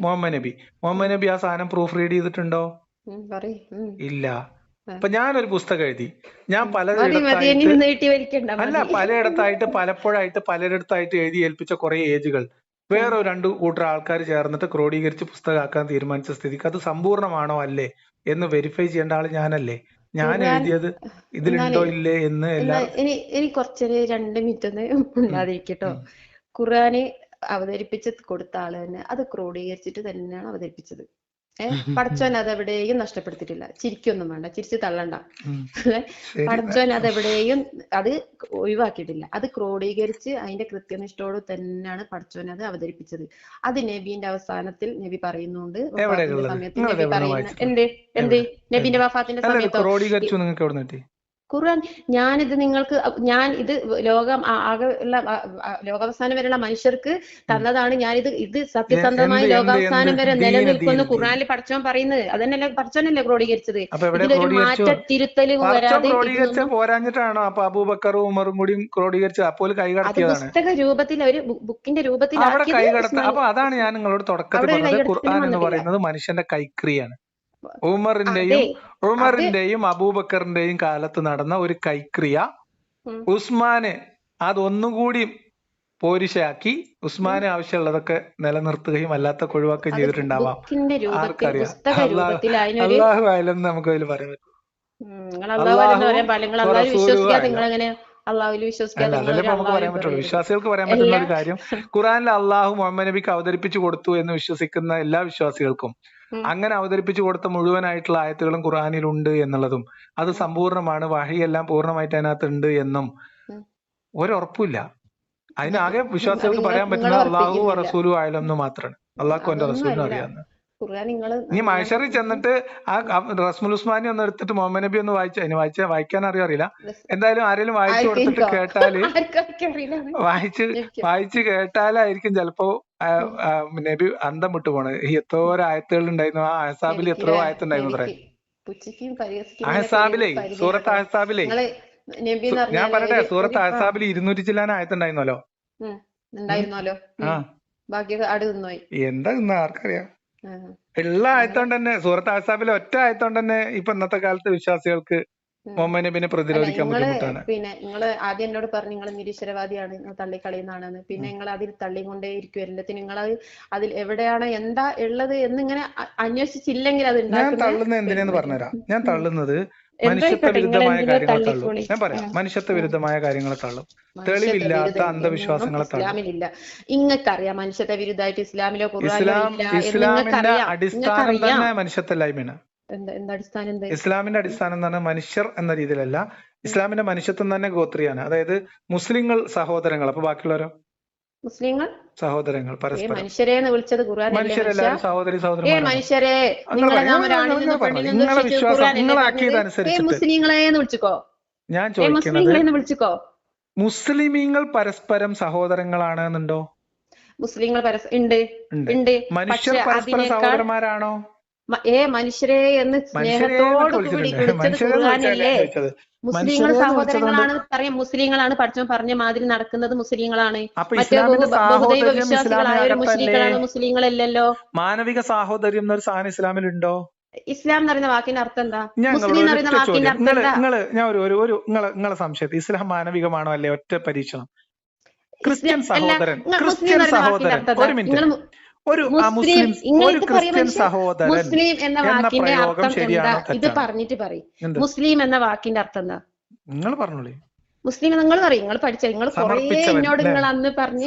മുഹമ്മദ് നബി. മുഹമ്മദ് നബി ആ സാധനം പ്രൂഫ് റീഡ് ചെയ്തിട്ടുണ്ടോ? ഇല്ല. അപ്പൊ ഞാനൊരു പുസ്തകം എഴുതി, ഞാൻ പലയിടത്തായിട്ട് പലരിടത്തായിട്ട് എഴുതി ഏൽപ്പിച്ച കുറെ ഏജുകൾ വേറെ 2 കൂട്ടർ ആൾക്കാർ ചേർന്നിട്ട് ക്രോഡീകരിച്ച് പുസ്തകമാക്കാൻ തീരുമാനിച്ച സ്ഥിതിക്ക് അത് സമ്പൂർണ്ണമാണോ അല്ലേ എന്ന് വെരിഫൈ ചെയ്യേണ്ട ആള് ഞാനല്ലേ? ഞാൻ എഴുതിയത് ഇതിലുണ്ടോ ഇല്ലേ എന്ന് ഇനി കുറച്ചൊരു 2 മിനിറ്റ് ഒന്ന് ഉണ്ടാതിരിക്കട്ടോ. ഖുർആന് അവതരിപ്പിച്ച് കൊടുത്ത ആള് തന്നെ അത് ക്രോഡീകരിച്ചിട്ട് തന്നെയാണ് അവതരിപ്പിച്ചത്. പടച്ചോൻ അതെവിടെയും നഷ്ടപ്പെടുത്തിയിട്ടില്ല. ചിരിക്കൊന്നും വേണ്ട, ചിരിച്ച് തള്ളണ്ട. പടച്ചോൻ അതെവിടെയും അത് ഒഴിവാക്കിയിട്ടില്ല. അത് ക്രോഡീകരിച്ച് അതിന്റെ കൃത്യനിഷ്ഠയോട് തന്നെയാണ് പടച്ചോൻ അത് അവതരിപ്പിച്ചത്. അത് നബീന്റെ അവസാനത്തിൽ നബി പറയുന്നുണ്ട്. സമയത്ത് നബി പറയുന്ന നബീന്റെ വഫാത്തിന്റെ സമയത്ത് ഖുർആൻ ഞാനിത് നിങ്ങൾക്ക് ഇത് ലോകം ആകെ ഉള്ള ലോകാവസാനം വരെയുള്ള മനുഷ്യർക്ക് തന്നതാണ്. ഇത് സത്യസന്ധമായി ലോകാവസാനം വരെ നിലനിൽക്കുന്നു ഖുർആനിൽ പടച്ചോൻ പറയുന്നത്. അതന്നെയല്ലേ പടച്ചോനല്ലേ ക്രോഡീകരിച്ചത്. ഇതിലൊരു മാറ്റ തിരുത്തല് വരാതെ പോരാഞ്ഞിട്ടാണോ അപ്പൊ അബൂബക്കറും ഉമറും കൂടി ക്രോഡീകരിച്ചത്? അപ്പോൾ പുസ്തക രൂപത്തിൽ ഒരു ബുക്കിന്റെ രൂപത്തിൽ. അപ്പൊ അതാണ് ഞാൻ നിങ്ങളോട് തുടക്കത്തിൽ പറഞ്ഞത്. ഖുർആൻ എന്ന് പറയുന്നത് മനുഷ്യന്റെ കൈക്രിയാണ്. ഉമറിന്റെയും അബൂബക്കറിന്റെയും കാലത്ത് നടന്ന ഒരു കൈക്രിയ ഉസ്മാന് അതൊന്നുകൂടി പോരിശയാക്കി ഉസ്മാന് ആവശ്യമുള്ളതൊക്കെ നിലനിർത്തുകയും അല്ലാത്ത ഒഴിവാക്കുകയും ചെയ്തിട്ടുണ്ടാവാം. ആർക്കറിയാം? അള്ളാഹു ആയാലും നമുക്ക് അതിൽ പറയാൻ പറ്റും. നമുക്ക് പറയാൻ പറ്റുള്ളൂ. വിശ്വാസികൾക്ക് പറയാൻ പറ്റുന്ന ഒരു കാര്യം, ഖുർആനിൽ അള്ളാഹു മുഹമ്മദ് നബിക്ക് അവതരിപ്പിച്ചു കൊടുത്തു എന്ന് വിശ്വസിക്കുന്ന എല്ലാ വിശ്വാസികൾക്കും അങ്ങനെ അവതരിപ്പിച്ചു കൊടുത്ത മുഴുവനായിട്ടുള്ള ആയത്തുകളും ഖുർആനിലുണ്ട് എന്നുള്ളതും അത് സമ്പൂർണ്ണമാണ്, വഹിയെല്ലാം പൂർണ്ണമായിട്ട് അതിനകത്ത് ഉണ്ട് എന്നും ഒരുറപ്പില്ല. അതിനാകെ വിശ്വാസികൾക്ക് പറയാൻ പറ്റുന്നത് അള്ളാഹു റസൂലു ആയാലും എന്ന് മാത്രമാണ്. അള്ളാഹു എന്റെ റസൂലിനും അറിയാവുന്നത്. ഇനി മഹ്ശറിൽ ചെന്നിട്ട് ആ റസ്മുൽ ഉസ്മാനി ഒന്ന് എടുത്തിട്ട് മുഹമ്മദ് നബി ഒന്ന് വായിക്കാൻ അറിയില്ല. എന്തായാലും ആരെങ്കിലും വായിച്ചു കൊടുത്തിട്ട് കേട്ടാല് വായിച്ച് കേട്ടാലായിരിക്കും ചിലപ്പോ നബി അന്തം വിട്ടു പോണത്. എത്രയോ ആയത്തുകൾ ഉണ്ടായിരുന്നു. ആ അഹ്സാബിൽ എത്രയോ ആയത്തുണ്ടായിരുന്നു അത്രേ. അഹ്സാബിലേ സൂറത്ത് അഹ്സാബിലേ ഞാൻ പറയട്ടെ, സൂറത്ത് അഹ്സാബിൽ 200 ചില്ലാൻ ആയത്തുണ്ടായിരുന്നല്ലോ. എന്താ ഇന്ന് ആർക്കറിയാം? ഉള്ള ആയത്തോണ്ട് തന്നെ സൂറത്ത് അഹ്സാബിലെ ഒറ്റ ആയത്തോണ്ട് തന്നെ ഇപ്പൊ ഇന്നത്തെ കാലത്ത് വിശ്വാസികൾക്ക് മുഹമ്മദ് നബിനെ പ്രതിരോധിക്കാൻ ബുദ്ധിമുട്ടാണ്. പിന്നെ നിങ്ങൾ ആദ്യം എന്നോട് പറഞ്ഞു നിങ്ങൾ നിരീശ്വരവാദിയാണ്, തള്ളിക്കളയുന്നതാണെന്ന്. പിന്നെ നിങ്ങൾ അതിൽ തള്ളിക്കൊണ്ടേ ഇരിക്കും എല്ലാത്തിനും. നിങ്ങൾ അതിൽ എവിടെയാണ് എന്താ ഉള്ളത് എന്നിങ്ങനെ അന്വേഷിച്ചില്ലെങ്കിൽ അത് ഞാൻ തള്ളുന്നത് എന്തിനെന്ന് പറഞ്ഞുതരാം. ഞാൻ തള്ളുന്നത് മനുഷ്യത്വ വിരുദ്ധമായ കാര്യങ്ങളെ തള്ളും. ഞാൻ പറയാം, മനുഷ്യത്വ വിരുദ്ധമായ കാര്യങ്ങളെ തള്ളും, തെളിവില്ലാത്ത അന്ധവിശ്വാസങ്ങളെ തള്ളും. ഇങ്ങക്കറിയാം മനുഷ്യത്വ വിരുദ്ധമായിട്ട് ഇസ്ലാമിലോ ഇസ്ലാമിന്റെ അടിസ്ഥാനം തന്നെ മനുഷ്യത്വമില്ലായ്മയാണ്. ഇസ്ലാമിന്റെ അടിസ്ഥാനം എന്ന് പറഞ്ഞാൽ മനുഷ്യർ എന്ന രീതിയിലല്ല. ഇസ്ലാമിന്റെ മനുഷ്യത്വം തന്നെ ഗോത്രിയാണ്. അതായത് മുസ്ലിങ്ങൾ സഹോദരങ്ങൾ, അപ്പൊ ബാക്കിയുള്ളവരോ മുസ്ലിങ്ങൾ സഹോദരങ്ങൾ പരസ്പരം. മനുഷ്യരെന്ന് വിളിച്ചത് മനുഷ്യരെല്ലാവരും സഹോദരി സഹോദരന്മാരാണ്. ഞാൻ ചോദിക്കുന്നത് മുസ്ലിമീങ്ങൾ പരസ്പരം സഹോദരങ്ങളാണ് എന്നുണ്ടോ? മുസ്ലിങ്ങൾ ഉണ്ട്. മനുഷ്യർ പരസ്പരം സഹോദരന്മാരാണോ? മനുഷ്യരെ എന്ന് സ്നേഹത്തോട് കൂടി വിളിച്ചത് ഖുർആനല്ലേ? മുസ്ലിങ്ങൾ സഹോദരങ്ങളാണ് പറയാം. മുസ്ലിങ്ങളാണ് പഠിച്ചോ പറഞ്ഞ മാതിരി നടക്കുന്നത് മുസ്ലിങ്ങളാണ്. മറ്റേ ബഹുദൈവ വിശ്വാസികളായ ഒരു മുസ്ലിങ്ങളാണ്, മുസ്ലിങ്ങളല്ലല്ലോ. മാനവിക സാഹോദര്യം എന്നൊരു സാധനം ഇസ്ലാമിലുണ്ടോ? ഇസ്ലാം എന്ന് പറയുന്ന വാക്കിന്റെ അർത്ഥം എന്താ? മുസ്ലിം എന്ന് പറയുന്ന വാക്കിന്റെ അർത്ഥം എന്താ? ഞാൻ നിങ്ങളെ സംശയത്തിൽ ഇസ്ലാം മാനവികമാണോ അല്ലേ? ഒറ്റ പരീക്ഷണം. ക്രിസ്ത്യൻ സഹോദരൻ ഒരു മിനിറ്റ്, ഒരു ക്രിസ്ത്യൻ സഹോദരൻ മുസ്ലിം എന്ന വാക്കിന്റെ അർത്ഥം എന്താ? ഇത് പറഞ്ഞിട്ട് പറയും. മുസ്ലിം എന്ന വാക്കിന്റെ അർത്ഥം എന്താ? നിങ്ങൾ പറഞ്ഞോളൂ. മുസ്ലിം നിങ്ങൾ പറയും, നിങ്ങൾ പഠിച്ച നിങ്ങൾ കുറേ എന്നോട് നിങ്ങൾ അന്ന് പറഞ്ഞ്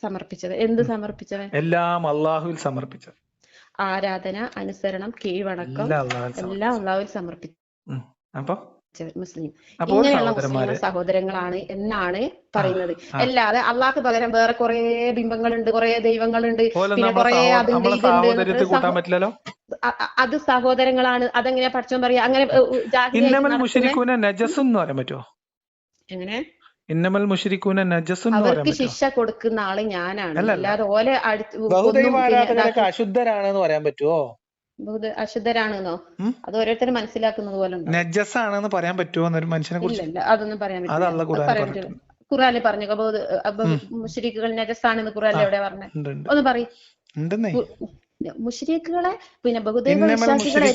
സമർപ്പിച്ചത്. എന്ത് സമർപ്പിച്ചത്? എല്ലാം അള്ളാഹുവിൽ സമർപ്പിച്ചത്. ആരാധന, അനുസരണം, കീഴ്വണക്കം എല്ലാം അള്ളാഹുവിൽ സമർപ്പിച്ചു. അപ്പൊ മുസ്ലിം ഇങ്ങനെയുള്ള മുസ്ലിം സഹോദരങ്ങളാണ് എന്നാണ് പറയുന്നത്. അല്ലാതെ അള്ളാഹ്ക്ക് പകരം വേറെ കുറെ ബിംബങ്ങളുണ്ട്, കുറെ ദൈവങ്ങളുണ്ട്, പിന്നെ കുറെ അതുണ്ട് ഇതുണ്ട്. അത് സഹോദരങ്ങളാണ്. അതെങ്ങനെയാ പഠിച്ചോൻ പറയാ? അങ്ങനെ എങ്ങനെ അവർക്ക് ശിക്ഷ കൊടുക്കുന്ന ആള് ഞാനാണ്, അല്ലാതെ ഓലെ അശുദ്ധരാണെന്ന് പറയാൻ പറ്റുമോ? അശുദ്ധരാണെന്നോ? അത് ഓരോരുത്തരും മനസ്സിലാക്കുന്നത് പോലെ നജസാണെന്ന് പറയാൻ പറ്റുമോ എന്നൊരു മനുഷ്യനെ കുറിച്ച്? ഇല്ല, അതൊന്നും പറയാൻ പറ്റില്ല. ഖുർആനിൽ പറഞ്ഞു മുശ്രിക്കുകൾ നജസാണെന്ന് ഖുർആനിൽ എവിടെ പറഞ്ഞത്? ഒന്ന് പറയും. മുശ്രിക്കുകളെ പിന്നെ ബഹുദൈവ വിശ്വാസികളെ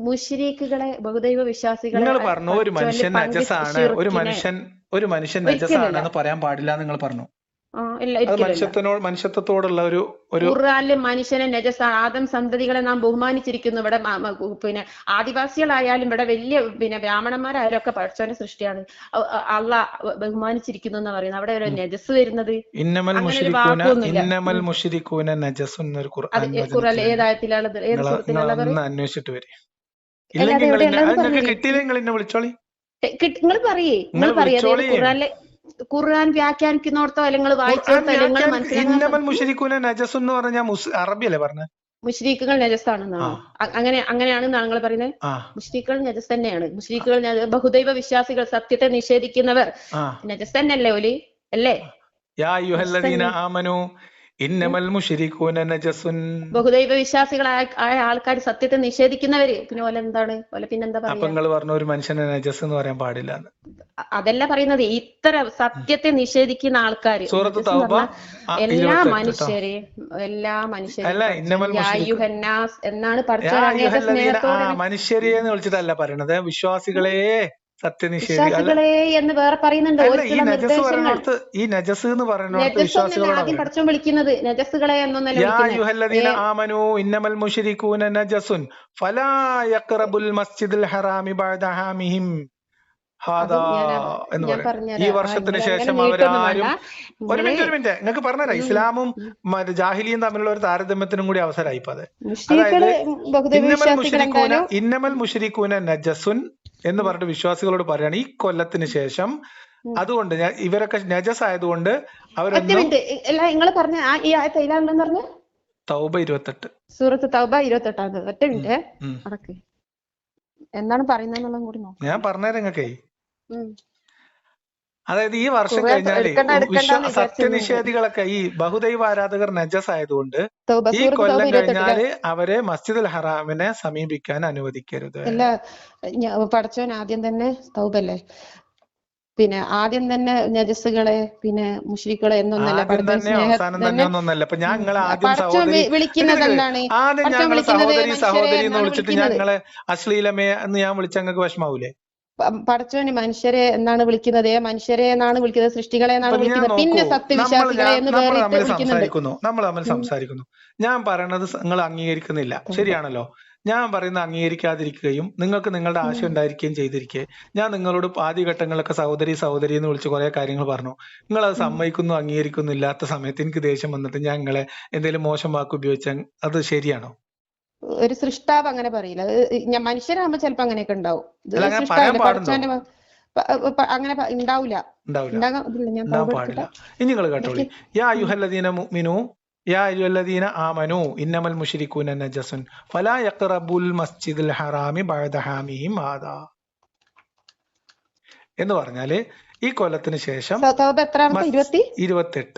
മുശ്രിക്കുകളെ ബഹുദൈവ വിശ്വാസികളെ പറഞ്ഞു ഒരു മനുഷ്യൻ നജസാണ്, ഒരു മനുഷ്യൻ നജസാണെന്ന് പറയാൻ പാടില്ല നിങ്ങൾ പറഞ്ഞു. മനുഷ്യത്വത്തോടുള്ള ഒരു ഖുർആനില് മനുഷ്യനെ നജസാണ്. ആദം സന്തതികളെ നാം ബഹുമാനിച്ചിരിക്കുന്നു. ഇവിടെ പിന്നെ ആദിവാസികളായാലും ഇവിടെ വലിയ പിന്നെ ബ്രാഹ്മണന്മാരായാലും ഒക്കെ പഠിച്ചവന്റെ സൃഷ്ടിയാണ്. അള്ളാഹ് ബഹുമാനിച്ചിരിക്കുന്നു എന്ന് പറയുന്നത്. അവിടെ ഒരു നജസ് വരുന്നത് ഖുർആൻ ഏതായത്തിലുള്ളത്? ഏത് സുഹൃത്തിലുള്ളത്? നിങ്ങൾ പറയേ ഖുർആനിലെ ഖുർആൻ വ്യാഖ്യാനിക്കുന്നോടത്തോ അല്ലെങ്കിൽ വായിച്ചോടത്തോ മുശ്രിക്കുകൾ നജസാണെന്നാണോ? അങ്ങനെയാണ് നിങ്ങൾ പറയുന്നത്? മുശ്രിക്കുകൾ നജസ് തന്നെയാണ്. മുശ്രിക്കുകൾ ബഹുദൈവ വിശ്വാസികൾ, സത്യത്തെ നിഷേധിക്കുന്നവർ നജസ് തന്നെയല്ലേ ഓല്? അല്ലേ? ബഹുദൈവ വിശ്വാസികളായ ആൾക്കാർ, സത്യത്തെ നിഷേധിക്കുന്നവര്, പിന്നെ ഓല എന്താണ്? ഓല പിന്നെന്താ പറയുക? ഒരു മനുഷ്യനെ നജസ് എന്ന് പറയാൻ പാടില്ല. അതല്ല പറയുന്നത്. ഇത്തരം സത്യത്തെ നിഷേധിക്കുന്ന ആൾക്കാര് എല്ലാ മനുഷ്യരെയും എന്നാണ് മനുഷ്യരെന്ന് വിളിച്ചിട്ടല്ല പറയണത്, വിശ്വാസികളെ വിശ്വാസികളെ എന്ന് വേറെ പറയുന്നുണ്ട്. ഈ നജസ് എന്ന് പറയുന്നത് ആദ്യം പഠിച്ചോൻ വിളിക്കുന്നത് നജസുകളെ എന്നൊന്നല്ല. ഈ വർഷത്തിന് ശേഷം അവരാരും ഒരു മിനിറ്റ് നിങ്ങൾക്ക് പറഞ്ഞുതരാം. ഇസ്ലാമും ജാഹിലിയും തമ്മിലുള്ള ഒരു താരതമ്യത്തിനും കൂടി അവസരമായി ഇപ്പൊ അത്. അതായത് ഇന്നമൽ മുശ്രിക്കൂന നജസുൻ എന്ന് പറഞ്ഞിട്ട് വിശ്വാസികളോട് പറയാണ് ഈ കൊല്ലത്തിന് ശേഷം. അതുകൊണ്ട് ഇവരൊക്കെ നജസ് ആയതുകൊണ്ട് അവരൊന്നും തൗബ 28 സൂറത്ത് തൗബ 28 ഒറ്റ മിനിറ്റ് അടക്ക്. എന്താണ് പറയുന്നത് കൂടി നോക്കാം. ഞാൻ പറഞ്ഞുതരാം നിങ്ങൾക്കേ. അതായത് ഈ വർഷം കഴിഞ്ഞാല് സത്യനിഷേധികളൊക്കെ, ഈ ബഹുദൈവ ആരാധകർ നജസ് ആയതുകൊണ്ട് ഈ കൊല്ലം കഴിഞ്ഞാല് അവരെ മസ്ജിദുൽ ഹറാമിനെ സമീപിക്കാൻ അനുവദിക്കരുത്. അല്ല, പടച്ചോൻ ആദ്യം തന്നെ തൗബല്ലേ, പിന്നെ ആദ്യം തന്നെ നജസുകളെ പിന്നെ മുശ്രിക്കുകളെ എന്നൊന്നല്ല വിളിക്കുന്നത്. എന്താണ് സഹോദരി എന്ന് വിളിച്ചിട്ട് ഞങ്ങളെ അശ്ലീലമേ എന്ന് ഞാൻ വിളിച്ച ഞങ്ങൾക്ക് വിഷമാവൂലേ? പടച്ചോന് മനുഷ്യരെ എന്നാണ് വിളിക്കുന്നത്, മനുഷ്യരെ എന്നാണ് വിളിക്കുന്നത്, സൃഷ്ടികളെ എന്നാണ് വിളിക്കുന്നത്. പിന്നെ സത്യവിശ്വാസികളെ എന്ന് നമ്മൾ തമ്മിൽ സംസാരിക്കുന്നു. ഞാൻ പറയണത് നിങ്ങൾ അംഗീകരിക്കുന്നില്ല, ശരിയാണല്ലോ? ഞാൻ പറയുന്നത് അംഗീകരിക്കാതിരിക്കുകയും നിങ്ങൾക്ക് നിങ്ങളുടെ ആശയം ഉണ്ടായിരിക്കുകയും ചെയ്തിരിക്കെ ഞാൻ നിങ്ങളോട് ആദ്യഘട്ടങ്ങളിലൊക്കെ സഹോദരി എന്ന് വിളിച്ച് കുറെ കാര്യങ്ങൾ പറഞ്ഞു. നിങ്ങൾ അത് സമ്മതിക്കുന്നു അംഗീകരിക്കുന്നു ഇല്ലാത്ത സമയത്ത് എനിക്ക് ദേഷ്യം വന്നിട്ട് ഞാൻ നിങ്ങളെ എന്തെങ്കിലും മോശം വാക്ക് ഉപയോഗിച്ചാൽ അത് ശരിയാണോ? ഒരു സൃഷ്ടാവ് അങ്ങനെ പറയില്ല. മനുഷ്യരാകുമ്പോ ചിലപ്പോ അങ്ങനെയൊക്കെ ഉണ്ടാവും. അങ്ങനെ ഉണ്ടാവില്ല. ഇനി നിങ്ങൾ കേട്ടോളി. യാ അയ്യുഹല്ലദീന മുഅ്മിനൂ യാ അയ്യുഹല്ലദീന ആമനൂ ഇന്നമൽ മുശ്രികൂന നജസുൻ ഫലാ യഖറബുൽ മസ്ജിദുൽ ഹറാമി ബഅദ ഹാമിഹിം ഹാദാ എന്ന് പറഞ്ഞാല് ഈ കൊല്ലത്തിന് ശേഷം 28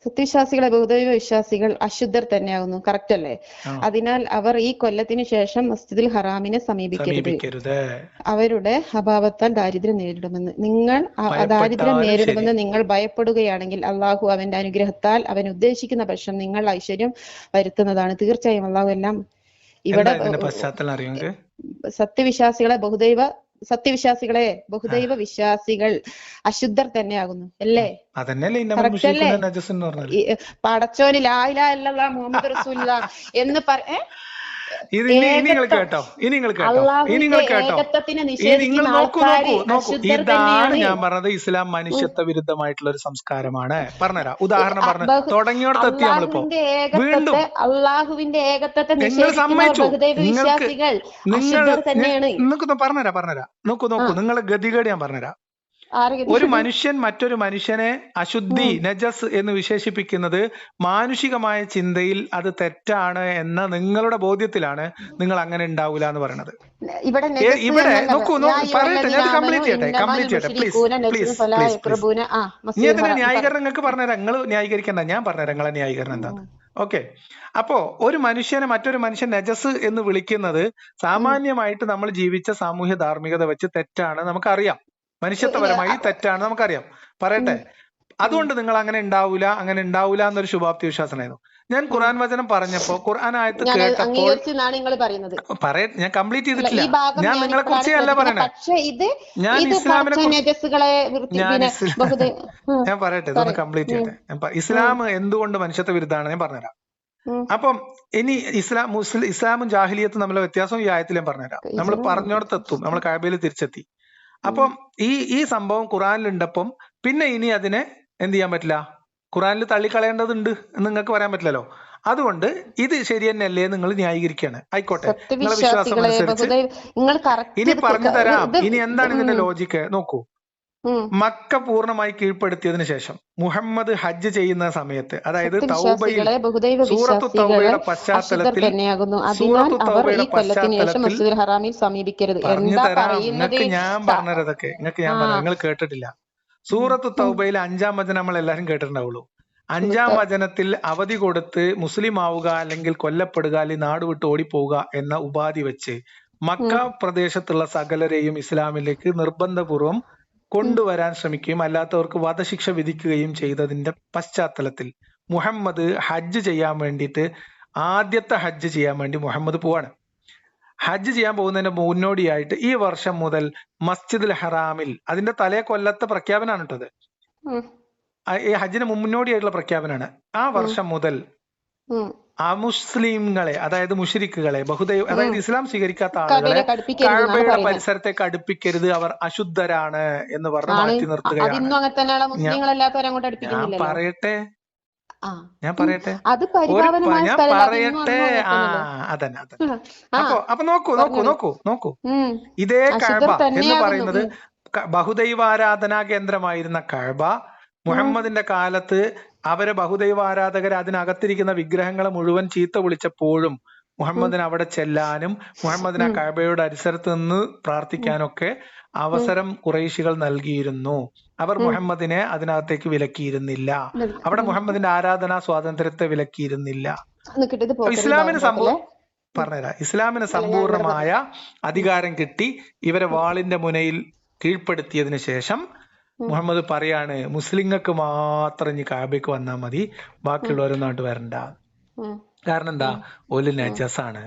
സത്യവിശ്വാസികളെ ബഹുദൈവ വിശ്വാസികൾ അശുദ്ധർ തന്നെയാകുന്നു. കറക്റ്റ് അല്ലേ? അതിനാൽ അവർ ഈ കൊല്ലത്തിന് ശേഷം മസ്ജിദുൽ ഹറാമിനെ സമീപിക്കരുത്. അവരുടെ അഭാവത്താൽ ദാരിദ്ര്യം നേരിടുമെന്ന് നിങ്ങൾ ഭയപ്പെടുകയാണെങ്കിൽ അള്ളാഹു അവന്റെ അനുഗ്രഹത്താൽ അവൻ ഉദ്ദേശിക്കുന്ന പക്ഷം നിങ്ങൾ ഐശ്വര്യം വരുത്തുന്നതാണ്. തീർച്ചയായും അള്ളാഹു എല്ലാം. ഇവിടെ സത്യവിശ്വാസികളെ ബഹുദൈവ വിശ്വാസികൾ അശുദ്ധർ തന്നെയാകുന്നു അല്ലേ? പടച്ചോന് ലാ ഇലാഹ ഇല്ലല്ലാഹ് മുഹമ്മദ് റസൂലുള്ളാഹ് എന്ന് ഇത് ഇനി നിങ്ങൾ ഏകത്വം കേട്ടോ, ഇനി നിങ്ങൾ കേട്ടോ, ഇനി അള്ളാഹുവിന്റെ നിങ്ങൾ കേട്ടോ, ഏകത്വത്തിനെ ഈ നിഷേധിക്കുന്ന നിങ്ങൾ നോക്കൂ ആൾക്കാര് നോക്കൂ നോക്കൂ, അശുദ്ധർ ഇതാണ് തന്നെയാണ്. ഞാൻ പറഞ്ഞത്. ഇസ്ലാം മനുഷ്യത്വ വിരുദ്ധമായിട്ടുള്ള ഒരു സംസ്കാരമാണ്. പറഞ്ഞുതരാം, ഉദാഹരണം പറഞ്ഞു തുടങ്ങിയോടത്തെത്തി നമ്മളിപ്പോ വീണ്ടും. അള്ളാഹുവിന്റെ ഏകത്വത്തെ നിങ്ങൾ നിഷേധിക്കുന്നവർ സമ്മതിച്ചു, ബഹുദൈവ നിങ്ങൾക്ക് വിശ്വാസികൾ നിങ്ങൾ അശുദ്ധർ തന്നെയാണ്. നിങ്ങൾക്ക് പറഞ്ഞുതരാം. നോക്കൂ നിങ്ങളെ ഗതികേട് ഞാൻ പറഞ്ഞുതരാം. ഒരു മനുഷ്യൻ മറ്റൊരു മനുഷ്യനെ അശുദ്ധി, നജസ് എന്ന് വിശേഷിപ്പിക്കുന്നത് മാനുഷികമായ ചിന്തയിൽ അത് തെറ്റാണ് എന്ന നിങ്ങളുടെ ബോധ്യത്തിലാണ് നിങ്ങൾ അങ്ങനെ ഉണ്ടാവൂല എന്ന് പറയുന്നത്. ഇവിടെ നോക്കൂ, പറയട്ടെ, ഞാൻ കംപ്ലീറ്റ് ചെയ്യട്ടെ പ്ലീസ്. നീ അതിന്റെ ന്യായീകരണം നിങ്ങൾക്ക് പറഞ്ഞുതരാം. നിങ്ങൾ ന്യായീകരിക്കണ്ട, ഞാൻ പറഞ്ഞുതരാം നിങ്ങളെ ന്യായീകരണം എന്താന്ന്. ഓക്കെ, അപ്പോ ഒരു മനുഷ്യനെ മറ്റൊരു മനുഷ്യൻ നജസ് എന്ന് വിളിക്കുന്നത് സാമാന്യമായിട്ട് നമ്മൾ ജീവിച്ച സാമൂഹ്യ ധാർമ്മികത വെച്ച് തെറ്റാണ്, നമുക്കറിയാം. മനുഷ്യത്വപരമായി തെറ്റാണ്, നമുക്കറിയാം. പറയട്ടെ, അതുകൊണ്ട് നിങ്ങൾ അങ്ങനെ ഉണ്ടാവൂല എന്നൊരു ശുഭാപ്തി വിശ്വാസമായിരുന്നു. ഞാൻ ഖുർആൻ വചനം പറഞ്ഞപ്പോ, ഖുർആൻ ആയത്ത് കേട്ടപ്പോൾ പറയട്ടെ, ഞാൻ കംപ്ലീറ്റ് ചെയ്തിട്ടില്ല. ഞാൻ നിങ്ങളെ കുറിച്ച് അല്ല പറയണേ, ഞാൻ ഇസ്ലാമിനെ ഞാൻ പറയട്ടെ, ഇതൊന്ന് കംപ്ലീറ്റ് ചെയ്യട്ടെ. ഇസ്ലാം എന്തുകൊണ്ട് മനുഷ്യത്വ വിരുദ്ധാണ് ഞാൻ പറഞ്ഞുതരാം. അപ്പം ഇനി ഇസ്ലാമും ജാഹിലിയത്തും തമ്മിലുള്ള വ്യത്യാസം ഈ ആയത്തിൽ ഞാൻ പറഞ്ഞുതരാം. നമ്മൾ പറഞ്ഞോടത്തെത്തും, നമ്മൾ കഅബയിൽ തിരിച്ചെത്തി. അപ്പം ഈ സംഭവം ഖുറാനിലുണ്ടപ്പം പിന്നെ ഇനി അതിനെ എന്ത് ചെയ്യാൻ പറ്റില്ല, ഖുറാനിൽ തള്ളിക്കളയേണ്ടതുണ്ട് എന്ന് നിങ്ങൾക്ക് പറയാൻ പറ്റില്ലല്ലോ. അതുകൊണ്ട് ഇത് ശരി തന്നെയല്ലേ നിങ്ങൾ ന്യായീകരിക്കുകയാണ്. ആയിക്കോട്ടെ, നിങ്ങളെ വിശ്വാസം അനുസരിച്ച് ഇനി പറഞ്ഞു തരാം. ഇനി എന്താണ് ഇതിന്റെ ലോജിക്ക് നോക്കൂ. മക്ക പൂർണ്ണമായി കീഴ്പ്പെടുത്തിയതിനു ശേഷം മുഹമ്മദ് ഹജ്ജ് ചെയ്യുന്ന സമയത്ത്, അതായത് തൗബയിൽ സൂറത്തു തൗബയുടെ പശ്ചാത്തലത്തിൽ നിങ്ങൾക്ക് ഞാൻ പറഞ്ഞതൊക്കെ നിങ്ങൾ കേട്ടിട്ടില്ല. സൂറത്തു തൗബയിൽ 5-ാം വചനം നമ്മൾ എല്ലാരും കേട്ടിട്ടുണ്ടാവുള്ളൂ. 5-ാം വചനത്തിൽ അവധി കൊടുത്ത് മുസ്ലിം ആവുക അല്ലെങ്കിൽ കൊല്ലപ്പെടുക അല്ലെങ്കിൽ നാട് വിട്ട് ഓടിപ്പോവുക എന്ന ഉപാധി വെച്ച് മക്ക പ്രദേശത്തുള്ള സകലരെയും ഇസ്ലാമിലേക്ക് നിർബന്ധപൂർവം കൊണ്ടുവരാൻ ശ്രമിക്കുകയും അല്ലാത്തവർക്ക് വധശിക്ഷ വിധിക്കുകയും ചെയ്തതിന്റെ പശ്ചാത്തലത്തിൽ മുഹമ്മദ് ഹജ്ജ് ചെയ്യാൻ വേണ്ടിയിട്ട്, ആദ്യത്തെ ഹജ്ജ് ചെയ്യാൻ വേണ്ടി മുഹമ്മദ് പോവാണ്. ഹജ്ജ് ചെയ്യാൻ പോകുന്നതിന് മുന്നോടിയായിട്ട് ഈ വർഷം മുതൽ മസ്ജിദുൽ ഹറാമിൽ, അതിന്റെ തലേ കൊല്ലത്തെ പ്രഖ്യാപനമാണ് ഇട്ടത്, ഈ ഹജ്ജിന് മുന്നോടിയായിട്ടുള്ള പ്രഖ്യാപനമാണ്. ആ വർഷം മുതൽ അമുസ്ലിങ്ങളെ, അതായത് മുശ്രിക്കുകളെ, അതായത് ഇസ്ലാം സ്വീകരിക്കാത്ത ആളുകളെ കഅബയുടെ പരിസരത്തേക്ക് അടുപ്പിക്കരുത്, അവർ അശുദ്ധരാണ് എന്ന് പറഞ്ഞ് മാറ്റി നിർത്തുകയാണ്. ഞാൻ പറയട്ടെ അതന്നെ. അപ്പൊ നോക്കൂ ഇതേ കഅബ എന്ന് പറയുന്നത് ബഹുദൈവാരാധനാ കേന്ദ്രമായിരുന്ന കഅബ മുഹമ്മദിന്റെ കാലത്ത് അവരെ ബഹുദൈവാരാധകർ അതിനകത്തിരിക്കുന്ന വിഗ്രഹങ്ങളെ മുഴുവൻ ചീത്ത വിളിച്ചപ്പോഴും മുഹമ്മദിന് അവിടെ ചെല്ലാനും മുഹമ്മദിന് ആ കഅബയുടെ പരിസരത്ത് നിന്ന് പ്രാർത്ഥിക്കാനൊക്കെ അവസരം ഖുറൈശികൾ നൽകിയിരുന്നു. അവർ മുഹമ്മദിനെ അതിനകത്തേക്ക് വിലക്കിയിരുന്നില്ല. അവിടെ മുഹമ്മദിന്റെ ആരാധനാ സ്വാതന്ത്ര്യത്തെ വിലക്കിയിരുന്നില്ല. ഇസ്ലാമിന് ഇസ്ലാമിന് സമ്പൂർണമായ അധികാരം കിട്ടി. ഇവരെ വാളിന്റെ മുനയിൽ കീഴ്പ്പെടുത്തിയതിനു ശേഷം മുഹമ്മദ് പറയാണ്, മുസ്ലിങ്ങൾക്ക് മാത്രം ഇനി കഅബയ്ക്ക് വന്നാൽ മതി, ബാക്കിയുള്ളവരൊന്നും അങ്ങോട്ട് വരണ്ട. കാരണം എന്താ, ഓല് നജസാണ്.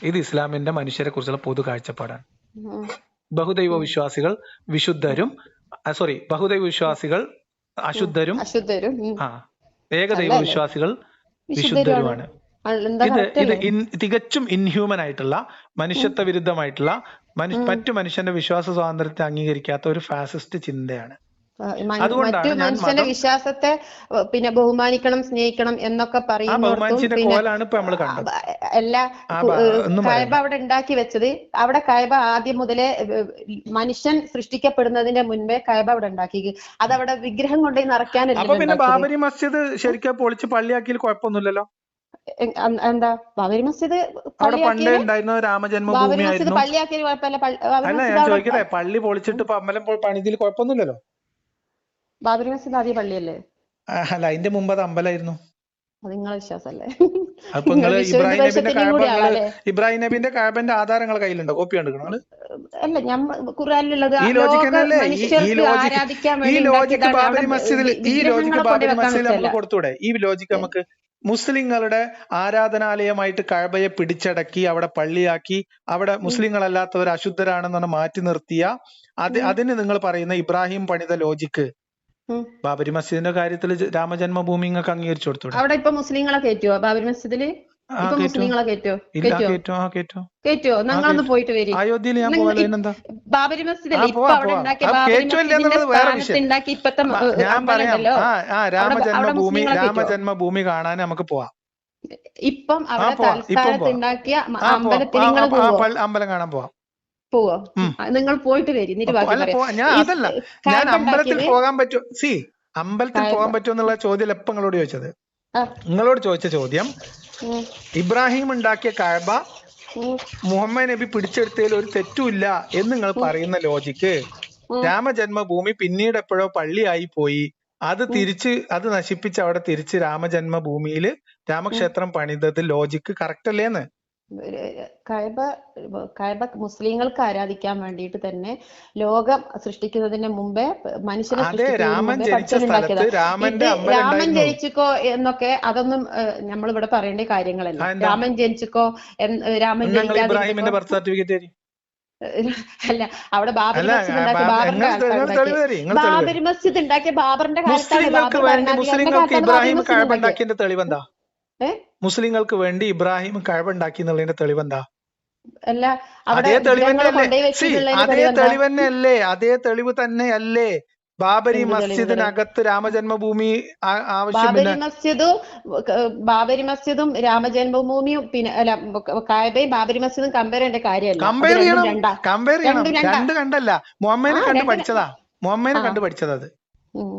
ഇത് ഇസ്ലാമിന്റെ മനുഷ്യരെ കുറിച്ചുള്ള പൊതു കാഴ്ചപ്പാടാണ്. ബഹുദൈവ വിശ്വാസികൾ വിശുദ്ധരും, ബഹുദൈവ വിശ്വാസികൾ അശുദ്ധരും, ഏകദൈവ വിശ്വാസികൾ വിശുദ്ധരുമാണ്. ഇത് തികച്ചും ഇൻഹ്യൂമൻ ആയിട്ടുള്ള, മനുഷ്യത്വ വിരുദ്ധമായിട്ടുള്ള, മറ്റു മനുഷ്യന്റെ വിശ്വാസ സ്വാതന്ത്ര്യത്തെ അംഗീകരിക്കാത്ത ഒരു ഫാസിസ്റ്റ് ചിന്തയാണ്. മറ്റു മനുഷ്യന്റെ വിശ്വാസത്തെ പിന്നെ ബഹുമാനിക്കണം, സ്നേഹിക്കണം എന്നൊക്കെ എല്ലാ കഅബ അവിടെ ഉണ്ടാക്കി വെച്ചത്, അവിടെ കഅബ ആദ്യം മുതലേ മനുഷ്യൻ സൃഷ്ടിക്കപ്പെടുന്നതിന്റെ മുൻപേ കഅബ അവിടെ ഉണ്ടാക്കി. അതവിടെ വിഗ്രഹം കൊണ്ടുപോയി നിറയ്ക്കാനല്ല. പിന്നെ ബാബരി മസ്ജിദ് ശരിക്കും പൊളിച്ച് പള്ളിയാക്കിയിൽ കുഴപ്പമൊന്നുമില്ലല്ലോ. എന്താ ബാബരി മസ്ജിദ് രാമജന്മഭൂമിയായിരുന്നു. അല്ല, ഞാൻ ചോദിക്കട്ടെ, പള്ളി പൊളിച്ചിട്ട് അമ്പലം പണിതിൽ കുഴപ്പമൊന്നുമില്ലല്ലോ. ബാബരി മസ്ജിദ് ആദ്യ പള്ളിയല്ലേ? അല്ല, അതിന്റെ മുമ്പ് അത് അമ്പലമായിരുന്നു. അത് നിങ്ങളെ വിശ്വാസല്ലേ? അപ്പൊ നിങ്ങള് ഇബ്രാഹിം നബിന്റെ കഅബന്റെ ആധാരങ്ങൾ കയ്യിലുണ്ടോ? കോപ്പി കണ്ടിരിക്കണോ? അല്ല, ഖുർആനിലുള്ളത് ഈ ലോജിക്ക് ബാബരി മസ്ജിദിൽ നമ്മൾ കൊടുത്തൂടെ? ഈ ലോജിക്ക് നമുക്ക് മുസ്ലിങ്ങളുടെ ആരാധനാലയമായിട്ട് കഅബയെ പിടിച്ചടക്കി അവിടെ പള്ളിയാക്കി അവിടെ മുസ്ലിങ്ങളല്ലാത്തവർ അശുദ്ധരാണെന്നാണ് മാറ്റി നിർത്തിയ അതിന് നിങ്ങൾ പറയുന്ന ഇബ്രാഹിം പണിത ലോജിക്ക് ബാബരി മസ്ജിദിന്റെ കാര്യത്തിൽ രാമജന്മഭൂമി നിങ്ങൾക്ക് അംഗീകരിച്ചു കൊടുത്തൂടെ? അവിടെ ഇപ്പൊ മുസ്ലിങ്ങളെ കയറ്റുവോ ബാബരി മസ്ജിദില്? ഇപ്പൊ കേറ്റോ മുസ്ലിങ്ങളെ കയറ്റോ? ഇല്ല കയറ്റോ? കേറ്റോ കേറ്റോ കയറ്റോ? നിങ്ങളൊന്ന് പോയിട്ട് വരി. അയോധ്യയിൽ ഞാൻ പോകാലോ, അതിനെന്താ? ബാബരി മസ്ജിദ് അല്ലേ ഇപ്പൊ പോവാം അവിടെ പോവാം. ഉണ്ടാക്കിയ അത് ബാബരി കേറ്റോ ഇല്ല മസ്ജിദിന്റെ എന്നുള്ളത് വേറെ സ്ഥാനത്ത് വിഷയം. ഉണ്ടാക്കി ഇപ്പത്തെ ഞാൻ അമ്പലം പറയാം. ഉണ്ടല്ലോ, അവിടെ രാമജന്മഭൂമി മുസ്ലിങ്ങളെ കയറ്റോ? രാമജന്മഭൂമി കാണാൻ നമുക്ക് പോവാം. ഇപ്പം അവിടെ പോവാം. ഇപ്പം തൽസ്ഥാനത്ത് പോവാം. ഉണ്ടാക്കിയ പോവാം. അമ്പലത്തിൽ നിങ്ങൾ പോവോ? അമ്പലം കാണാൻ പോവാം. പോവോ? ഉം. നിങ്ങൾ പോയിട്ട് വരി, എന്നിട്ട് ബാക്കി അല്ല പറയാം. ഞാൻ അതല്ല, ഞാൻ കായബ അമ്പലത്തിൽ ഉണ്ടാക്കിയത് പോകാൻ പറ്റുമോ? അമ്പലത്തിൽ കായബ. പോകാൻ പറ്റുമോ എന്നുള്ള ചോദ്യം എപ്പം നിങ്ങളോട് ചോദിച്ചത്? ആ, നിങ്ങളോട് ചോദിച്ച ചോദ്യം, ഉം, ഇബ്രാഹിം ഉണ്ടാക്കിയ കഅബ ഉം, മുഹമ്മദ് നബി പിടിച്ചെടുത്തതിൽ ഒരു തെറ്റുമില്ല എന്ന് നിങ്ങൾ പറയുന്ന ലോജിക്ക്, രാമജന്മഭൂമി പിന്നീട് എപ്പോഴോ പള്ളിയായി പോയി, അത് നശിപ്പിച്ച് അവിടെ തിരിച്ച് രാമജന്മഭൂമിയിൽ രാമക്ഷേത്രം പണിതത് ലോജിക്ക് കറക്റ്റ് അല്ലേന്ന്? കഅബ മുസ്ലിങ്ങൾക്ക് ആരാധിക്കാൻ വേണ്ടിയിട്ട് തന്നെ ലോകം സൃഷ്ടിക്കുന്നതിന് മുമ്പേ, മനുഷ്യനെ അതെ, സൃഷ്ടിക്കുന്നതിന് രാമൻ മുമ്പേ ജനിച്ച പഠിച്ചുണ്ടാക്കിയതാ. സ്ഥലത്ത് രാമന്റെ ഇത് അമ്പലം രാമൻ ഉണ്ടായിരുന്നു. ജനിച്ചിക്കോ എന്നൊക്കെ അതൊന്നും നമ്മൾ ഇവിടെ പറയേണ്ട കാര്യങ്ങളല്ല. അതെന്താ? രാമൻ ജനിച്ചിക്കോ, രാമൻ നിങ്ങൾ ഇബ്രാഹിമിന്റെ ജനിക്കാതിരിക്കോ ബർത്ത് സർട്ടിഫിക്കറ്റ് തരി. അല്ല, അവിടെ ബാബരി അല്ല, മസ്ജിദ് ഉണ്ടാക്കിയ ബാബറിന്റെ നിങ്ങൾ കാലത്താണ് തെളിവ് തരി. നിങ്ങൾ തെളിവ് ബാബരി മസ്ജിദ് ഉണ്ടാക്കിയ ബാബറിന്റെ കാലത്താണ്. മുസ്ലിങ്ങൾക്ക് ബാബർ വേണ്ടി ഭരണാധികാരിയുടെ മുസ്ലിങ്ങൾക്ക് കാലത്താണ് ബാബരി ഇബ്രാഹിം മസ്ജിദ് കഅബ ഉണ്ടാക്കിയത്. ഉണ്ടാക്കിയതിന്റെ തെളിവെന്താ? മുസ്ലിങ്ങൾക്ക് വേണ്ടി ഇബ്രാഹിം കഅബ ഉണ്ടാക്കി എന്നുള്ളതിന്റെ തെളിവെന്താ? അല്ല, അവിടെ അതേ തെളിവ് വിഗ്രഹങ്ങൾ തന്നെയല്ലേ? കൊണ്ടുപോയി വെച്ചിട്ടുള്ളതിന് അതേ തെളിവെന്താ? തെളിവ് തന്നെയല്ലേ? അതേ തെളിവ് തന്നെയല്ലേ ബാബരി എന്ത് തെളിവ്? മസ്ജിദിനകത്ത് രാമജന്മഭൂമി ആവശ്യം? ബാബരി മസ്ജിദും രാമജന്മഭൂമിയും പിന്നെ അല്ല കഅബയും ബാബരി മസ്ജിദും കമ്പയർ ചെയ്യേണ്ട കാര്യമല്ല. കമ്പയർ ചെയ്യണം. രണ്ടും രണ്ടാ. രണ്ട് കണ്ടല്ല, മുഹമ്മദിനെ കണ്ട് രണ്ട് പഠിച്ചതാ. മുഹമ്മദിനെ കണ്ട് പഠിച്ചത് അത്.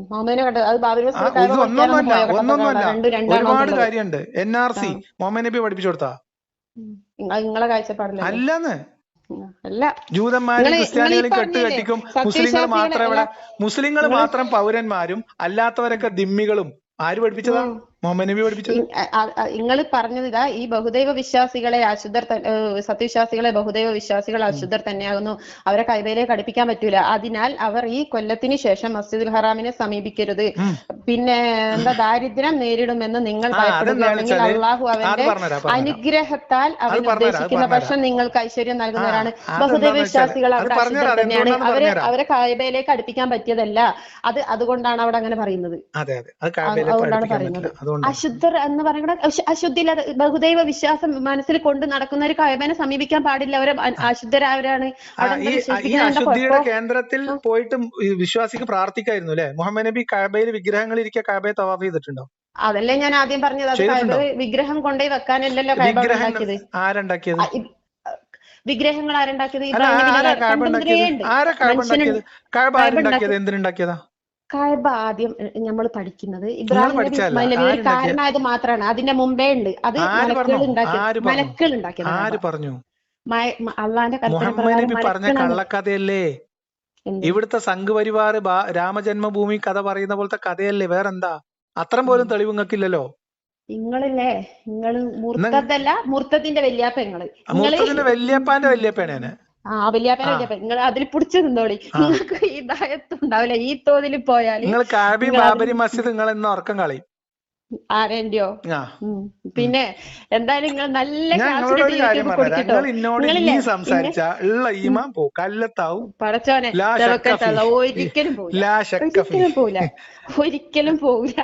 മുഹമ്മദിനെ കണ്ടത് അത് ബാബരി മസ്ജിദ് ഇത് കഅബ ഒന്നൊന്നുമല്ല, പഠിക്കാനൊന്നും ഒന്നൊന്നുമല്ല, രണ്ടും രണ്ടാണോ ഒരുപാട് എന്നുള്ളത്. കാര്യമുണ്ട്. NRC മുഹമ്മദ് നബി പഠിപ്പിച്ചു കൊടുത്താ നിങ്ങളെ കാഴ്ചപ്പാടില്ല. അല്ലെന്ന്. അല്ല, ജൂതന്മാരും ക്രിസ്ത്യാനികളും കെട്ടുകെട്ടിക്കും. മുസ്ലിങ്ങൾ മാത്രം പൗരന്മാരും അല്ലാത്തവരൊക്കെ ദിമ്മികളും. ആര് പഠിപ്പിച്ചതാ? മുഹമ്മദ് നബി പഠിപ്പിച്ചത്. നിങ്ങൾ പറഞ്ഞത് ഇതാ, ഈ ബഹുദൈവ വിശ്വാസികളെ അശുദ്ധർ, സത്യവിശ്വാസികളെ ബഹുദൈവ വിശ്വാസികൾ അശുദ്ധർ തന്നെയാകുന്നു, അവരെ കഅബയിലേക്ക് അടുപ്പിക്കാൻ പറ്റൂല. അതിനാൽ അവർ ഈ കൊല്ലത്തിന് ശേഷം മസ്ജിദുൽ ഹറാമിനെ സമീപിക്കരുത്. പിന്നെ ദാരിദ്ര്യം നേരിടുമെന്ന് നിങ്ങൾ ഭയപ്പെടുകയാണെങ്കിൽ അള്ളാഹു അവന്റെ അനുഗ്രഹത്താൽ അവൻ ഉദ്ദേശിക്കുന്ന പക്ഷം നിങ്ങൾക്ക് ഐശ്വര്യം നൽകുന്നവരാണ്. ബഹുദൈവ വിശ്വാസികൾ അവിടെ അശുദ്ധർ തന്നെയാണ്, അവരെ കഅബയിലേക്ക് അടുപ്പിക്കാൻ പറ്റിയതല്ല. അതുകൊണ്ടാണ് അവിടെ അങ്ങനെ പറയുന്നത്. അതുകൊണ്ടാണ് പറയുന്നത് അശുദ്ധർ എന്ന് പറയുന്നത്. അശുദ്ധിയില്ലാതെ ബഹുദൈവ വിശ്വാസം മനസ്സിൽ കൊണ്ട് നടക്കുന്ന ഒരു കഅബനെ സമീപിക്കാൻ പാടില്ല. അവരെ അശുദ്ധരാവരാണ്. ഈ അശുദ്ധിയുടെ കേന്ദ്രത്തിൽ പോയിട്ട് വിശ്വാസിക്ക് പ്രാർത്ഥിക്കായിരുന്നു അല്ലെ? മുഹമ്മദ് നബി കഅബയിൽ വിഗ്രഹങ്ങൾ ഇരിക്കെ കഅബയെ തവാഫ് ചെയ്തിട്ടുണ്ടോ? അതല്ലേ ഞാൻ ആദ്യം പറഞ്ഞത്. അത് കഅബ വിഗ്രഹം കൊണ്ടുപോയി വെക്കാനല്ലല്ലോ കഅബ ഉണ്ടാക്കിയത്. ആരുണ്ടാക്കിയത്? വിഗ്രഹങ്ങൾ ആരുണ്ടാക്കിയത്? എന്തിനുണ്ടാക്കിയതാ? കഅബ ആദ്യം നമ്മൾ പഠിക്കുന്നത് ഇബ്രാഹിം നബി ഇസ്മായിൽ നബി ഒരു കാരണമായത് മാത്രമാണ്. അതിന്റെ മുമ്പേ ഉണ്ട്. അത് മലക്കുകൾ ഉണ്ടാക്കിയത്. ആര് പറഞ്ഞു? അള്ളാന്റെ മുഹമ്മദ് നബി പറഞ്ഞ കള്ളക്കഥയല്ലേ? ഇവിടുത്തെ സംഘപരിവാർ രാമജന്മഭൂമി കഥ പറയുന്ന പോലത്തെ കഥയല്ലേ? വേറെന്താ? അത്രയും പോലും തെളിവ് നിങ്ങൾക്കില്ലല്ലോ. നിങ്ങളില്ലേ, നിങ്ങള് മുർത്തത്തിന്റെ വല്യാപ്പ. മുർത്തത്തിന്റെ വല്യാപ്പാന്റെ വല്യാപ്പയാണ്. വല്യാപ്പനെ വല്യാപ്പ. നിങ്ങൾ അതിൽ പിടിച്ചു നിന്നോളി. നിങ്ങൾക്ക് ഈ ദായത്തുണ്ടാവില്ല ഈ തോതിൽ പോയാൽ. നിങ്ങൾ കഅബയും ബാബരി മസ്ജിദ് നിങ്ങൾ എന്ന് ഉറക്കം കളയും. ആരെന്റെയോ? പിന്നെ എന്തായാലും നിങ്ങൾ നല്ല സംസാരിച്ച ഉള്ള ഈമാൻ പോ കല്ലത്താവും. പടച്ചോനെ, ഒരിക്കലും പോവില്ല, ഒരിക്കലും പോവില്ല.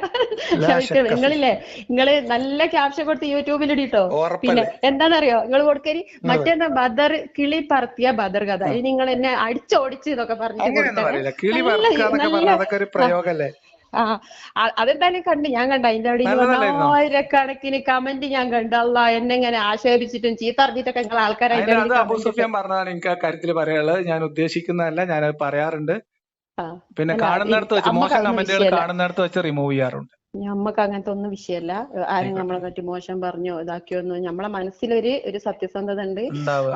നിങ്ങളില്ലേ, നിങ്ങള് നല്ല ക്യാപ്ഷൻ കൊടുത്ത് യൂട്യൂബിൽ ഇടിട്ടോ. പിന്നെ എന്താണെന്നറിയോ നിങ്ങൾ കൊടുക്കരി? മറ്റേന്താ ബദർ, കിളി പറത്തിയ ബദർ കഥ. ഇനി നിങ്ങൾ എന്നെ അടിച്ചോടിച്ച് ഇതൊക്കെ പറഞ്ഞിട്ട് അതെന്തായാലും കണ്ട് ഞാൻ കണ്ട അതിന്റെ അവിടെ 1000കണക്കിന് കമന്റ് ഞാൻ കണ്ടു. അല്ലാ, എന്നെ ഇങ്ങനെ ആക്ഷേപിച്ചിട്ടും ചീത്തറിഞ്ഞിട്ടൊക്കെ നിങ്ങൾ ആൾക്കാരായിട്ട് അബൂ സുഫിയാൻ പറഞ്ഞതാണ് എനിക്ക് ആ കാര്യത്തിൽ പറയാനുള്ളത്. ഞാൻ ഉദ്ദേശിക്കുന്നതല്ല, ഞാനത് പറയാറുണ്ട്. പിന്നെ കാണുന്നിടത്ത് വെച്ച് മോശം കമന്റുകൾ കാണുന്നിടത്ത് വെച്ച് റിമൂവ് ചെയ്യാറുണ്ട്. നമ്മക്ക് അങ്ങനത്തെ ഒന്നും വിഷയമല്ല. ആരും നമ്മളെ പറ്റി മോശം പറഞ്ഞോ ഇതാക്കിയോന്നോ നമ്മളെ മനസ്സിലൊരു സത്യസന്ധത ഉണ്ട്.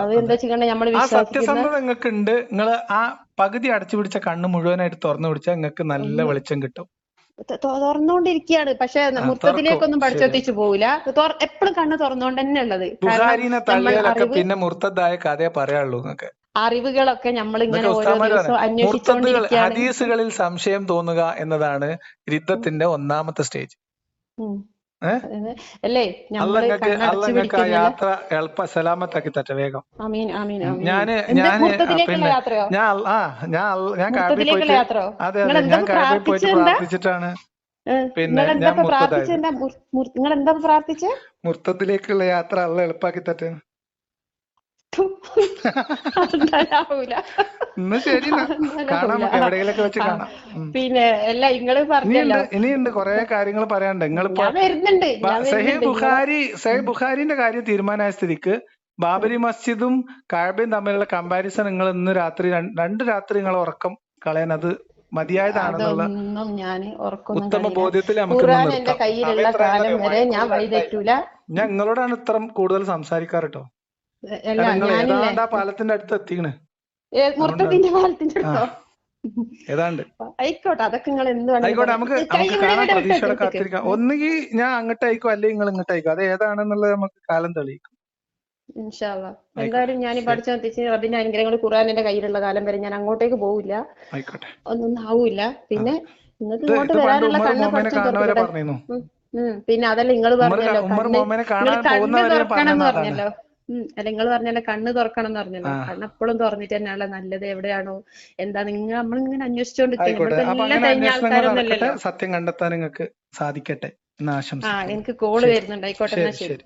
അത് എന്താ വെച്ചിട്ടുണ്ടെങ്കിൽ നമ്മള് സത്യസന്ധത നിങ്ങൾക്ക് ഉണ്ട്. നിങ്ങൾ ആ പകുതി അടച്ചു പിടിച്ച കണ്ണ് മുഴുവനായിട്ട് തുറന്നു പിടിച്ചാൽ നിങ്ങൾക്ക് നല്ല വെളിച്ചം കിട്ടും. തുറന്നുകൊണ്ടിരിക്കുകയാണ്. പക്ഷെ മുർത്തത്തിലേക്കൊന്നും പഠിച്ചെത്തിച്ചു പോവില്ല. എപ്പോഴും കണ്ണ് തുറന്നുകൊണ്ട് തന്നെ ഉള്ളത്. ബുഖാരിനെ തള്ളിയാലൊക്കെ പിന്നെ മുർത്തതായ കഥയെ പറയാനുള്ളൂ. നിങ്ങൾക്ക് അറിവുകളൊക്കെ നമ്മൾ ഇങ്ങനെ ഓരോ ദിവസവും അന്വേഷിച്ചുകൊണ്ടിരിക്കുകയാണ്. ഹദീസുകളിൽ സംശയം തോന്നുക എന്നതാണ് രിദ്ദത്തിന്റെ ഒന്നാമത്തെ സ്റ്റേജ്. അല്ലേ? യാത്ര എളുപ്പ സലാമത്താക്കി തട്ട വേഗം. ഞാൻ കഅബയിൽ പോയിട്ട് പ്രാർത്ഥിച്ചിട്ടാണ് പിന്നെ ഞാൻ മുർത്തതായത്. നിങ്ങൾ എന്താ പ്രാർത്ഥിച്ചേ? മുർത്തത്തിലേക്കുള്ള യാത്ര അള്ള എളുപ്പാക്കി തട്ടെ. ഇന്ന് ശരി, കാണാം, നമുക്ക് എവിടെയെങ്കിലൊക്കെ വെച്ച് കാണാം. പിന്നെ അല്ല നിങ്ങള് പറഞ്ഞല്ലോ ഇനിയുണ്ട് കൊറേ കാര്യങ്ങൾ പറയാനുണ്ട്. നിങ്ങളിപ്പോ സഹീഹ് ബുഖാരിന്റെ കാര്യം തീരുമാനമായ സ്ഥിതിക്ക് ബാബരി മസ്ജിദും കഅബയും തമ്മിലുള്ള കമ്പാരിസൺ നിങ്ങൾ ഇന്ന് രാത്രി 2 രാത്രി നിങ്ങൾ ഉറക്കം കളയാൻ അത് മതിയായതാണെന്നുള്ള ഉത്തമ ബോധ്യത്തിൽ നമുക്ക് ഞാൻ നിങ്ങളോടാണ് ഇത്ര കൂടുതൽ സംസാരിക്കാറ് കേട്ടോ. നിങ്ങൾ ഏതാണ്ട് ആ പാലത്തിന്റെ അടുത്ത് എത്തിക്കണ്, ഏതാണ്ട്. ആയിക്കോട്ടെ, അതൊക്കെ നിങ്ങൾ ആയിക്കോട്ടെ, നമുക്ക് കാണാൻ പ്രതീക്ഷയോടെ കാത്തിരിക്കാം. ഒന്നുകിൽ ഞാൻ അങ്ങോട്ട് അയക്കും അല്ലെങ്കിൽ നിങ്ങൾ ഇങ്ങോട്ട് അയക്കും. അത് ഏതാണെന്നുള്ളത് നമുക്ക് കാലം തെളിയിക്കും. ഇൻഷാ അല്ലാഹ്. എന്തായാലും ഞാൻ പഠിച്ച റബ്ബിന്റെ അനുഗ്രഹങ്ങൾ ഖുർആനിന്റെ കയ്യിലുള്ള കാലം വരെ ഞാൻ അങ്ങോട്ടേക്ക് പോവില്ല, ഒന്നും ആവൂല. പിന്നെ നിങ്ങൾക്ക് ഇങ്ങോട്ട് വരാനുള്ള കണ്ണ് പഠിച്ചു. പിന്നെ അതല്ല നിങ്ങൾ പറഞ്ഞല്ലോ കണ്ണ് തുറക്കണം എന്ന് പറഞ്ഞല്ലോ. അല്ല നിങ്ങൾ പറഞ്ഞല്ലോ കണ്ണ് തുറക്കണം എന്ന് പറഞ്ഞല്ലോ. കണ്ണ് എപ്പോഴും തുറന്നിട്ട് തന്നെയാണല്ലോ നല്ലത്. എവിടെയാണോ എന്താ നമ്മളിങ്ങനെ അന്വേഷിച്ചോണ്ടിരിക്കുന്നത്. സത്യം കണ്ടെത്താൻ നിങ്ങൾക്ക് സാധിക്കട്ടെ. എനിക്ക് കോള് വരുന്നുണ്ട്. ആയിക്കോട്ടെ, എന്നാ ശരി.